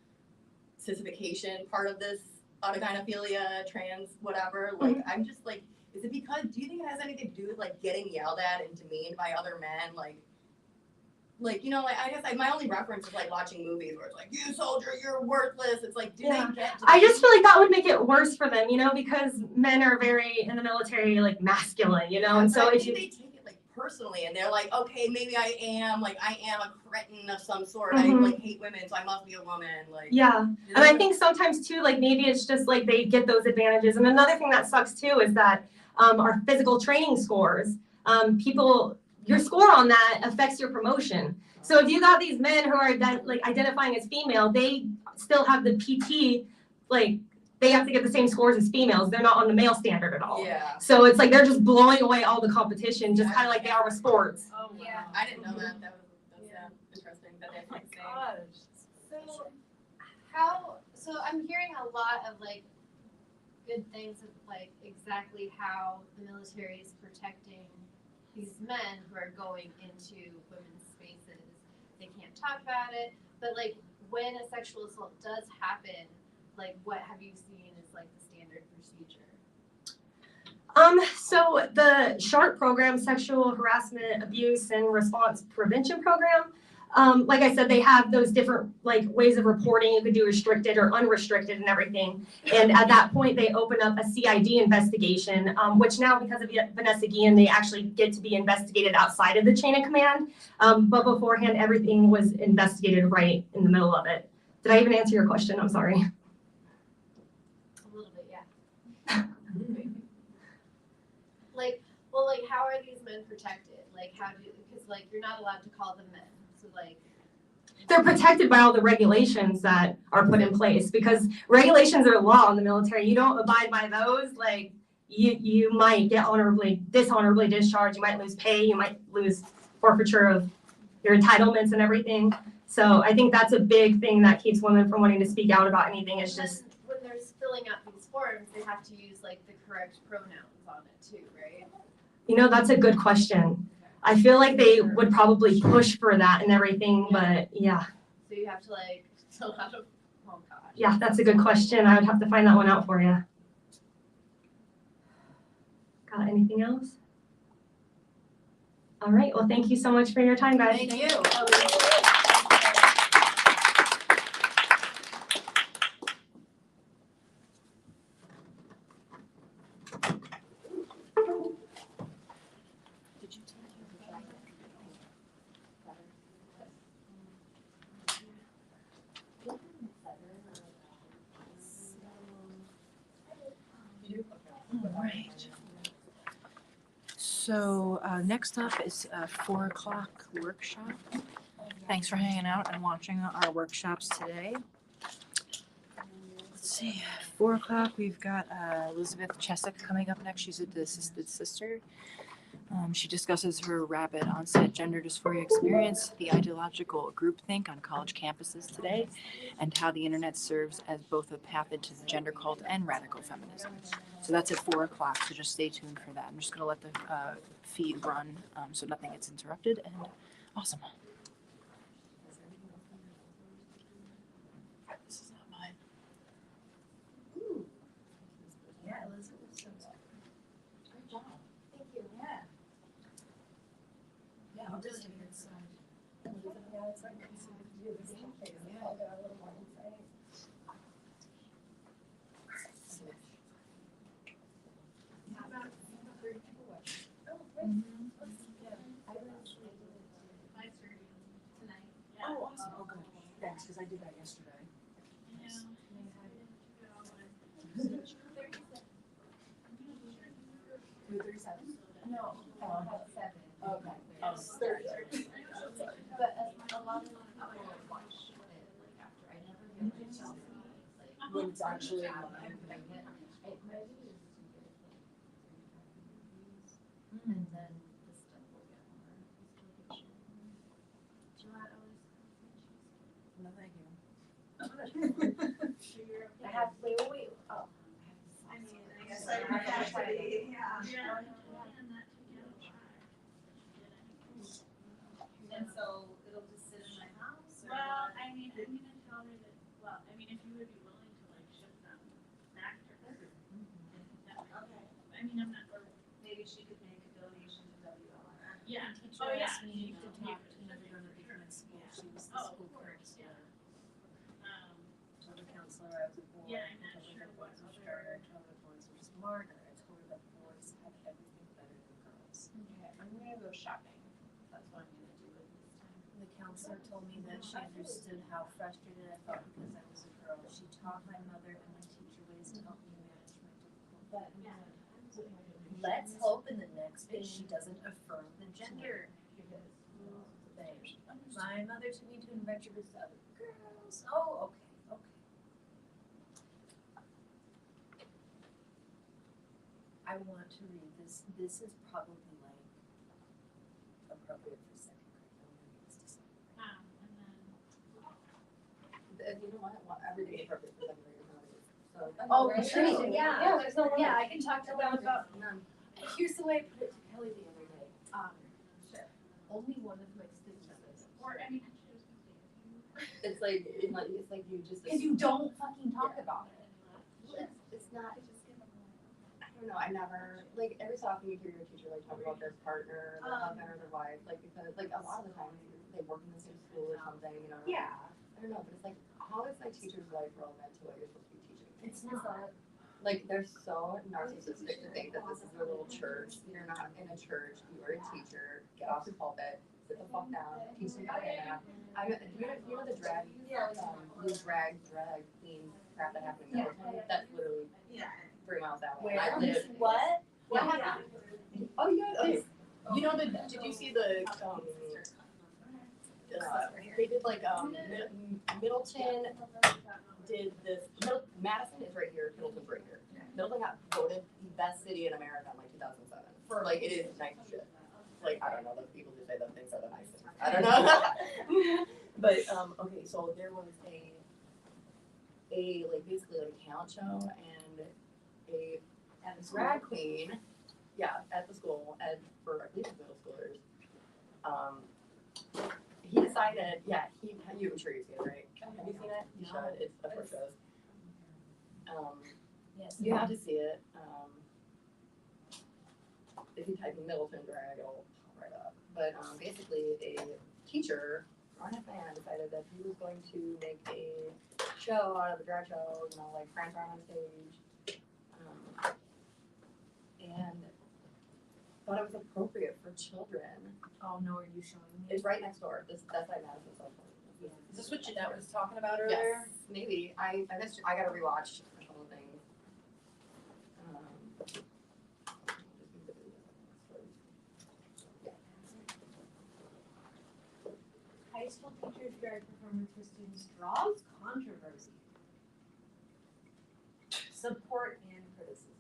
[SPEAKER 18] sissification part of this autogynephilia, trans, whatever, like I'm just like, is it because, do you think it has anything to do with like getting yelled at and demeaned by other men? Like, you know, like I guess my only reference is like watching movies where it's like, you soldier, you're worthless. It's like, do they get demeaned?
[SPEAKER 16] I just feel like that would make it worse for them, you know, because men are very, in the military, like masculine, you know, and so if you...
[SPEAKER 18] they take it like personally and they're like, okay, maybe I am a cretin of some sort. I like hate women, so I must be a woman. Like,
[SPEAKER 16] yeah. And I think sometimes too, like maybe it's just like they get those advantages. And another thing that sucks too is that our physical training scores, your score on that affects your promotion. So if you got these men who are identifying as female, they still have the PT, like they have to get the same scores as females. They're not on the male standard at all.
[SPEAKER 18] Yeah.
[SPEAKER 16] So it's like they're just blowing away all the competition, just kind of like they are with sports.
[SPEAKER 18] Oh yeah, I didn't know that. That's interesting. That they like
[SPEAKER 20] So I'm hearing a lot of like good things of like exactly how the military is protecting these men who are going into women's spaces. they can't talk about it. But like when a sexual assault does happen, like what have you seen is like the standard procedure?
[SPEAKER 16] So the SHARP program, Sexual Harassment, Abuse, and Response Prevention Program, like I said, they have those different like ways of reporting. You could do restricted or unrestricted and everything. And at that point, they open up a CID investigation, which now because of Vanessa Guillen, they actually get to be investigated outside of the chain of command. But beforehand, everything was investigated right in the middle of it. Did I even answer your question? I'm sorry.
[SPEAKER 20] A little bit, yeah. Like, well, like, how are these men protected? Like, how do, because, like, you're not allowed to call them men. So, like,
[SPEAKER 16] They're protected by all the regulations that are put in place because regulations are law in the military. You don't abide by those, like, you might get dishonorably discharged. You might lose pay. You might lose forfeiture of your entitlements and everything. So I think that's a big thing that keeps women from wanting to speak out about anything. It's just
[SPEAKER 20] when they're filling out these forms, they have to use, like, the correct pronouns on it, too, right?
[SPEAKER 16] You know, that's a good question. I feel like they would probably push for that and everything, but yeah.
[SPEAKER 20] So you have to, like, fill out a, oh gosh.
[SPEAKER 16] Yeah, that's a good question. I would have to find that one out for you. Got anything else? All right, well, thank you so much for your time, guys.
[SPEAKER 20] Thank you.
[SPEAKER 8] All right. So next up is a 4 o'clock workshop. Thanks for hanging out and watching our workshops today. Let's see, 4 o'clock, we've got Elizabeth Chesak coming up next. She's a Desisted Sister. She discusses her rapid onset gender dysphoria experience, the ideological groupthink on college campuses today, and how the internet serves as both a path into the gender cult and radical feminism. So that's at 4 o'clock, so just stay tuned for that. I'm just going to let the feed run so nothing gets interrupted, and awesome. This is not mine.
[SPEAKER 20] Ooh. Yeah, Elizabeth. Great job. Thank you. Yeah.
[SPEAKER 8] Yeah, I'll just take it inside. Oh, awesome. Oh, good. Thanks, because I did that yesterday.
[SPEAKER 20] No, 7.
[SPEAKER 8] Okay. Oh, 30.
[SPEAKER 20] But a lot of people watch it like after. I never get myself like
[SPEAKER 8] When it's actually live.
[SPEAKER 20] And then this stuff will get more. Do you want
[SPEAKER 8] No, thank you.
[SPEAKER 20] I have wait. Oh. I mean, I guess I have to be. Yeah.
[SPEAKER 4] And so it'll just sit in my house? Or
[SPEAKER 14] Well, I mean, I'm gonna tell her that, well, I mean, if you would be willing to like ship them back to her. Okay. I mean, I'm not, or
[SPEAKER 4] maybe she could make a donation to WLR.
[SPEAKER 14] Yeah.
[SPEAKER 8] Teacher
[SPEAKER 14] Oh, yeah.
[SPEAKER 8] asked me to talk to another one of the different schools. She was the school counselor. The counselor of the board.
[SPEAKER 14] Yeah, I'm not sure
[SPEAKER 8] the boys
[SPEAKER 14] what
[SPEAKER 8] were smarter. I told her the boys were smarter. I told her that boys had everything better than girls.
[SPEAKER 20] Okay, I'm gonna go shopping. That's what I'm gonna do with this time.
[SPEAKER 8] The counselor told me that she understood how frustrated I felt because I was a girl. She taught my mother and my teacher ways to help me manage my difficult life. Let's hope in the next page she doesn't affirm the gender thing. My mother took me to an adventure with other girls. Oh, okay. I want to read this. This is probably like appropriate for second grade. I want to read this to second grade.
[SPEAKER 18] You know what? Well, everything's appropriate for second grade nowadays. So.
[SPEAKER 20] Oh,
[SPEAKER 18] right?
[SPEAKER 20] sure. Yeah.
[SPEAKER 18] There's no
[SPEAKER 20] Yeah, I can talk to them about.
[SPEAKER 18] None.
[SPEAKER 20] Here's the way I put it to Kelly the other day.
[SPEAKER 18] Sure.
[SPEAKER 20] Only one of my students,
[SPEAKER 14] or I mean,
[SPEAKER 18] It's like you just.
[SPEAKER 17] Cause you don't fucking talk about it.
[SPEAKER 18] It's not, I don't know, I never, like, every so often you hear your teacher, like, talk about their partner, their husband, or their wife, like, because, like, a lot of the times they work in the same school or something, you know?
[SPEAKER 17] Yeah.
[SPEAKER 18] I don't know, but it's like, how is my teacher's life relevant to what you're supposed to be teaching?
[SPEAKER 17] It's not.
[SPEAKER 18] Like, they're so narcissistic to think that this is their little church. You're not in a church, you are a teacher, get off the pulpit, sit the fuck down, teach them how to math. You know the drag, the drag queen crap that happened in Middleton? That's literally 3 miles that way. I lived.
[SPEAKER 17] What?
[SPEAKER 18] What happened? Oh, you guys, okay. You know did you see the, they did like, Middleton did this, Madison is right here, Middleton's right here. Middleton got voted the best city in America in like 2007. For like, it is nice shit. Like, I don't know, those people who say those things are the nice things. I don't know. But, okay, so there was a like basically like a talent show and a drag queen, at the school, for I believe middle schoolers. He decided, I'm sure you've seen it, right? Have you seen it? You should, it's of course goes.
[SPEAKER 17] Yes.
[SPEAKER 18] You have to see it. If you type in Middleton drag, it'll pop right up. But basically, a teacher on a fan decided that he was going to make a show out of the drag show, you know, like prance around on stage, and thought it was appropriate for children.
[SPEAKER 17] Oh no, are you showing me?
[SPEAKER 18] It's right next door. That's like Madison's cell phone.
[SPEAKER 17] Is this what Jeanette was talking about earlier?
[SPEAKER 18] Yes, maybe. I gotta rewatch a couple of things.
[SPEAKER 17] High school teachers' drag performance for students draws controversy. Support and criticism.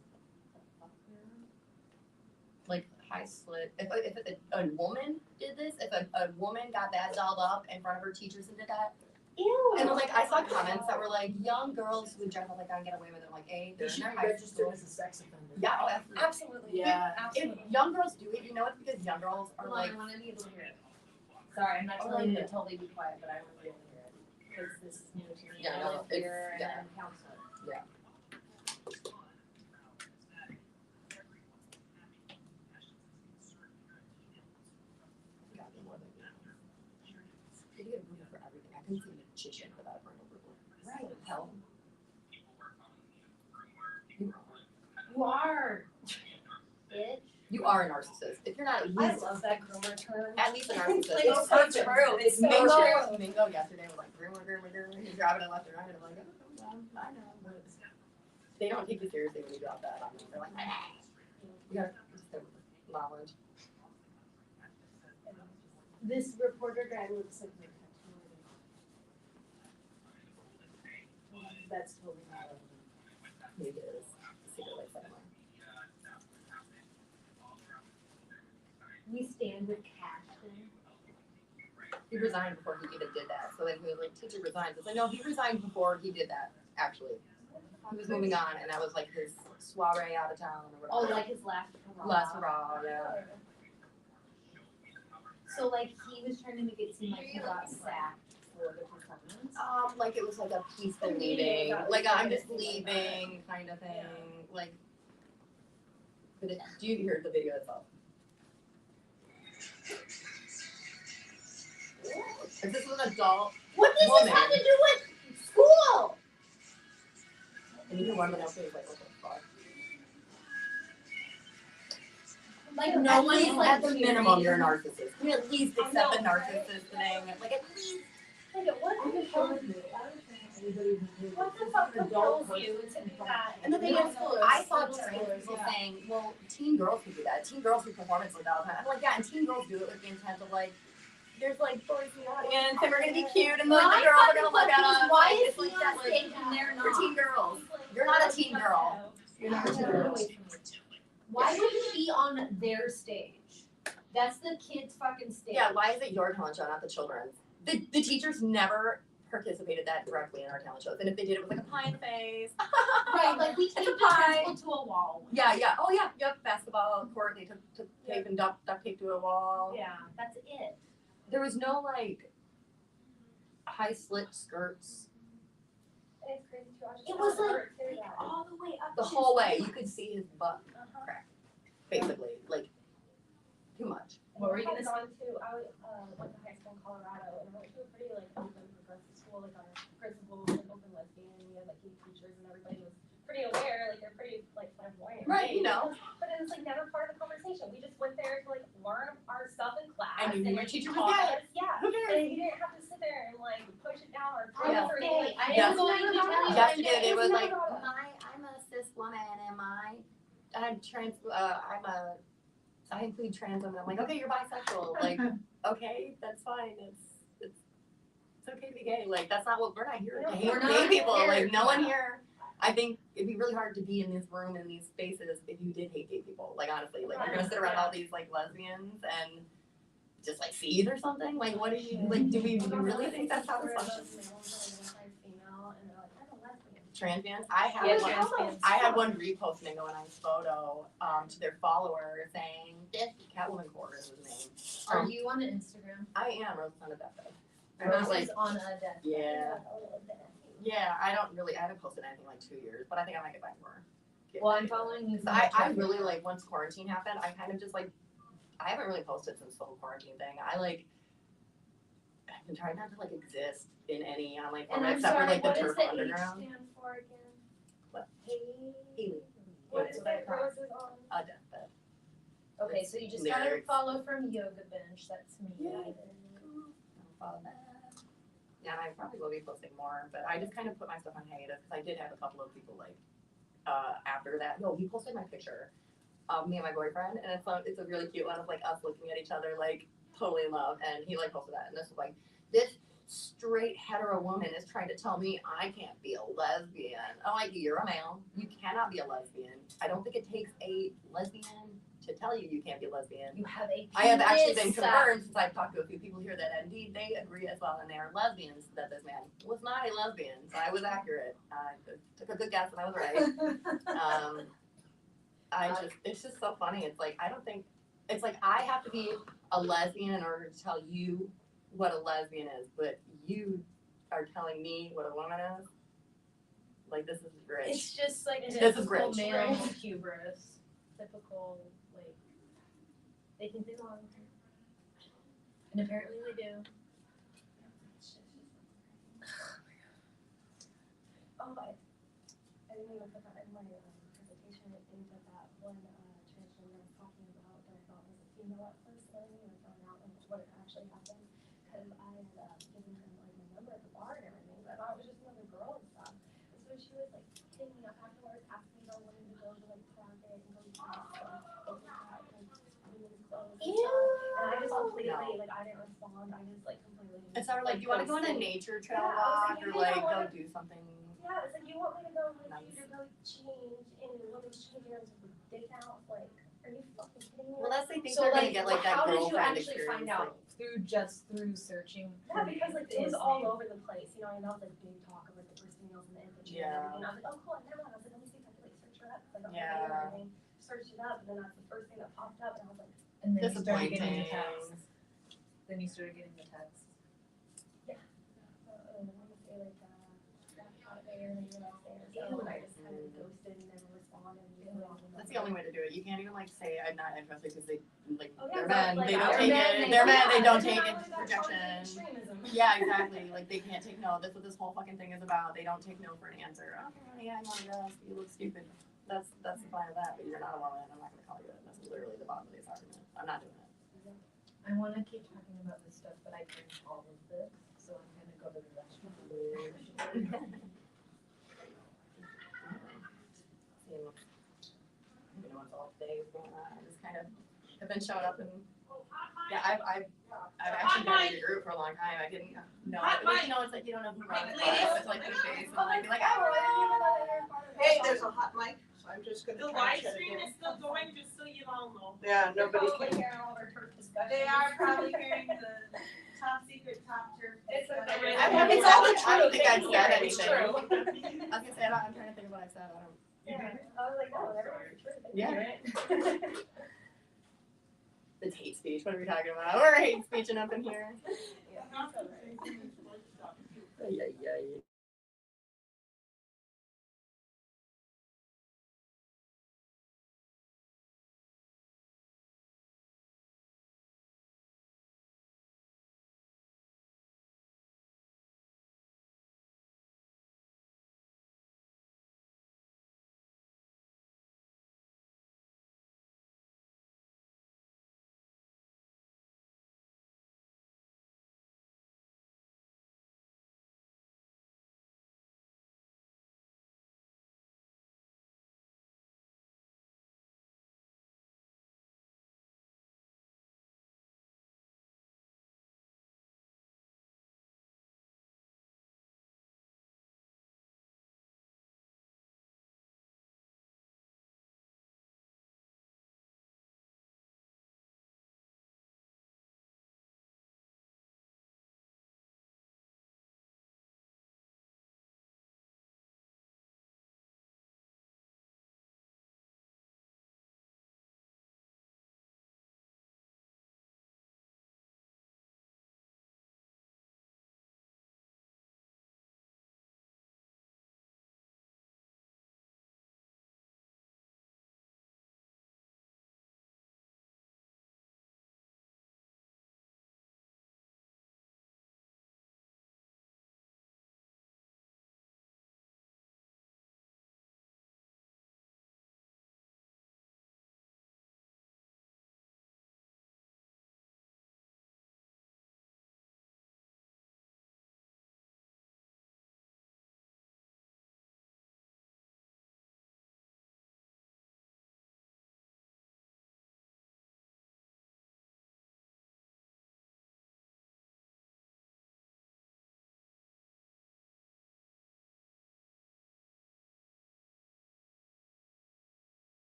[SPEAKER 18] Like high slit. If a woman did this, if a woman got that dolled up in front of her teachers and did that.
[SPEAKER 17] Ew.
[SPEAKER 18] And like I saw comments that were like, young girls who dress up like that and get away with it. Like, A, they're in their high school.
[SPEAKER 17] as a sex offender.
[SPEAKER 18] Yeah, oh, absolutely.
[SPEAKER 17] Yeah,
[SPEAKER 18] If young girls do it, you know it's because young girls are like.
[SPEAKER 17] I want to be able to hear it. Sorry, I'm not telling you to totally be quiet, but I want to be able to hear it. Because this is new to me.
[SPEAKER 18] Yeah,
[SPEAKER 17] I
[SPEAKER 18] no,
[SPEAKER 17] live here
[SPEAKER 18] it's- yeah.
[SPEAKER 17] and I'm counselor.
[SPEAKER 18] Yeah. You get a Google for everything. I couldn't see a magician without a Google. Right, hell.
[SPEAKER 17] You are. Bitch.
[SPEAKER 18] You are a narcissist. If you're not at
[SPEAKER 17] I
[SPEAKER 18] least,
[SPEAKER 17] love that groomer term.
[SPEAKER 18] at least a narcissist.
[SPEAKER 17] It's so true. It's so
[SPEAKER 18] Mingo,
[SPEAKER 17] true.
[SPEAKER 18] Mingo yesterday was like, groomer. He's driving it left and right. And I'm like, oh, I know. But they don't take you seriously when you drop that on them. They're like, you gotta just have knowledge.
[SPEAKER 17] This reporter guy looks like my tattoo. That's totally not it.
[SPEAKER 18] Maybe it is. Secret life somewhere.
[SPEAKER 17] We stand with Cashton.
[SPEAKER 18] He resigned before he even did that. So like, we were like, teacher resigns. It's like, no, he resigned before he did that, actually. He was moving on, and that was like his soiree out of town or
[SPEAKER 17] Oh,
[SPEAKER 18] whatever.
[SPEAKER 17] like his last hurrah.
[SPEAKER 18] Last hurrah, yeah.
[SPEAKER 17] So like he was trying to make it seem like he got sacked for the performance.
[SPEAKER 18] Like it was like a peaceful leaving, like I'm just leaving kind of thing, like. But do you hear the video itself? If this was an adult
[SPEAKER 17] What does
[SPEAKER 18] woman,
[SPEAKER 17] this have to do with school?
[SPEAKER 18] and you can warm it up, like, what the fuck?
[SPEAKER 17] Like
[SPEAKER 18] No
[SPEAKER 17] at
[SPEAKER 18] one
[SPEAKER 17] least
[SPEAKER 18] is
[SPEAKER 17] like
[SPEAKER 18] at the minimum, you're a narcissist. Can you at least accept the narcissist thing? Like at least.
[SPEAKER 17] Like what compels you? What the fuck compels you to do that?
[SPEAKER 18] And the thing is, I saw trans people saying, well, teen girls can do that. Teen girls do performance like that all the time. I'm like, yeah, and teen girls do it with the intent of like, there's like boys in the audience and we're gonna be cute and like, the girls are gonna look at us.
[SPEAKER 17] Why
[SPEAKER 18] like,
[SPEAKER 17] is
[SPEAKER 18] it's like
[SPEAKER 17] he
[SPEAKER 18] that,
[SPEAKER 17] on
[SPEAKER 18] like,
[SPEAKER 17] stage and they're not?
[SPEAKER 18] for teen girls. You're not a teen girl. You're not a teen girl.
[SPEAKER 17] Why would you be on their stage? That's the kids' fucking stage.
[SPEAKER 18] Yeah, why is it your talent show, not the children's? The teachers never participated that directly in our talent shows, and if they did, it was like a pie in the face.
[SPEAKER 17] Right, like we
[SPEAKER 18] It's
[SPEAKER 17] taped
[SPEAKER 18] a
[SPEAKER 17] the
[SPEAKER 18] pie.
[SPEAKER 17] principal to a wall.
[SPEAKER 18] Yeah, yeah. Oh, yeah. Yep. Basketball court. They took tape and duct tape to a wall.
[SPEAKER 17] Yeah, that's it.
[SPEAKER 18] There was no like.
[SPEAKER 21] high slit skirts.
[SPEAKER 15] And it's crazy too. I
[SPEAKER 21] It was like
[SPEAKER 15] all the way up
[SPEAKER 21] the
[SPEAKER 15] to
[SPEAKER 21] whole
[SPEAKER 15] his
[SPEAKER 21] way.
[SPEAKER 15] feet.
[SPEAKER 21] You could see his butt crack, basically, like too much.
[SPEAKER 15] What were you gonna say? I went to high school in Colorado, and I went to a pretty like open progressive school. Like our principal was an open lesbian, and we had like gay teachers, and everybody was pretty aware. Like they're pretty like flamboyant.
[SPEAKER 21] Right, you know.
[SPEAKER 15] But it was like never part of the conversation. We just went there to like learn our stuff in class.
[SPEAKER 21] And you knew your
[SPEAKER 15] like,
[SPEAKER 21] teacher was
[SPEAKER 15] taught
[SPEAKER 21] gay.
[SPEAKER 15] us. Yeah.
[SPEAKER 21] Who cares?
[SPEAKER 15] And you didn't have to sit there and like push it down or
[SPEAKER 21] Yeah.
[SPEAKER 15] or anything.
[SPEAKER 21] I
[SPEAKER 15] It
[SPEAKER 21] am
[SPEAKER 15] was
[SPEAKER 21] going
[SPEAKER 15] never
[SPEAKER 21] to
[SPEAKER 15] brought
[SPEAKER 21] tell you
[SPEAKER 15] up.
[SPEAKER 21] yes, you did. It was
[SPEAKER 15] never
[SPEAKER 21] like
[SPEAKER 15] brought up.
[SPEAKER 21] I'm a cis woman and I include trans women. I'm like, okay, you're bisexual. Like, okay, that's fine. It's okay to be gay. Like, that's not what we're not here to hate We're gay not people. here. Like, no one here. I think it'd be really hard to be in this room in these spaces if you did hate gay people. Like, honestly, like you're gonna sit around all these like lesbians and just like feed or something. Like, what do you like? Do we really think that's how this functions? Transfans. I had one reposting a nice photo to their follower saying this Catwoman Core is his name.
[SPEAKER 17] Are you on Instagram?
[SPEAKER 21] I am Rose on a deathbed.
[SPEAKER 17] Rose is on a deathbed.
[SPEAKER 21] Yeah. Yeah, I haven't posted anything in like 2 years, but I think I might get back more.
[SPEAKER 17] Well, I'm following you.
[SPEAKER 21] So I really like once quarantine happened, I kind of just like I haven't really posted since the whole quarantine thing. I've been trying not to like exist in any online format except for like the Turf Underground.
[SPEAKER 15] Stand for again?
[SPEAKER 21] What?
[SPEAKER 15] Haley.
[SPEAKER 21] What
[SPEAKER 15] is it? Roses on.
[SPEAKER 21] A deathbed.
[SPEAKER 17] Okay, so you just gotta
[SPEAKER 21] Lyrics.
[SPEAKER 17] follow from Yoga Bench. That's me.
[SPEAKER 21] Yeah. Follow that. Yeah, and I probably will be posting more, but I just kind of put my stuff on hiatus because I did have a couple of people like after that. No, he posted my picture of me and my boyfriend, and it's a really cute one of like us looking at each other like totally in love, and he like posted that, and this was like this straight hetero woman is trying to tell me I can't be a lesbian. I'm like, you're a male, you cannot be a lesbian. I don't think it takes a lesbian to tell you can't be a lesbian.
[SPEAKER 17] You have a
[SPEAKER 21] I have actually been
[SPEAKER 17] penis.
[SPEAKER 21] confirmed since I've talked to a few people here that indeed they agree as well, and they are lesbians, that this man was not a lesbian. So I was accurate. I took a good guess and I was right. It's just so funny. It's like, I have to be a lesbian in order to tell you what a lesbian is, but you are telling me what a woman is. Like, this is rich.
[SPEAKER 17] It's just like
[SPEAKER 21] this is
[SPEAKER 17] typical
[SPEAKER 21] rich.
[SPEAKER 17] male hubris. Typical, like, they think they belong. And apparently they do.
[SPEAKER 15] Oh, I didn't even put that in my presentation. I think that one transgender was talking about that I thought was a female at first, and I found out what it actually happened because I had given him like my number at the bar and everything, but I thought it was just another girl and stuff. And so she was like hitting me up afterwards, asking me if I wanted to go to like Target and go to stuff, open up and women's clothes and stuff. And I just completely like I didn't respond. I just like completely.
[SPEAKER 21] It's sort of like, do you want to go on a nature trail walk or like go do something?
[SPEAKER 15] Yeah, it's like you want me to go with
[SPEAKER 21] Nice.
[SPEAKER 15] you to go change in women's changing rooms with dick out? Like, are you fucking kidding me?
[SPEAKER 21] Well, that's they think
[SPEAKER 17] So
[SPEAKER 21] they're
[SPEAKER 17] like,
[SPEAKER 21] gonna get like that
[SPEAKER 17] how did you
[SPEAKER 21] girlfriend
[SPEAKER 17] actually
[SPEAKER 21] experience.
[SPEAKER 17] find out? Through searching?
[SPEAKER 15] Yeah, because like it was
[SPEAKER 17] his
[SPEAKER 15] all
[SPEAKER 17] name?
[SPEAKER 15] over the place, you know, and that was like big talk of like the first females in the infantry
[SPEAKER 21] Yeah.
[SPEAKER 15] and everything. And I was like, oh cool, never mind. I was like, let me see if I can like search her up. Like, okay,
[SPEAKER 21] Yeah.
[SPEAKER 15] and everything. Searched it up, and then that's the first thing that popped up, and I was like,
[SPEAKER 17] And then you started getting the
[SPEAKER 21] Disappointing.
[SPEAKER 17] text. Then you started getting the text.
[SPEAKER 15] I want to say like that hot air and you're not there. So and I just kind of ghosted and never responded.
[SPEAKER 21] That's the only way to do it. You can't even like say I'm not interested because they like
[SPEAKER 15] Oh, yeah,
[SPEAKER 21] they're
[SPEAKER 15] but,
[SPEAKER 21] men.
[SPEAKER 15] like,
[SPEAKER 21] They don't
[SPEAKER 15] they're
[SPEAKER 21] take
[SPEAKER 15] men,
[SPEAKER 21] it.
[SPEAKER 15] they-
[SPEAKER 21] They're men. They
[SPEAKER 15] yeah,
[SPEAKER 21] don't
[SPEAKER 15] they're
[SPEAKER 21] take
[SPEAKER 15] not
[SPEAKER 21] it
[SPEAKER 15] really that
[SPEAKER 21] rejection.
[SPEAKER 15] extremism.
[SPEAKER 21] Yeah, exactly. Like they can't take no. That's what this whole fucking thing is about. They don't take no for an answer. Okay, yeah, I know you're you look stupid. That's the point of that. But you're not a woman. I'm not gonna call you it. That's literally the bottom of this argument. I'm not doing it.
[SPEAKER 17] I want to keep talking about this stuff, but I drink all of this, so I'm gonna go to the restroom.
[SPEAKER 21] You know, it's all days going on. I just kind of have been showing up and yeah, I've actually been in the group for a long time. I didn't know. You know, it's like you don't know who runs it. It's like the face and like be like, I
[SPEAKER 22] Hey, there's a hot mic, so I'm just gonna
[SPEAKER 23] The
[SPEAKER 22] try
[SPEAKER 23] live
[SPEAKER 22] to shut
[SPEAKER 23] stream
[SPEAKER 22] it
[SPEAKER 23] is still going, just so you all know.
[SPEAKER 22] Yeah, nobody
[SPEAKER 23] They're
[SPEAKER 22] can.
[SPEAKER 23] probably hearing all our turf discussions. They are probably hearing the top secret, top turf.
[SPEAKER 15] It's okay.
[SPEAKER 21] It's all the truth. I don't think I've said anything. I was gonna say, I'm trying to think of what I said. I don't.
[SPEAKER 15] Yeah, I was like, oh, everyone's true.
[SPEAKER 21] Yeah. It's hate speech. What are we talking about? We're hate speeching up in here.
[SPEAKER 3] Ay, ay, ay.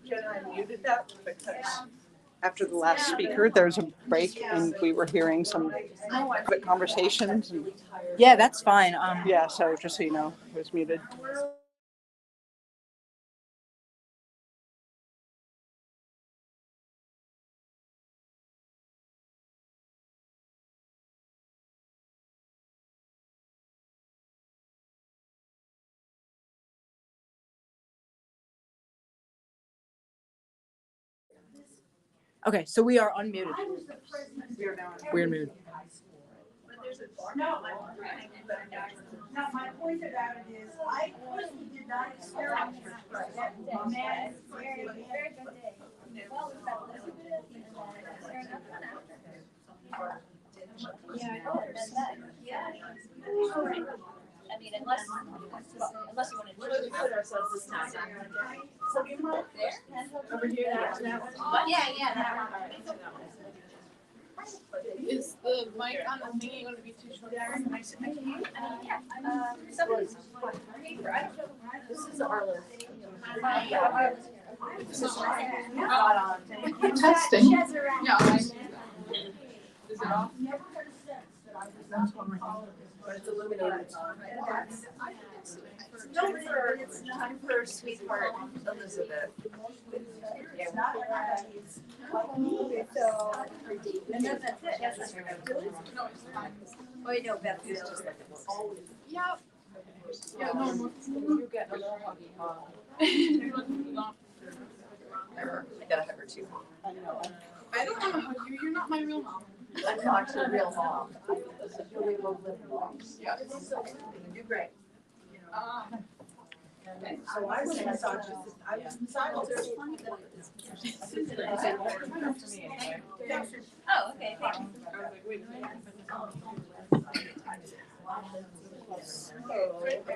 [SPEAKER 22] Jen, I muted that because after the last speaker, there's a break and we were hearing some private conversations. And,
[SPEAKER 8] Yeah, that's fine.
[SPEAKER 22] yeah, so just so you know, it was muted.
[SPEAKER 8] Okay, so we are unmuted. We're muted.
[SPEAKER 7] No, my point about it is, I personally did not experience that man.
[SPEAKER 17] I mean, unless you want to put ourselves this time. So you might there? Over here, that one? Yeah, that one.
[SPEAKER 14] Is the mic on the thingy going to be too short?
[SPEAKER 17] Somebody's this is Arlo.
[SPEAKER 14] Testing. Yeah. Is it off?
[SPEAKER 17] That's one but it's illuminated. It's not for sweetheart Elizabeth. It's not so. And then that's it. Yes, that's right. Oh, you know, Beth is just like this.
[SPEAKER 14] Yeah. Yeah, no, you get a little huggy.
[SPEAKER 21] I gotta hug her too.
[SPEAKER 14] I don't want to hug you. You're not my real mom.
[SPEAKER 21] I'm not your real mom. This is your real living mom.
[SPEAKER 14] Yeah.
[SPEAKER 21] You do great.
[SPEAKER 7] So I was misogynist. I was misogynist.
[SPEAKER 17] Oh, okay, thank you.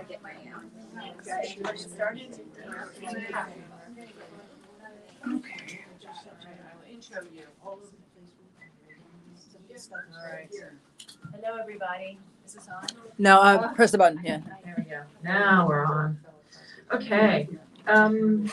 [SPEAKER 17] Get my started.
[SPEAKER 14] Okay. I'll intro you. Alright.
[SPEAKER 17] Hello, everybody. Is this on?
[SPEAKER 8] No, press the button, yeah.
[SPEAKER 3] There we go. Now we're on. Okay.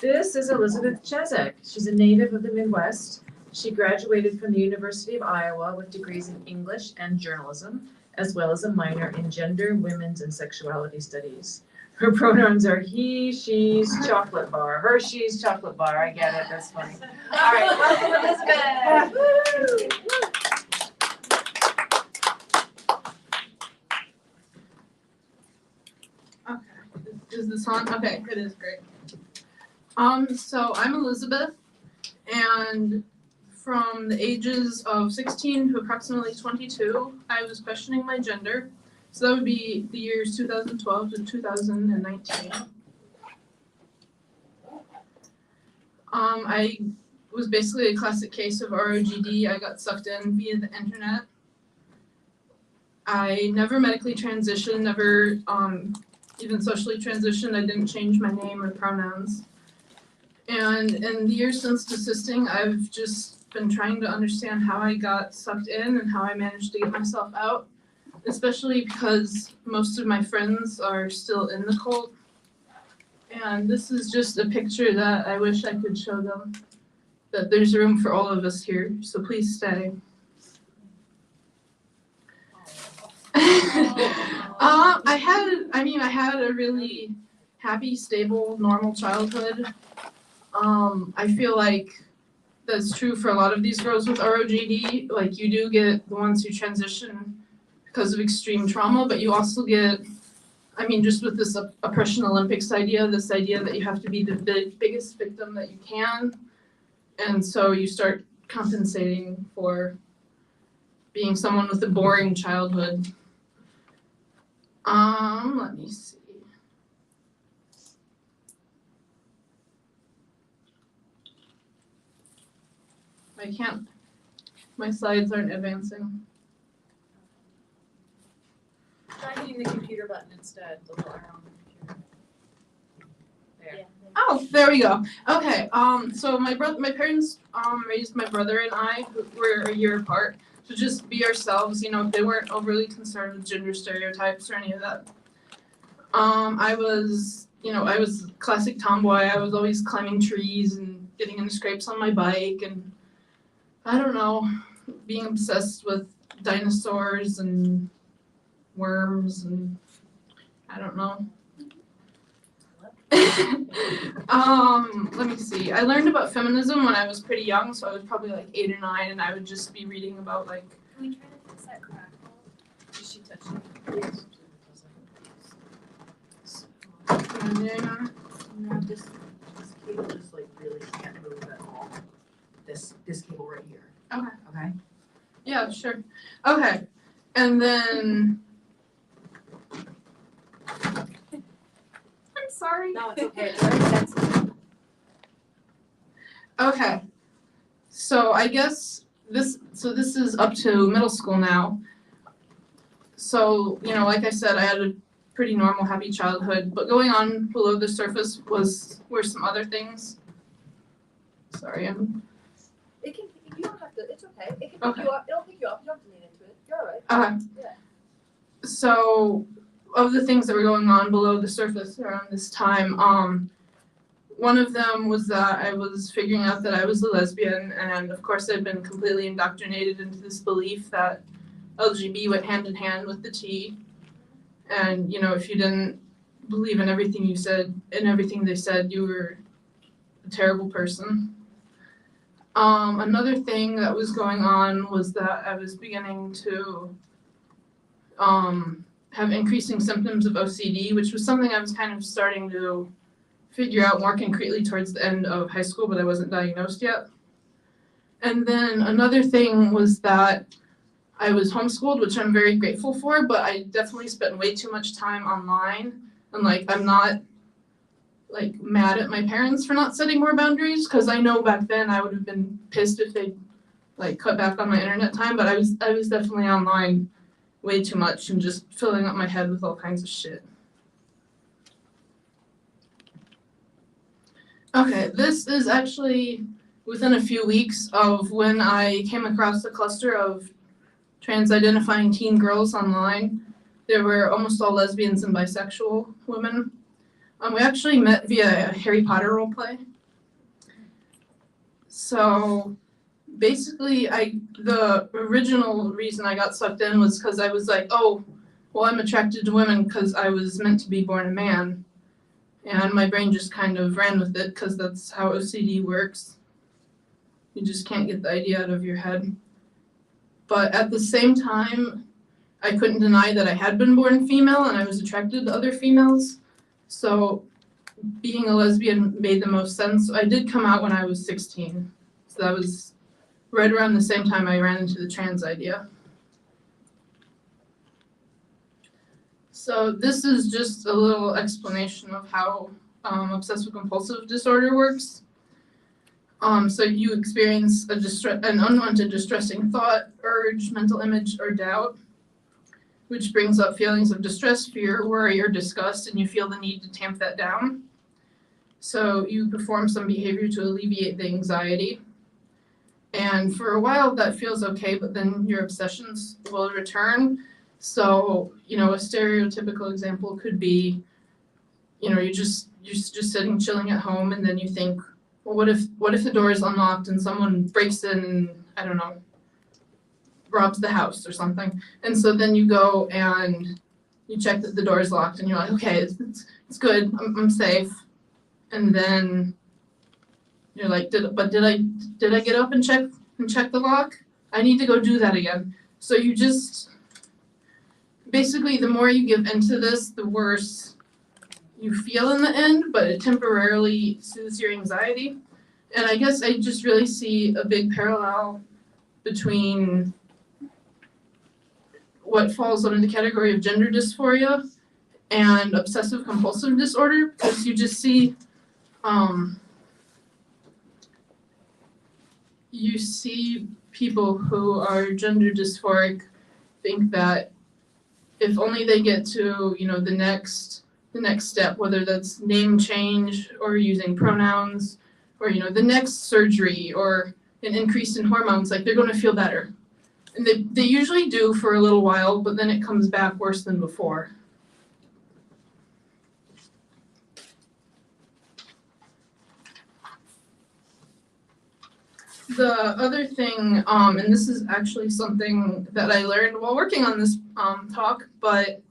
[SPEAKER 3] This is Elizabeth Chesak. She's a native of the Midwest. She graduated from the University of Iowa with degrees in English and journalism, as well as a minor in gender, women's, and sexuality studies. Her pronouns are he, she's, chocolate bar. Hershey's chocolate bar. I get it. That's funny. All right. Welcome, Elizabeth.
[SPEAKER 14] Is this on? Okay, it is great. So I'm Elizabeth, and from the ages of 16 to approximately 22, I was questioning my gender. So that would be the years 2012 to 2019. I was basically a classic case of ROGD. I got sucked in via the internet. I never medically transitioned, never even socially transitioned. I didn't change my name or pronouns. And in the years since desisting, I've just been trying to understand how I got sucked in and how I managed to get myself out, especially because most of my friends are still in the cult. And this is just a picture that I wish I could show them, that there's room for all of us here, so please stay. I had a really happy, stable, normal childhood. I feel like that's true for a lot of these girls with ROGD. Like, you do get the ones who transition because of extreme trauma, but you also get, just with this oppression Olympics idea, this idea that you have to be the biggest victim that you can. And so you start compensating for being someone with a boring childhood. Let me see. My slides aren't advancing.
[SPEAKER 17] Try hitting the computer button instead, the little arrow on the computer. There. Yeah.
[SPEAKER 14] Oh, there we go. Okay, so my parents raised my brother and I, who were a year apart, to just be ourselves. They weren't overly concerned with gender stereotypes or any of that. I was a classic tomboy. I was always climbing trees and getting into scrapes on my bike, and I don't know, being obsessed with dinosaurs and worms, and I don't know. Let me see. I learned about feminism when I was pretty young, so I was probably like 8 or 9, and I would just be reading about like.
[SPEAKER 20] Can we try to fix that crackle?
[SPEAKER 19] Did she touch it?
[SPEAKER 14] Yes.
[SPEAKER 21] No, this cable just like really can't move at all. This cable right here.
[SPEAKER 14] Okay.
[SPEAKER 21] Okay.
[SPEAKER 14] Yeah, sure. Okay, and then. I'm sorry.
[SPEAKER 20] No, it's okay. It's very sensitive.
[SPEAKER 14] Okay, so I guess this is up to middle school now. So, like I said, I had a pretty normal, happy childhood, but going on below the surface were some other things. Sorry,
[SPEAKER 21] You don't have to, it's okay. It can
[SPEAKER 14] Okay.
[SPEAKER 21] pick you up, it'll pick you up, you don't have to lean into it. You're alright.
[SPEAKER 14] Okay.
[SPEAKER 21] Yeah.
[SPEAKER 14] So, of the things that were going on below the surface around this time, one of them was that I was figuring out that I was a lesbian, and of course I'd been completely indoctrinated into this belief that LGBT went hand in hand with the T. And, if you didn't believe in everything you said, in everything they said, you were a terrible person. Another thing that was going on was that I was beginning to have increasing symptoms of OCD, which was something I was kind of starting to figure out more concretely towards the end of high school, but I wasn't diagnosed yet. And then another thing was that I was homeschooled, which I'm very grateful for, but I definitely spent way too much time online. And I'm not mad at my parents for not setting more boundaries, because I know back then I would have been pissed if they cut back on my internet time, but I was definitely online way too much and just filling up my head with all kinds of shit. Okay, this is actually within a few weeks of when I came across a cluster of trans-identifying teen girls online. They were almost all lesbians and bisexual women. We actually met via a Harry Potter roleplay. So basically, the original reason I got sucked in was because I was like, oh, well, I'm attracted to women because I was meant to be born a man. And my brain just kind of ran with it because that's how OCD works. You just can't get the idea out of your head. But at the same time, I couldn't deny that I had been born female and I was attracted to other females. So being a lesbian made the most sense. I did come out when I was 16. So that was right around the same time I ran into the trans idea. So this is just a little explanation of how obsessive compulsive disorder works. So you experience an unwanted distressing thought, urge, mental image, or doubt, which brings up feelings of distress, fear, worry, or disgust, and you feel the need to tamp that down. So you perform some behavior to alleviate the anxiety. And for a while that feels okay, but then your obsessions will return. So, a stereotypical example could be, you're just sitting chilling at home, and then you think, well, what if the door is unlocked and someone breaks in and, I don't know, robs the house or something. And so then you go and you check that the door is locked, and you're like, okay, it's good, I'm safe. And then you're like, did I get up and check the lock? I need to go do that again. So you just basically, the more you give into this, the worse you feel in the end, but it temporarily soothes your anxiety. And I guess I just really see a big parallel between what falls under the category of gender dysphoria and obsessive compulsive disorder, because you just see people who are gender dysphoric think that if only they get to, the next step, whether that's name change or using pronouns or, the next surgery or an increase in hormones, they're going to feel better. And they usually do for a little while, but then it comes back worse than before. the other thing, and this is actually something that I learned while working on this talk, but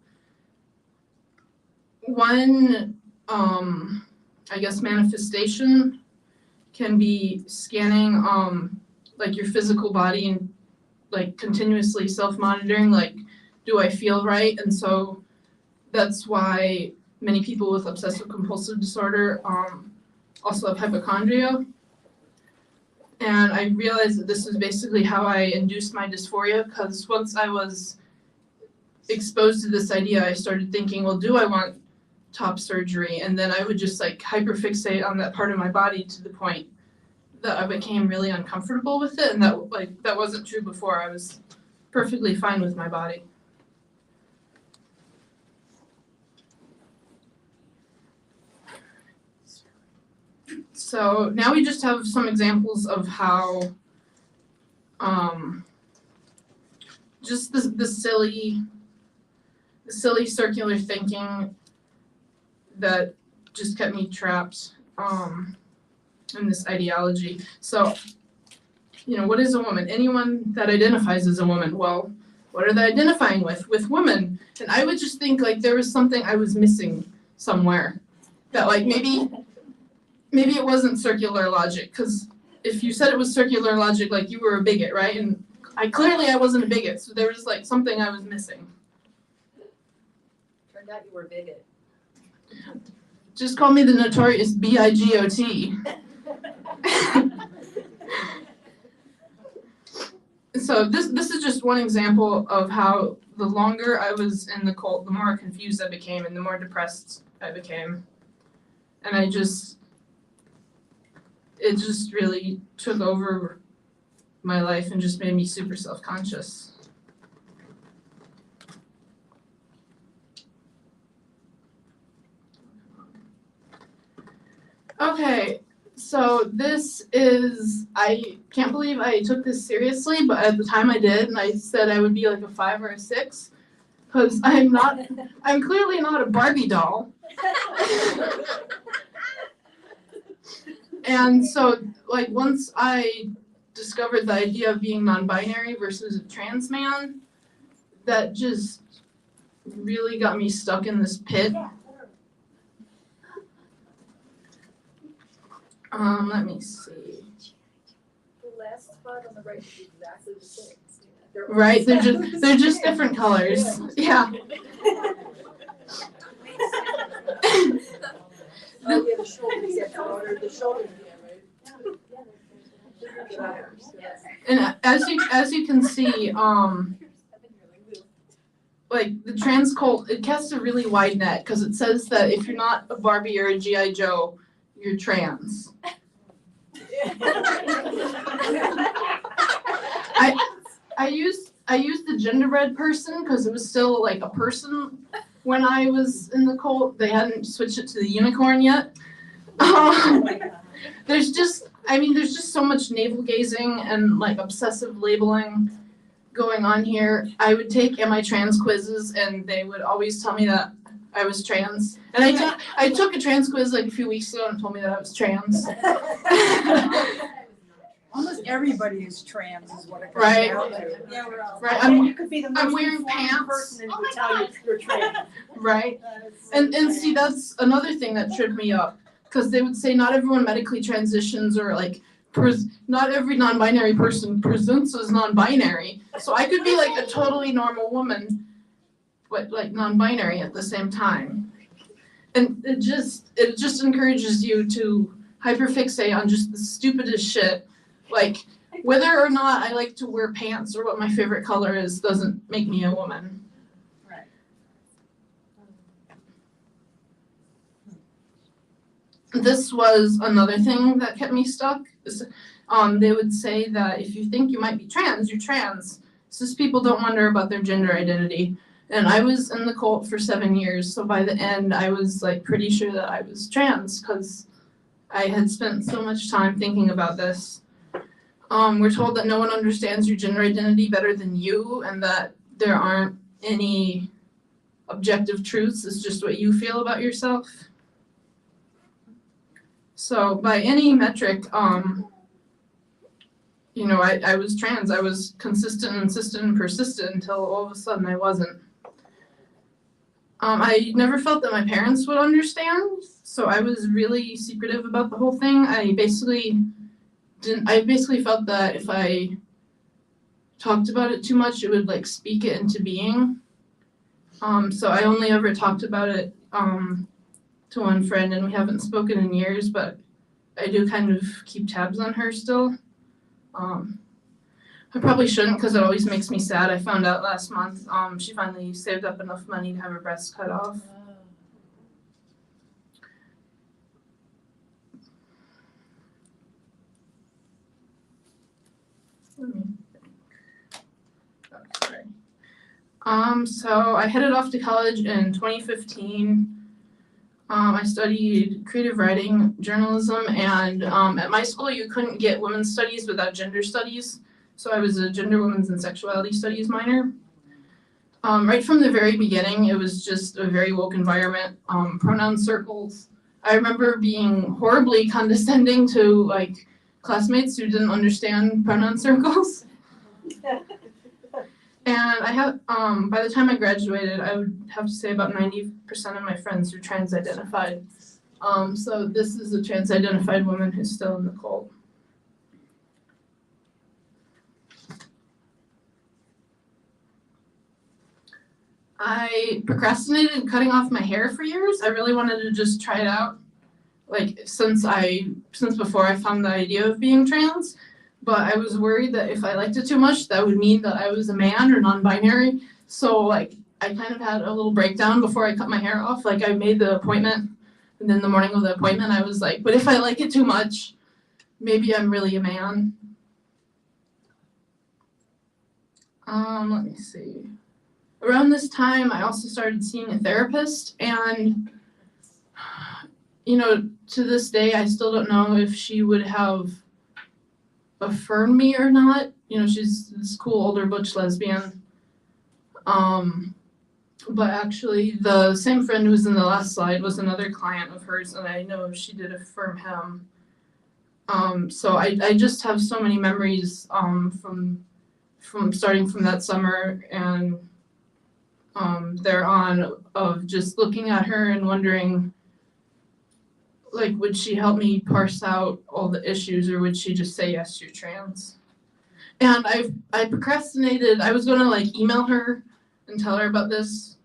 [SPEAKER 14] one I guess manifestation can be scanning like your physical body and like continuously self-monitoring, like, do I feel right? And so that's why many people with obsessive compulsive disorder also have hypochondria. And I realized that this is basically how I induced my dysphoria, because once I was exposed to this idea, I started thinking, well, do I want top surgery? And then I would just like hyperfixate on that part of my body to the point that I became really uncomfortable with it. And that wasn't true before. I was perfectly fine with my body. So now we just have some examples of how just the silly circular thinking that just kept me trapped in this ideology. So, what is a woman? Anyone that identifies as a woman. Well, what are they identifying with? With women. And I would just think like there was something I was missing somewhere. That like maybe it wasn't circular logic, because if you said it was circular logic, like you were a bigot, right? And I wasn't a bigot, so there was like something I was missing.
[SPEAKER 13] Turned out you were a bigot.
[SPEAKER 14] Just call me the notorious bigot. So this is just one example of how the longer I was in the cult, the more confused I became and the more depressed I became. And it just really took over my life and just made me super self-conscious. Okay, so this is, I can't believe I took this seriously, but at the time I did, and I said I would be like a 5 or a 6, because I'm clearly not a Barbie doll. And so, like, once I discovered the idea of being non-binary versus a trans man, that just really got me stuck in this pit. Let me see.
[SPEAKER 4] The last spot on the right is exactly the same.
[SPEAKER 14] Right, they're just different colors. Yeah.
[SPEAKER 4] Oh, yeah, the shoulders, the shoulders, right?
[SPEAKER 14] And as you can see, like the trans cult, it casts a really wide net, because it says that if you're not a Barbie or a G.I. Joe, you're trans. I used the genderbread person because it was still like a person when I was in the cult. They hadn't switched it to the unicorn yet. There's just so much navel gazing and like obsessive labeling going on here. I would take Am I Trans quizzes, and they would always tell me that I was trans. And I took a trans quiz like a few weeks ago and it told me that I was trans.
[SPEAKER 7] Almost everybody is trans, is what it comes
[SPEAKER 14] Right.
[SPEAKER 7] down to. Yeah, we're all.
[SPEAKER 14] Right.
[SPEAKER 7] You could be the most
[SPEAKER 14] wearing
[SPEAKER 7] informed
[SPEAKER 14] pants.
[SPEAKER 7] person and would tell you you're trans.
[SPEAKER 14] Right. And see, that's another thing that tripped me up, because they would say not everyone medically transitions, or like not every non-binary person presents as non-binary. So I could be like a totally normal woman, but like non-binary at the same time. And it just encourages you to hyperfixate on just the stupidest shit. Like, whether or not I like to wear pants or what my favorite color is doesn't make me a woman.
[SPEAKER 7] Right.
[SPEAKER 14] This was another thing that kept me stuck. They would say that if you think you might be trans, you're trans. Cis people don't wonder about their gender identity. And I was in the cult for 7 years, so by the end I was like pretty sure that I was trans, because I had spent so much time thinking about this. We're told that no one understands your gender identity better than you, and that there aren't any objective truths. It's just what you feel about yourself. So by any metric, you know, I was trans. I was consistent, insistent, and persistent until all of a sudden I wasn't. I never felt that my parents would understand, so I was really secretive about the whole thing. I basically felt that if I talked about it too much, it would like speak it into being. So I only ever talked about it to one friend, and we haven't spoken in years, but I do kind of keep tabs on her still. I probably shouldn't because it always makes me sad. I found out last month she finally saved up enough money to have her breast cut off. So I headed off to college in 2015. I studied creative writing, journalism, and at my school you couldn't get women's studies without gender studies. So I was a gender, women's, and sexuality studies minor. Right from the very beginning, it was just a very woke environment, pronoun circles. I remember being horribly condescending to like classmates who didn't understand pronoun circles. And I have, by the time I graduated, I would have to say about 90% of my friends were trans-identified. So this is a trans-identified woman who's still in the cult. I procrastinated cutting off my hair for years. I really wanted to just try it out, like since before I found the idea of being trans. But I was worried that if I liked it too much, that would mean that I was a man or non-binary. So like I kind of had a little breakdown before I cut my hair off. Like I made the appointment, and then the morning of the appointment, I was like, but if I like it too much, maybe I'm really a man. Let me see. Around this time, I also started seeing a therapist, and you know, to this day, I still don't know if she would have affirmed me or not. You know, she's this cool older butch lesbian. But actually, the same friend who was in the last slide was another client of hers, and I know she did affirm him. So I just have so many memories from starting from that summer and thereon of just looking at her and wondering, like, would she help me parse out all the issues, or would she just say, yes, you're trans? And I procrastinated. I was going to like email her and tell her about this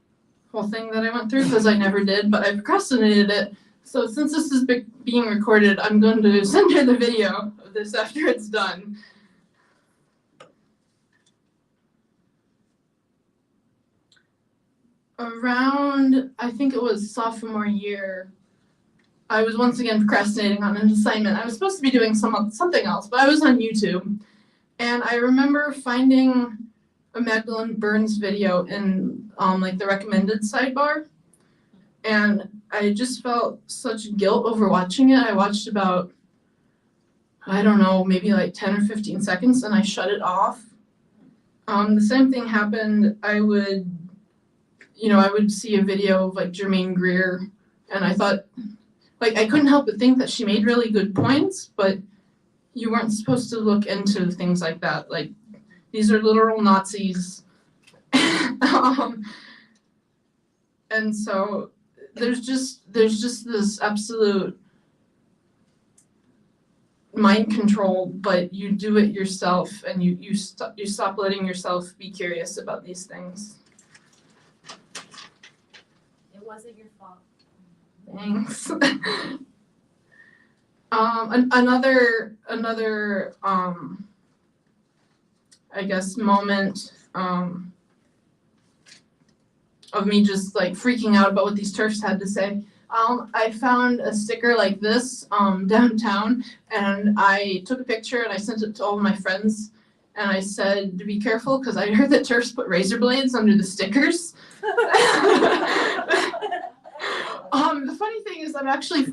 [SPEAKER 14] whole thing that I went through, because I never did, but I procrastinated it. So since this is being recorded, I'm going to send her the video of this after it's done. Around, I think it was sophomore year, I was once again procrastinating on an assignment. I was supposed to be doing something else, but I was on YouTube. And I remember finding a Magdalene Burns video in like the recommended sidebar. And I just felt such guilt over watching it. I watched about, I don't know, maybe like 10 or 15 seconds, and I shut it off. The same thing happened. I would see a video of like Jermaine Greer, and I thought, like, I couldn't help but think that she made really good points, but you weren't supposed to look into things like that. Like, these are literal Nazis. And so there's just this absolute mind control, but you do it yourself, and you stop letting yourself be curious about these things.
[SPEAKER 20] It wasn't your fault.
[SPEAKER 14] Thanks. Another I guess moment of me just like freaking out about what these TERFs had to say. I found a sticker like this downtown, and I took a picture and I sent it to all of my friends, and I said to be careful because I heard that TERFs put razor blades under the stickers. The funny thing is, I'm actually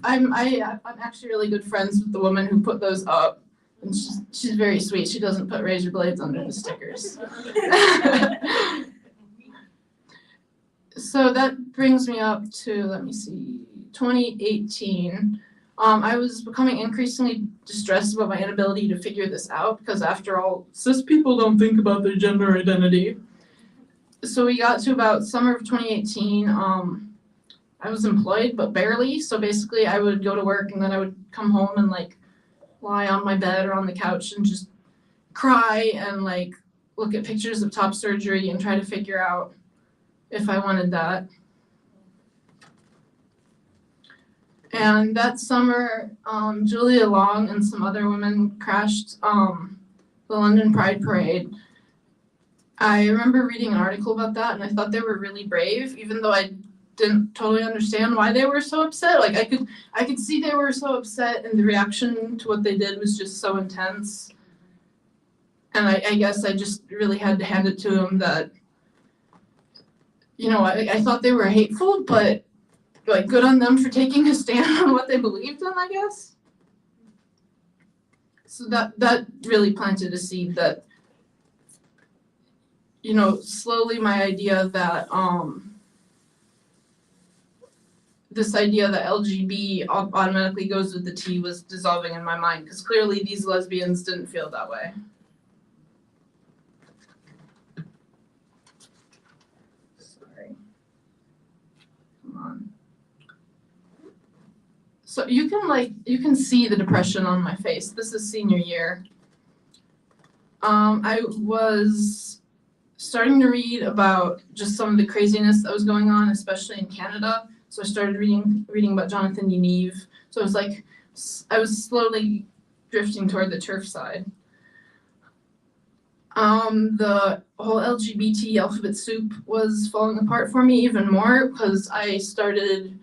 [SPEAKER 14] really good friends with the woman who put those up, and she's very sweet. She doesn't put razor blades under the stickers. So that brings me up to, let me see, 2018. I was becoming increasingly distressed about my inability to figure this out because after all, cis people don't think about their gender identity. So we got to about summer of 2018. I was employed, but barely. So basically I would go to work and then I would come home and like lie on my bed or on the couch and just cry and like look at pictures of top surgery and try to figure out if I wanted that. And that summer, Julia Long and some other women crashed the London Pride Parade. I remember reading an article about that and I thought they were really brave, even though I didn't totally understand why they were so upset. Like I could see they were so upset and the reaction to what they did was just so intense. And I guess I just really had to hand it to them that, you know, I thought they were hateful, but like good on them for taking a stand on what they believed in, I guess. So that really planted a seed that, you know, slowly my idea that this idea that LGB automatically goes with the T was dissolving in my mind because clearly these lesbians didn't feel that way. Sorry. Come on. So you can see the depression on my face. This is senior year. I was starting to read about just some of the craziness that was going on, especially in Canada. So I started reading about Jonathan Yaniv. So it was like I was slowly drifting toward the TERF side. The whole LGBT alphabet soup was falling apart for me even more because I started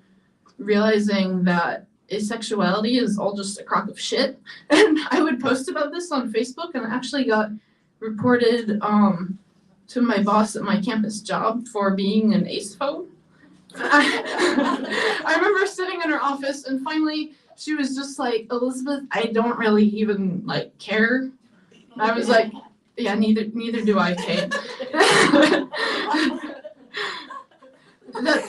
[SPEAKER 14] realizing that asexuality is all just a crock of shit. And I would post about this on Facebook and I actually got reported to my boss at my campus job for being an acephobe. I remember sitting in her office and finally she was just like, Elizabeth, I don't really even like care. And I was like, yeah, neither do I, Kate.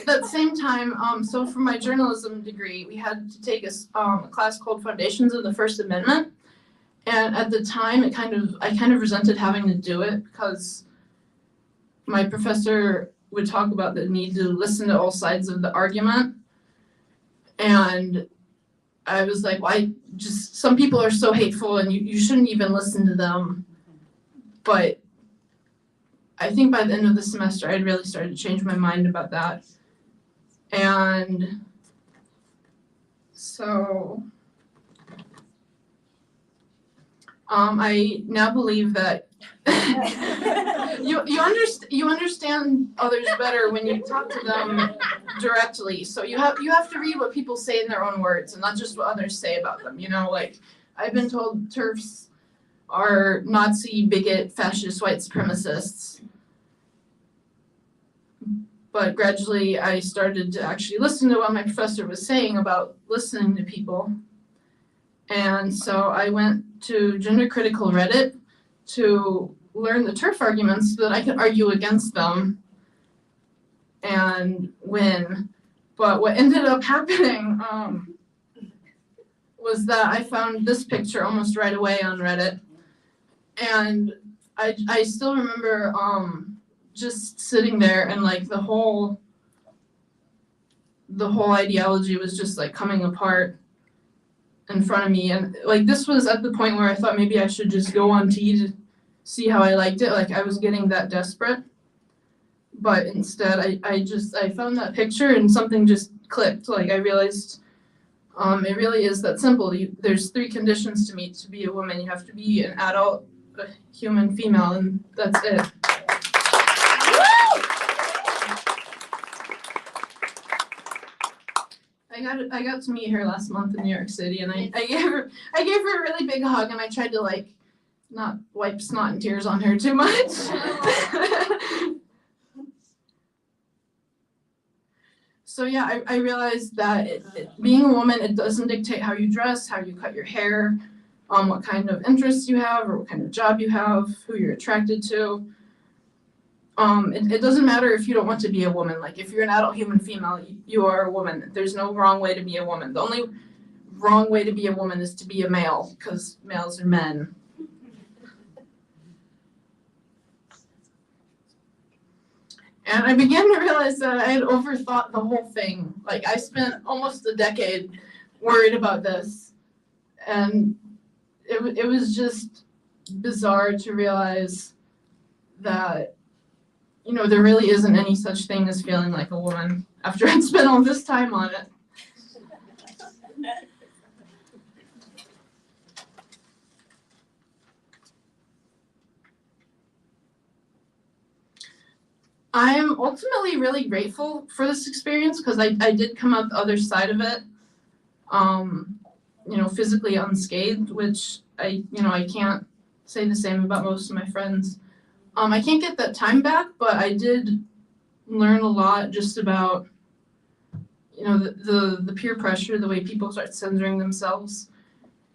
[SPEAKER 14] That same time, so for my journalism degree, we had to take a class called Foundations of the First Amendment. And at the time, I kind of resented having to do it because my professor would talk about the need to listen to all sides of the argument. And I was like, why? Just some people are so hateful and you shouldn't even listen to them. But I think by the end of the semester, I'd really started to change my mind about that. And so I now believe that you understand others better when you talk to them directly. So you have to read what people say in their own words and not just what others say about them. You know, like I've been told TERFs are Nazi, bigot, fascist, white supremacists. But gradually I started to actually listen to what my professor was saying about listening to people. And so I went to gender critical Reddit to learn the TERF arguments so that I could argue against them and win. But what ended up happening was that I found this picture almost right away on Reddit. And I still remember just sitting there and like the whole ideology was just like coming apart in front of me. And like this was at the point where I thought maybe I should just go on T to see how I liked it. Like I was getting that desperate. But instead I found that picture and something just clicked. Like I realized it really is that simple. There's 3 conditions to meet to be a woman. You have to be an adult, a human female, and that's it. I got to meet her last month in New York City, and I gave her a really big hug, and I tried to like not wipe snot and tears on her too much. So yeah, I realized that being a woman, it doesn't dictate how you dress, how you cut your hair, what kind of interests you have, or what kind of job you have, who you're attracted to. It doesn't matter if you don't want to be a woman. Like if you're an adult human female, you are a woman. There's no wrong way to be a woman. The only wrong way to be a woman is to be a male, because males are men. And I began to realize that I had overthought the whole thing. Like, I spent almost a decade worried about this. And it was just bizarre to realize that, you know, there really isn't any such thing as feeling like a woman after I'd spent all this time on it. I am ultimately really grateful for this experience because I did come out the other side of it, you know, physically unscathed, which I can't say the same about most of my friends. I can't get that time back, but I did learn a lot just about, you know, the peer pressure, the way people start censoring themselves.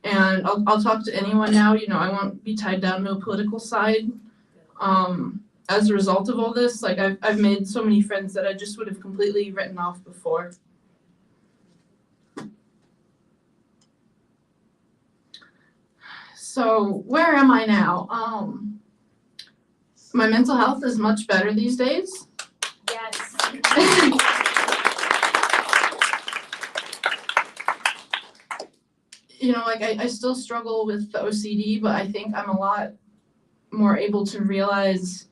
[SPEAKER 14] And I'll talk to anyone now, you know, I won't be tied down to a political side. As a result of all this, like I've made so many friends that I just would have completely written off before. So where am I now? My mental health is much better these days.
[SPEAKER 15] Yes.
[SPEAKER 14] You know, like I still struggle with the OCD, but I think I'm a lot more able to realize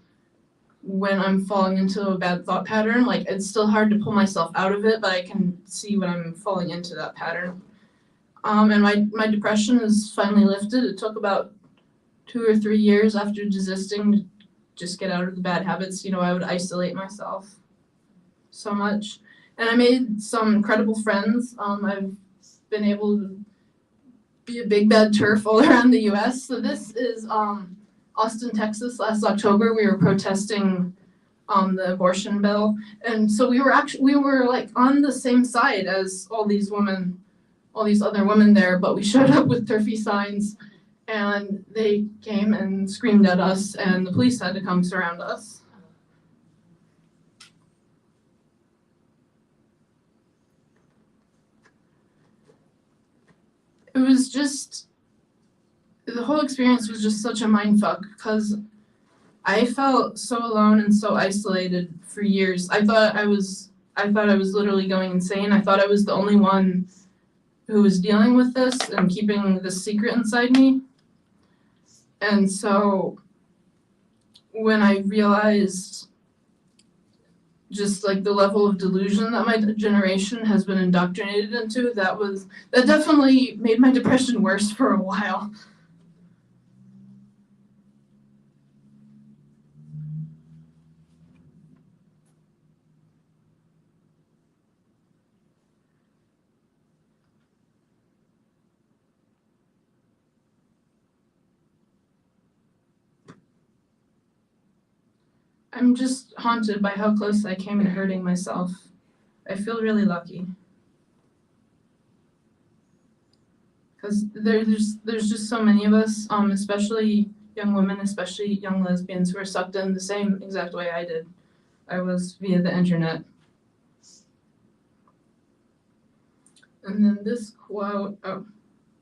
[SPEAKER 14] when I'm falling into a bad thought pattern. Like, it's still hard to pull myself out of it, but I can see when I'm falling into that pattern. And my depression is finally lifted. It took about 2 or 3 years after desisting to just get out of the bad habits. You know, I would isolate myself so much. And I made some incredible friends. I've been able to be a big bad TERF all around the US. So this is Austin, Texas. Last October, we were protesting the abortion bill, and so we were like on the same side as all these other women there, but we showed up with TERFy signs, and they came and screamed at us, and the police had to come surround us. It was just, the whole experience was just such a mindfuck because I felt so alone and so isolated for years. I thought I was literally going insane. I thought I was the only one who was dealing with this and keeping this secret inside me. And so when I realized just like the level of delusion that my generation has been indoctrinated into, that definitely made my depression worse for a while. I'm just haunted by how close I came to hurting myself. I feel really lucky. Because there's just so many of us, especially young women, especially young lesbians, who are sucked in the same exact way I did. I was via the internet. And then this quote,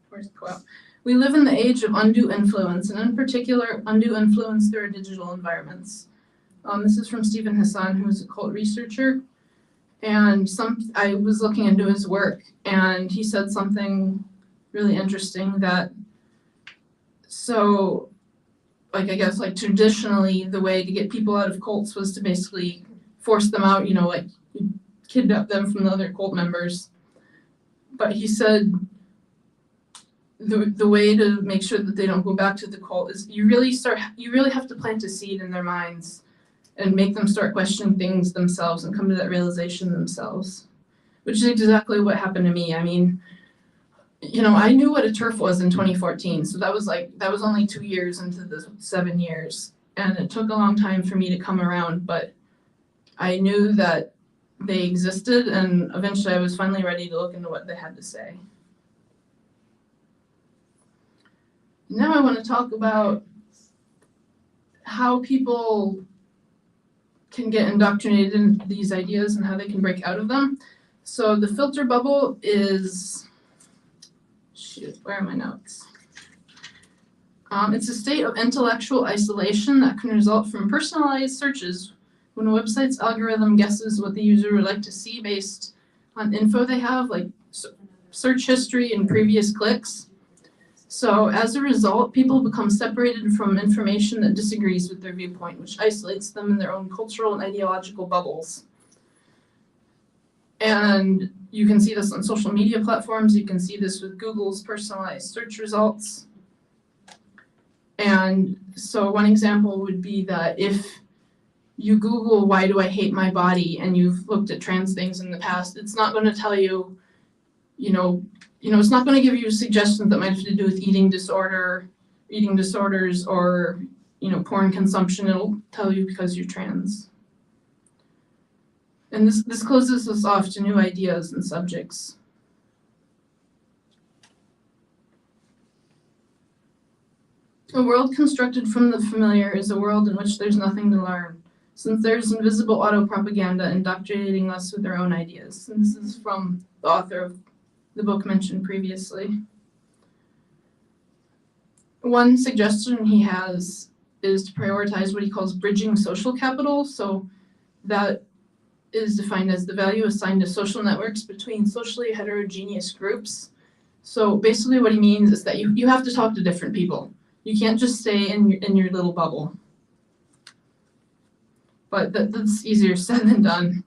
[SPEAKER 14] where's the quote? We live in the age of undue influence, and in particular, undue influence through our digital environments. This is from Stephen Hassan, who's a cult researcher, and I was looking into his work, and he said something really interesting that, so, like, I guess, like, traditionally, the way to get people out of cults was to basically force them out, you know, like, kidnap them from the other cult members. But he said the way to make sure that they don't go back to the cult is you really have to plant a seed in their minds and make them start questioning things themselves and come to that realization themselves, which is exactly what happened to me. I mean, you know, I knew what a TERF was in 2014, so that was only 2 years into the 7 years, and it took a long time for me to come around, but I knew that they existed, and eventually I was finally ready to look into what they had to say. Now I want to talk about how people can get indoctrinated in these ideas and how they can break out of them. So the filter bubble is shoot, where are my notes? It's a state of intellectual isolation that can result from personalized searches when a website's algorithm guesses what the user would like to see based on info they have, like search history and previous clicks. So as a result, people become separated from information that disagrees with their viewpoint, which isolates them in their own cultural and ideological bubbles. And you can see this on social media platforms. You can see this with Google's personalized search results. And so one example would be that if you Google, why do I hate my body, and you've looked at trans things in the past, it's not going to tell you, it's not going to give you suggestions that might have to do with eating disorders, or, porn consumption. It'll tell you because you're trans. And this closes us off to new ideas and subjects. A world constructed from the familiar is a world in which there's nothing to learn, since there's invisible auto-propaganda indoctrinating us with their own ideas. And this is from the author of the book mentioned previously. One suggestion he has is to prioritize what he calls bridging social capital. So that is defined as the value assigned to social networks between socially heterogeneous groups. So basically what he means is that you have to talk to different people. You can't just stay in your little bubble. But that's easier said than done.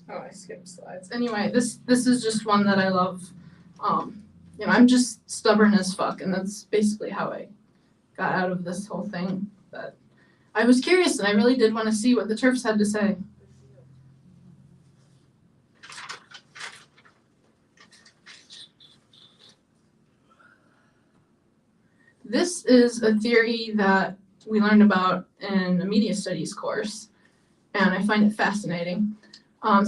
[SPEAKER 14] Oh, I skipped slides. Anyway, this is just one that I love. I'm just stubborn as fuck, and that's basically how I got out of this whole thing. But I was curious, and I really did want to see what the TERFs had to say. This is a theory that we learned about in a media studies course, and I find it fascinating.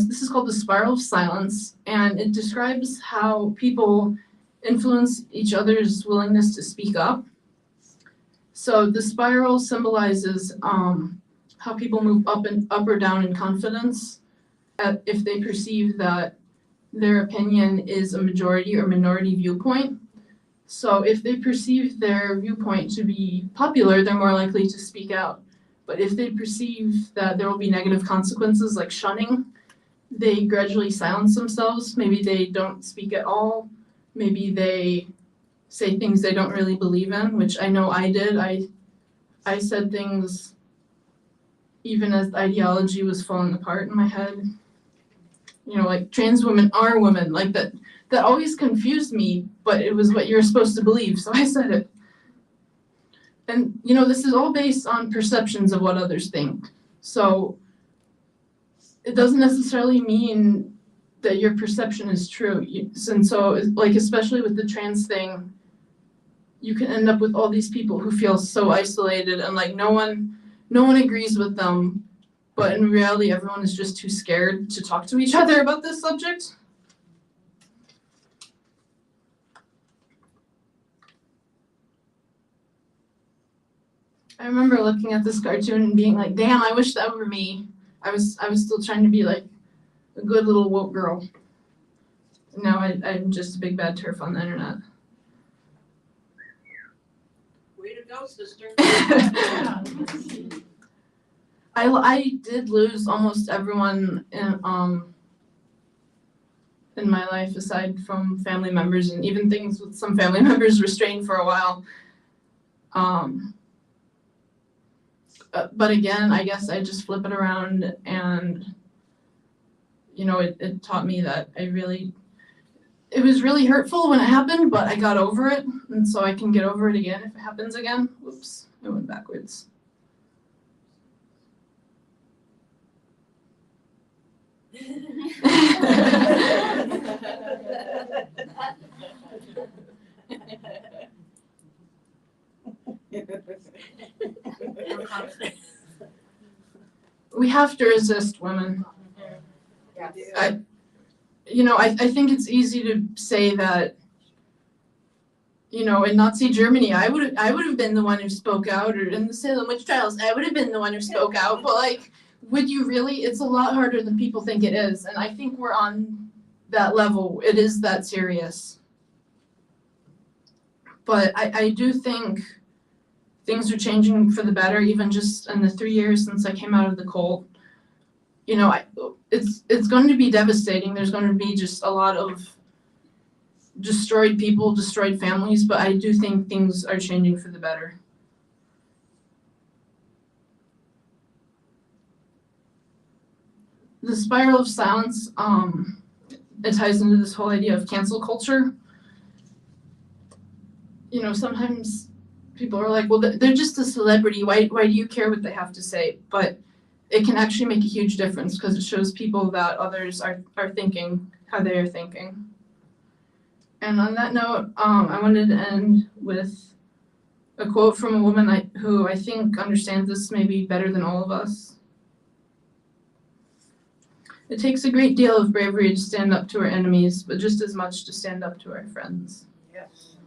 [SPEAKER 14] This is called the spiral of silence, and it describes how people influence each other's willingness to speak up. So the spiral symbolizes how people move up or down in confidence if they perceive that their opinion is a majority or minority viewpoint. So if they perceive their viewpoint to be popular, they're more likely to speak out. But if they perceive that there will be negative consequences like shunning, they gradually silence themselves. Maybe they don't speak at all. Maybe they say things they don't really believe in, which I know I did. I said things even as the ideology was falling apart in my head. Like trans women are women, like that always confused me, but it was what you're supposed to believe, so I said it. And this is all based on perceptions of what others think. So it doesn't necessarily mean that your perception is true. And so, like, especially with the trans thing, you can end up with all these people who feel so isolated and like no one agrees with them, but in reality, everyone is just too scared to talk to each other about this subject. I remember looking at this cartoon and being like, damn, I wish that were me. I was still trying to be like a good little woke girl. And now I'm just a big bad TERF on the internet.
[SPEAKER 23] Way to go, sister.
[SPEAKER 14] I did lose almost everyone in my life aside from family members, and even things with some family members restrained for a while. But again, I guess I just flip it around, and it taught me that it was really hurtful when it happened, but I got over it, and so I can get over it again if it happens again. Whoops, I went backwards. We have to resist, women. I think it's easy to say that you know, in Nazi Germany, I would have been the one who spoke out, or in the Salem witch trials, I would have been the one who spoke out. But like, would you really? It's a lot harder than people think it is, and I think we're on that level. It is that serious. But I do think things are changing for the better, even just in the 3 years since I came out of the cult. You know, it's going to be devastating. There's going to be just a lot of destroyed people, destroyed families, but I do think things are changing for the better. The spiral of silence, it ties into this whole idea of cancel culture. You know, sometimes people are like, well, they're just a celebrity. Why do you care what they have to say? But it can actually make a huge difference because it shows people that others are thinking how they are thinking. And on that note, I wanted to end with a quote from a woman who I think understands this maybe better than all of us. It takes a great deal of bravery to stand up to our enemies, but just as much to stand up to our friends.
[SPEAKER 22] Yes.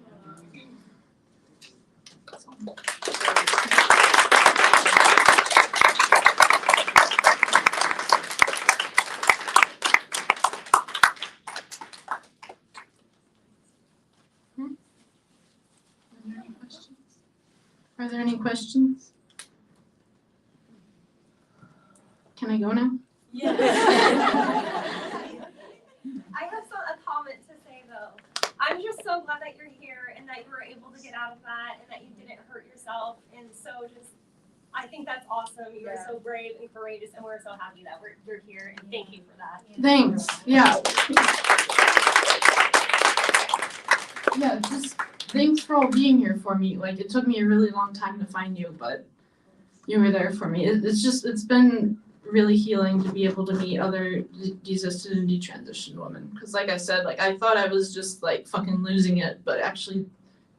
[SPEAKER 14] Are there any questions? Can I go now?
[SPEAKER 16] Yeah. I have a comment to say though. I'm just so glad that you're here and that you were able to get out of that and that you didn't hurt yourself. And so I think that's awesome. You are so brave and courageous, and we're so happy that you're here. And thank you for that.
[SPEAKER 14] Thanks. Yeah. Yeah, just thanks for all being here for me. Like, it took me a really long time to find you, but you were there for me. It's been really healing to be able to meet other desisted and detransitioned women. Because like I said, like, I thought I was just like fucking losing it, but actually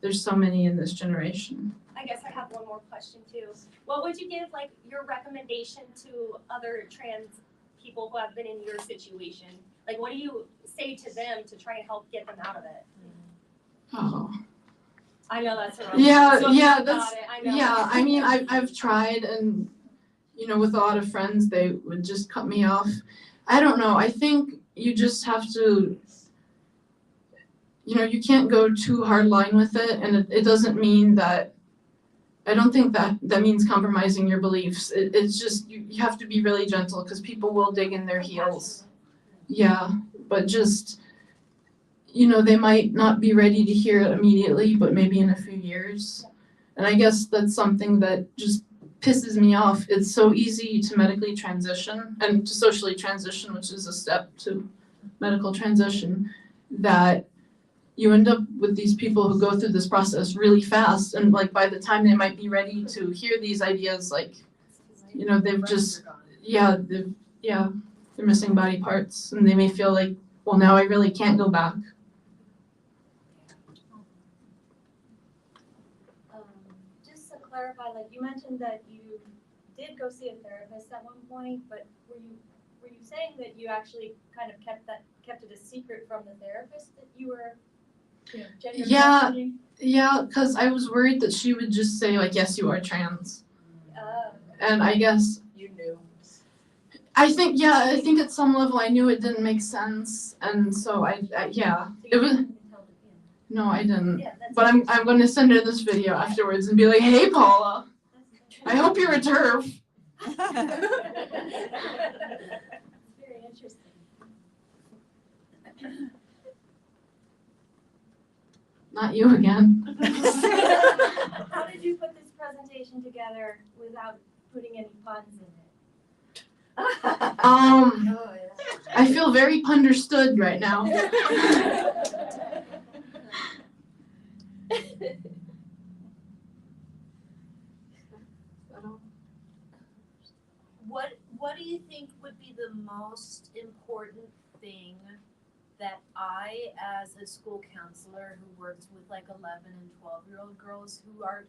[SPEAKER 14] there's so many in this generation.
[SPEAKER 16] I guess I have one more question too. What would you give like your recommendation to other trans people who have been in your situation? Like, what do you say to them to try and help get them out of it?
[SPEAKER 14] Oh.
[SPEAKER 16] I know that's a
[SPEAKER 14] I mean, I've tried, and you know, with a lot of friends, they would just cut me off. I don't know. I think you just have to, you know, you can't go too hard line with it, and it doesn't mean that. I don't think that means compromising your beliefs. It's just you have to be really gentle because people will dig in their heels. Yeah, but just, you know, they might not be ready to hear it immediately, but maybe in a few years. And I guess that's something that just pisses me off. It's so easy to medically transition and to socially transition, which is a step to medical transition, that you end up with these people who go through this process really fast, and like by the time they might be ready to hear these ideas, like, you know, they've just, they're missing body parts, and they may feel like, well, now I really can't go back.
[SPEAKER 16] Just to clarify, like you mentioned that you did go see a therapist at one point, but were you saying that you actually kind of kept it a secret from the therapist that you were, you know, gender questioning?
[SPEAKER 14] Yeah, because I was worried that she would just say like, yes, you are trans. And I guess
[SPEAKER 18] you knew.
[SPEAKER 14] I think at some level I knew it didn't make sense, and so it was. No, I didn't.
[SPEAKER 16] Yeah,
[SPEAKER 14] but I'm going to send her this video afterwards and be like, hey, Paula, I hope you're a TERF.
[SPEAKER 16] Very interesting.
[SPEAKER 14] Not you again.
[SPEAKER 16] How did you put this presentation together without putting any puns in it?
[SPEAKER 14] I feel very understood right now.
[SPEAKER 17] What do you think would be the most important thing that I, as a school counselor who works with like 11 and 12-year-old girls who are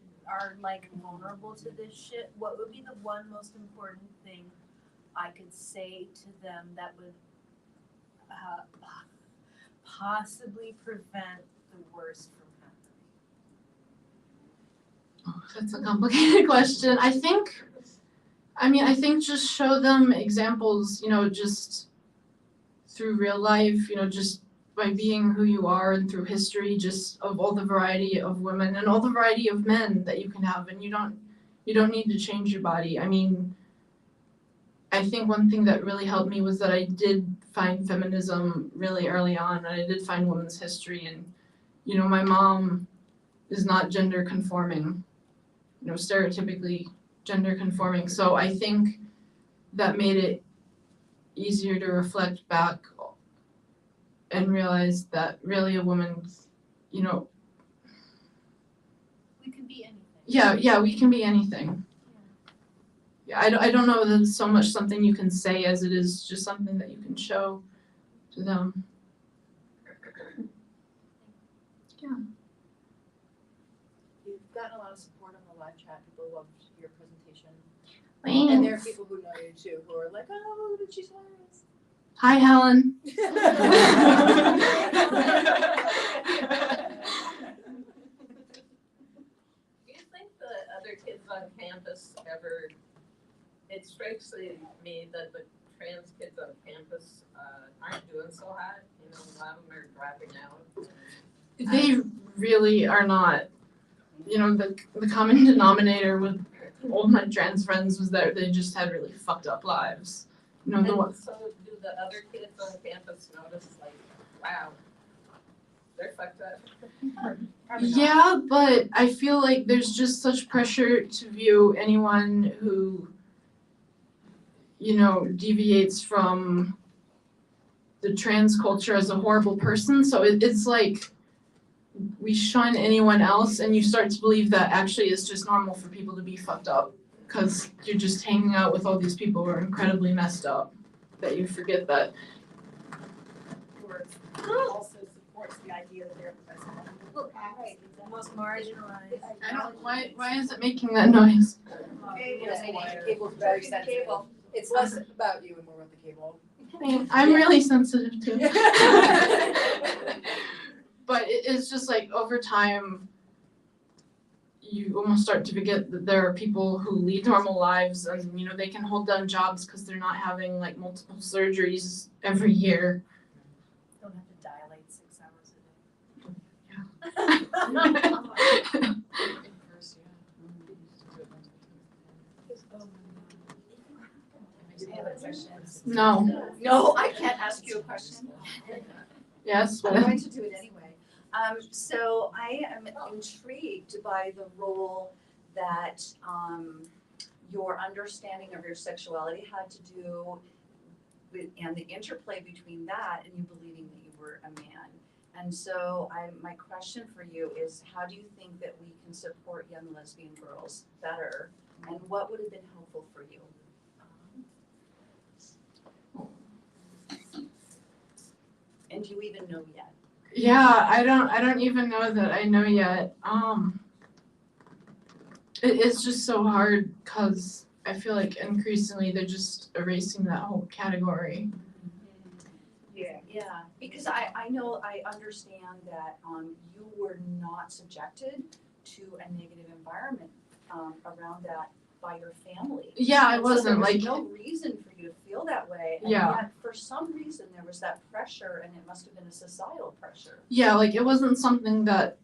[SPEAKER 17] like vulnerable to this shit, what would be the one most important thing I could say to them that would possibly prevent the worst from happening?
[SPEAKER 14] That's a complicated question. I think just show them examples, just through real life, just by being who you are and through history, just of all the variety of women and all the variety of men that you can have, and you don't need to change your body. I mean, I think one thing that really helped me was that I did find feminism really early on, and I did find women's history, and my mom is not gender conforming, stereotypically gender conforming. So I think that made it easier to reflect back and realize that really a woman,
[SPEAKER 20] We can be anything.
[SPEAKER 14] yeah, we can be anything. Yeah, I don't know that it's so much something you can say as it is just something that you can show to them. Yeah.
[SPEAKER 6] You've gotten a lot of support on the live chat. People loved your presentation.
[SPEAKER 14] Thanks.
[SPEAKER 6] And there are people who know you too who are like, oh, but she's hilarious.
[SPEAKER 14] Hi, Helen.
[SPEAKER 20] Do you think the other kids on campus ever, it strikes me that the trans kids on campus aren't doing so hot, a lot of them are dropping out.
[SPEAKER 14] They really are not. The common denominator with all my trans friends was that they just had really fucked up lives.
[SPEAKER 20] And so do the other kids on campus notice, like, wow, they're fucked up?
[SPEAKER 14] Yeah, but I feel like there's just such pressure to view anyone who, deviates from the trans culture as a horrible person. So it's like we shun anyone else, and you start to believe that actually it's just normal for people to be fucked up because you're just hanging out with all these people who are incredibly messed up, that you forget that.
[SPEAKER 7] Also supports the idea that they're
[SPEAKER 17] the most marginalized.
[SPEAKER 14] I don't. Why is it making that noise?
[SPEAKER 6] Cable's very sensitive. It's less about you and more about the cable.
[SPEAKER 14] I'm really sensitive too. But it's just like over time, you almost start to forget that there are people who lead normal lives, and they can hold down jobs because they're not having like multiple surgeries every year.
[SPEAKER 8] Don't have to dilate 6 hours a day.
[SPEAKER 14] No.
[SPEAKER 13] No, I can't ask you a question.
[SPEAKER 14] Yes.
[SPEAKER 13] I'm going to do it anyway. So I am intrigued by the role that your understanding of your sexuality had to do with, and the interplay between that and you believing that you were a man. And so my question for you is, how do you think that we can support young lesbian girls better, and what would have been helpful for you? And do you even know yet?
[SPEAKER 14] Yeah, I don't even know that I know yet. It's just so hard because I feel like increasingly they're just erasing that whole category.
[SPEAKER 13] Yeah, because I know, I understand that you were not subjected to a negative environment around that by your family.
[SPEAKER 14] Yeah, I wasn't,
[SPEAKER 13] so there was
[SPEAKER 14] like-
[SPEAKER 13] no reason for you to feel that way. And
[SPEAKER 14] Yeah.
[SPEAKER 13] yet, for some reason, there was that pressure, and it must have been a societal pressure.
[SPEAKER 14] Yeah, like it wasn't something that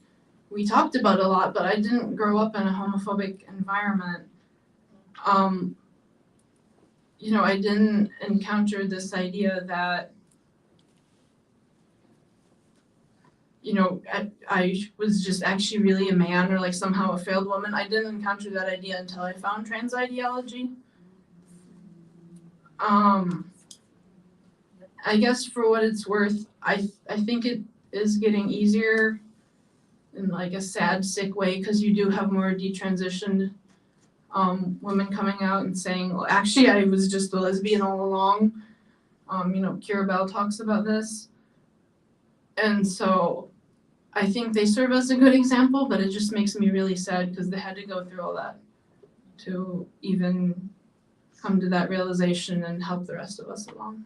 [SPEAKER 14] we talked about a lot, but I didn't grow up in a homophobic environment. I didn't encounter this idea that, I was just actually really a man or like somehow a failed woman. I didn't encounter that idea until I found trans ideology. I guess for what it's worth, I think it is getting easier in like a sad, sick way, because you do have more detransitioned women coming out and saying, well, actually, I was just a lesbian all along. Kira Bell talks about this. And so I think they serve as a good example, but it just makes me really sad because they had to go through all that to even come to that realization and help the rest of us along.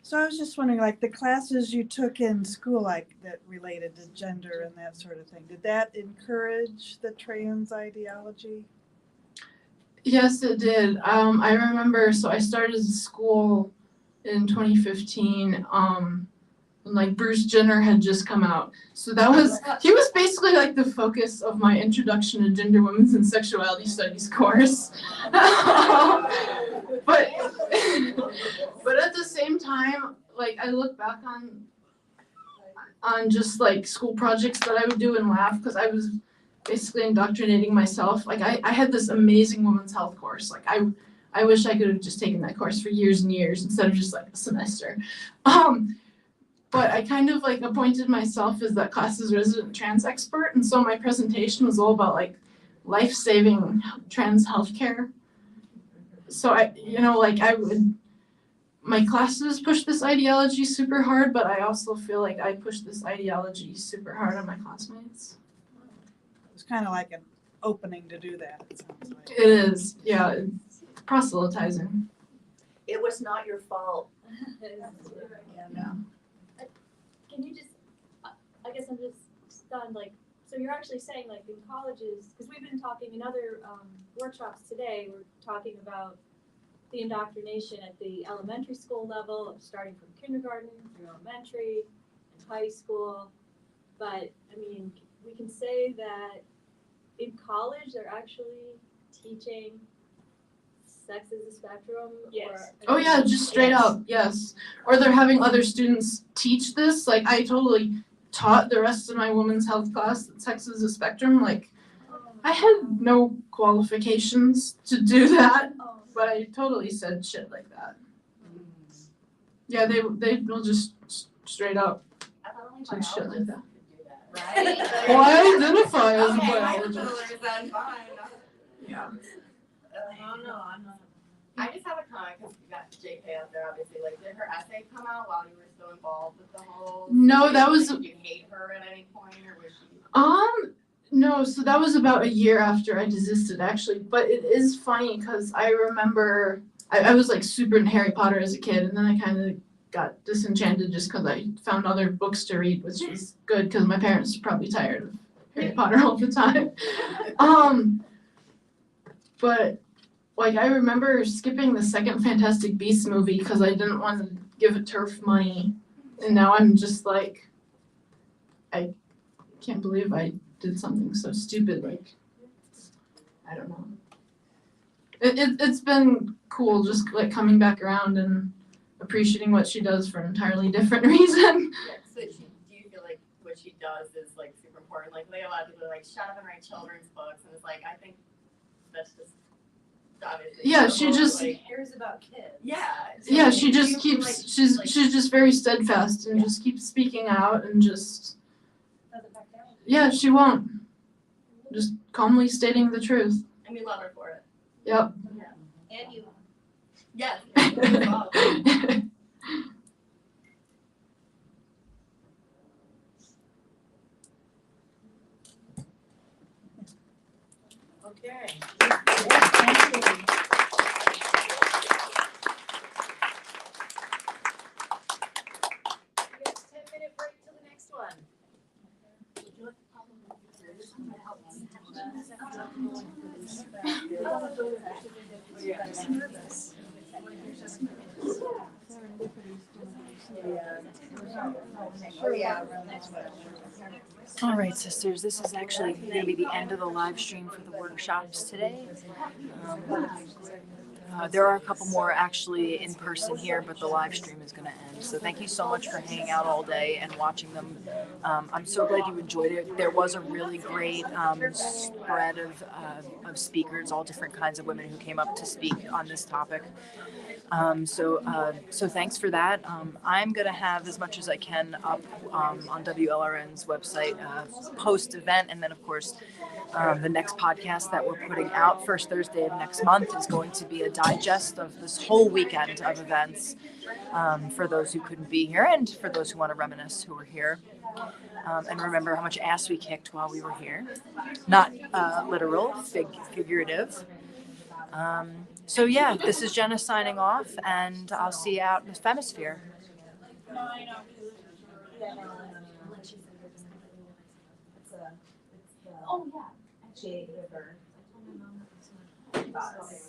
[SPEAKER 9] So I was just wondering, like the classes you took in school, like that related to gender and that sort of thing, did that encourage the trans ideology?
[SPEAKER 14] Yes, it did. I remember, so I started school in 2015, and like Bruce Jenner had just come out. So he was basically like the focus of my Introduction to Gender, Women's, and Sexuality Studies course. But at the same time, like I look back on just like school projects that I would do and laugh because I was basically indoctrinating myself. Like I had this amazing women's health course. Like I wish I could have just taken that course for years and years instead of just like a semester. But I kind of like appointed myself as that class's resident trans expert, and so my presentation was all about like life-saving trans healthcare. So my classes push this ideology super hard, but I also feel like I push this ideology super hard on my classmates.
[SPEAKER 9] It was kind of like an opening to do that, it sounds like.
[SPEAKER 14] It is, yeah, it's proselytizing.
[SPEAKER 6] It was not your fault.
[SPEAKER 14] Yeah.
[SPEAKER 11] Can you just, I guess I'm just stunned, like, so you're actually saying like in colleges, because we've been talking in other workshops today, we're talking about the indoctrination at the elementary school level, starting from kindergarten through elementary and high school. But I mean, we can say that in college, they're actually teaching sex is a spectrum.
[SPEAKER 14] Yes. Oh yeah, just straight up, yes. Or they're having other students teach this. Like I totally taught the rest of my women's health class that sex is a spectrum. Like I had no qualifications to do that, but I totally said shit like that. Yeah, they will just straight up say shit like that.
[SPEAKER 18] Right?
[SPEAKER 14] Well, I identify as a
[SPEAKER 18] Okay,
[SPEAKER 14] biologist.
[SPEAKER 18] then fine.
[SPEAKER 14] Yeah.
[SPEAKER 18] Oh no, I'm not. I just have a comment because you got JK out there, obviously. Like, did her essay come out while you were still involved with the whole?
[SPEAKER 14] No, that was.
[SPEAKER 18] Did you hate her at any point, or was she?
[SPEAKER 14] No, so that was about a year after I desisted, actually. But it is funny because I remember I was like super into Harry Potter as a kid, and then I kind of got disenchanted just because I found other books to read, which was good because my parents were probably tired of Harry Potter all the time. But like I remember skipping the second Fantastic Beasts movie because I didn't want to give it turf money, and now I'm just like, I can't believe I did something so stupid. Like, I don't know. It's been cool just like coming back around and appreciating what she does for an entirely different reason.
[SPEAKER 18] Yeah, so do you feel like what she does is like super important? Like they allow people to like shut up and write children's books, and it's like I think that's just obviously.
[SPEAKER 14] Yeah, she just
[SPEAKER 18] cares about kids. Yeah.
[SPEAKER 14] Yeah, she just keeps. She's just very steadfast and just keeps speaking out and just. Yeah, she won't. Just calmly stating the truth.
[SPEAKER 18] And we love her for it.
[SPEAKER 14] Yep.
[SPEAKER 18] Yeah. And you. Yes.
[SPEAKER 1] Okay. Next 10-minute break till the next one.
[SPEAKER 8] All right, sisters, this is actually going to be the end of the live stream for the workshops today. There are a couple more actually in person here, but the live stream is going to end. So thank you so much for hanging out all day and watching them. I'm so glad you enjoyed it. There was a really great spread of speakers, all different kinds of women who came up to speak on this topic. So thanks for that. I'm going to have as much as I can up on WLRN's website post-event, and then of course the next podcast that we're putting out first Thursday of next month is going to be a digest of this whole weekend of events for those who couldn't be here and for those who want to reminisce who were here. And remember how much ass we kicked while we were here. Not literal, figurative. So yeah, this is Jenna signing off, and I'll see you out in the Femisphere.
[SPEAKER 23] No, I know.
[SPEAKER 16] Yeah, no. It's the
[SPEAKER 11] Oh, yeah.
[SPEAKER 16] Jade River.
[SPEAKER 11] I told my mom that was my.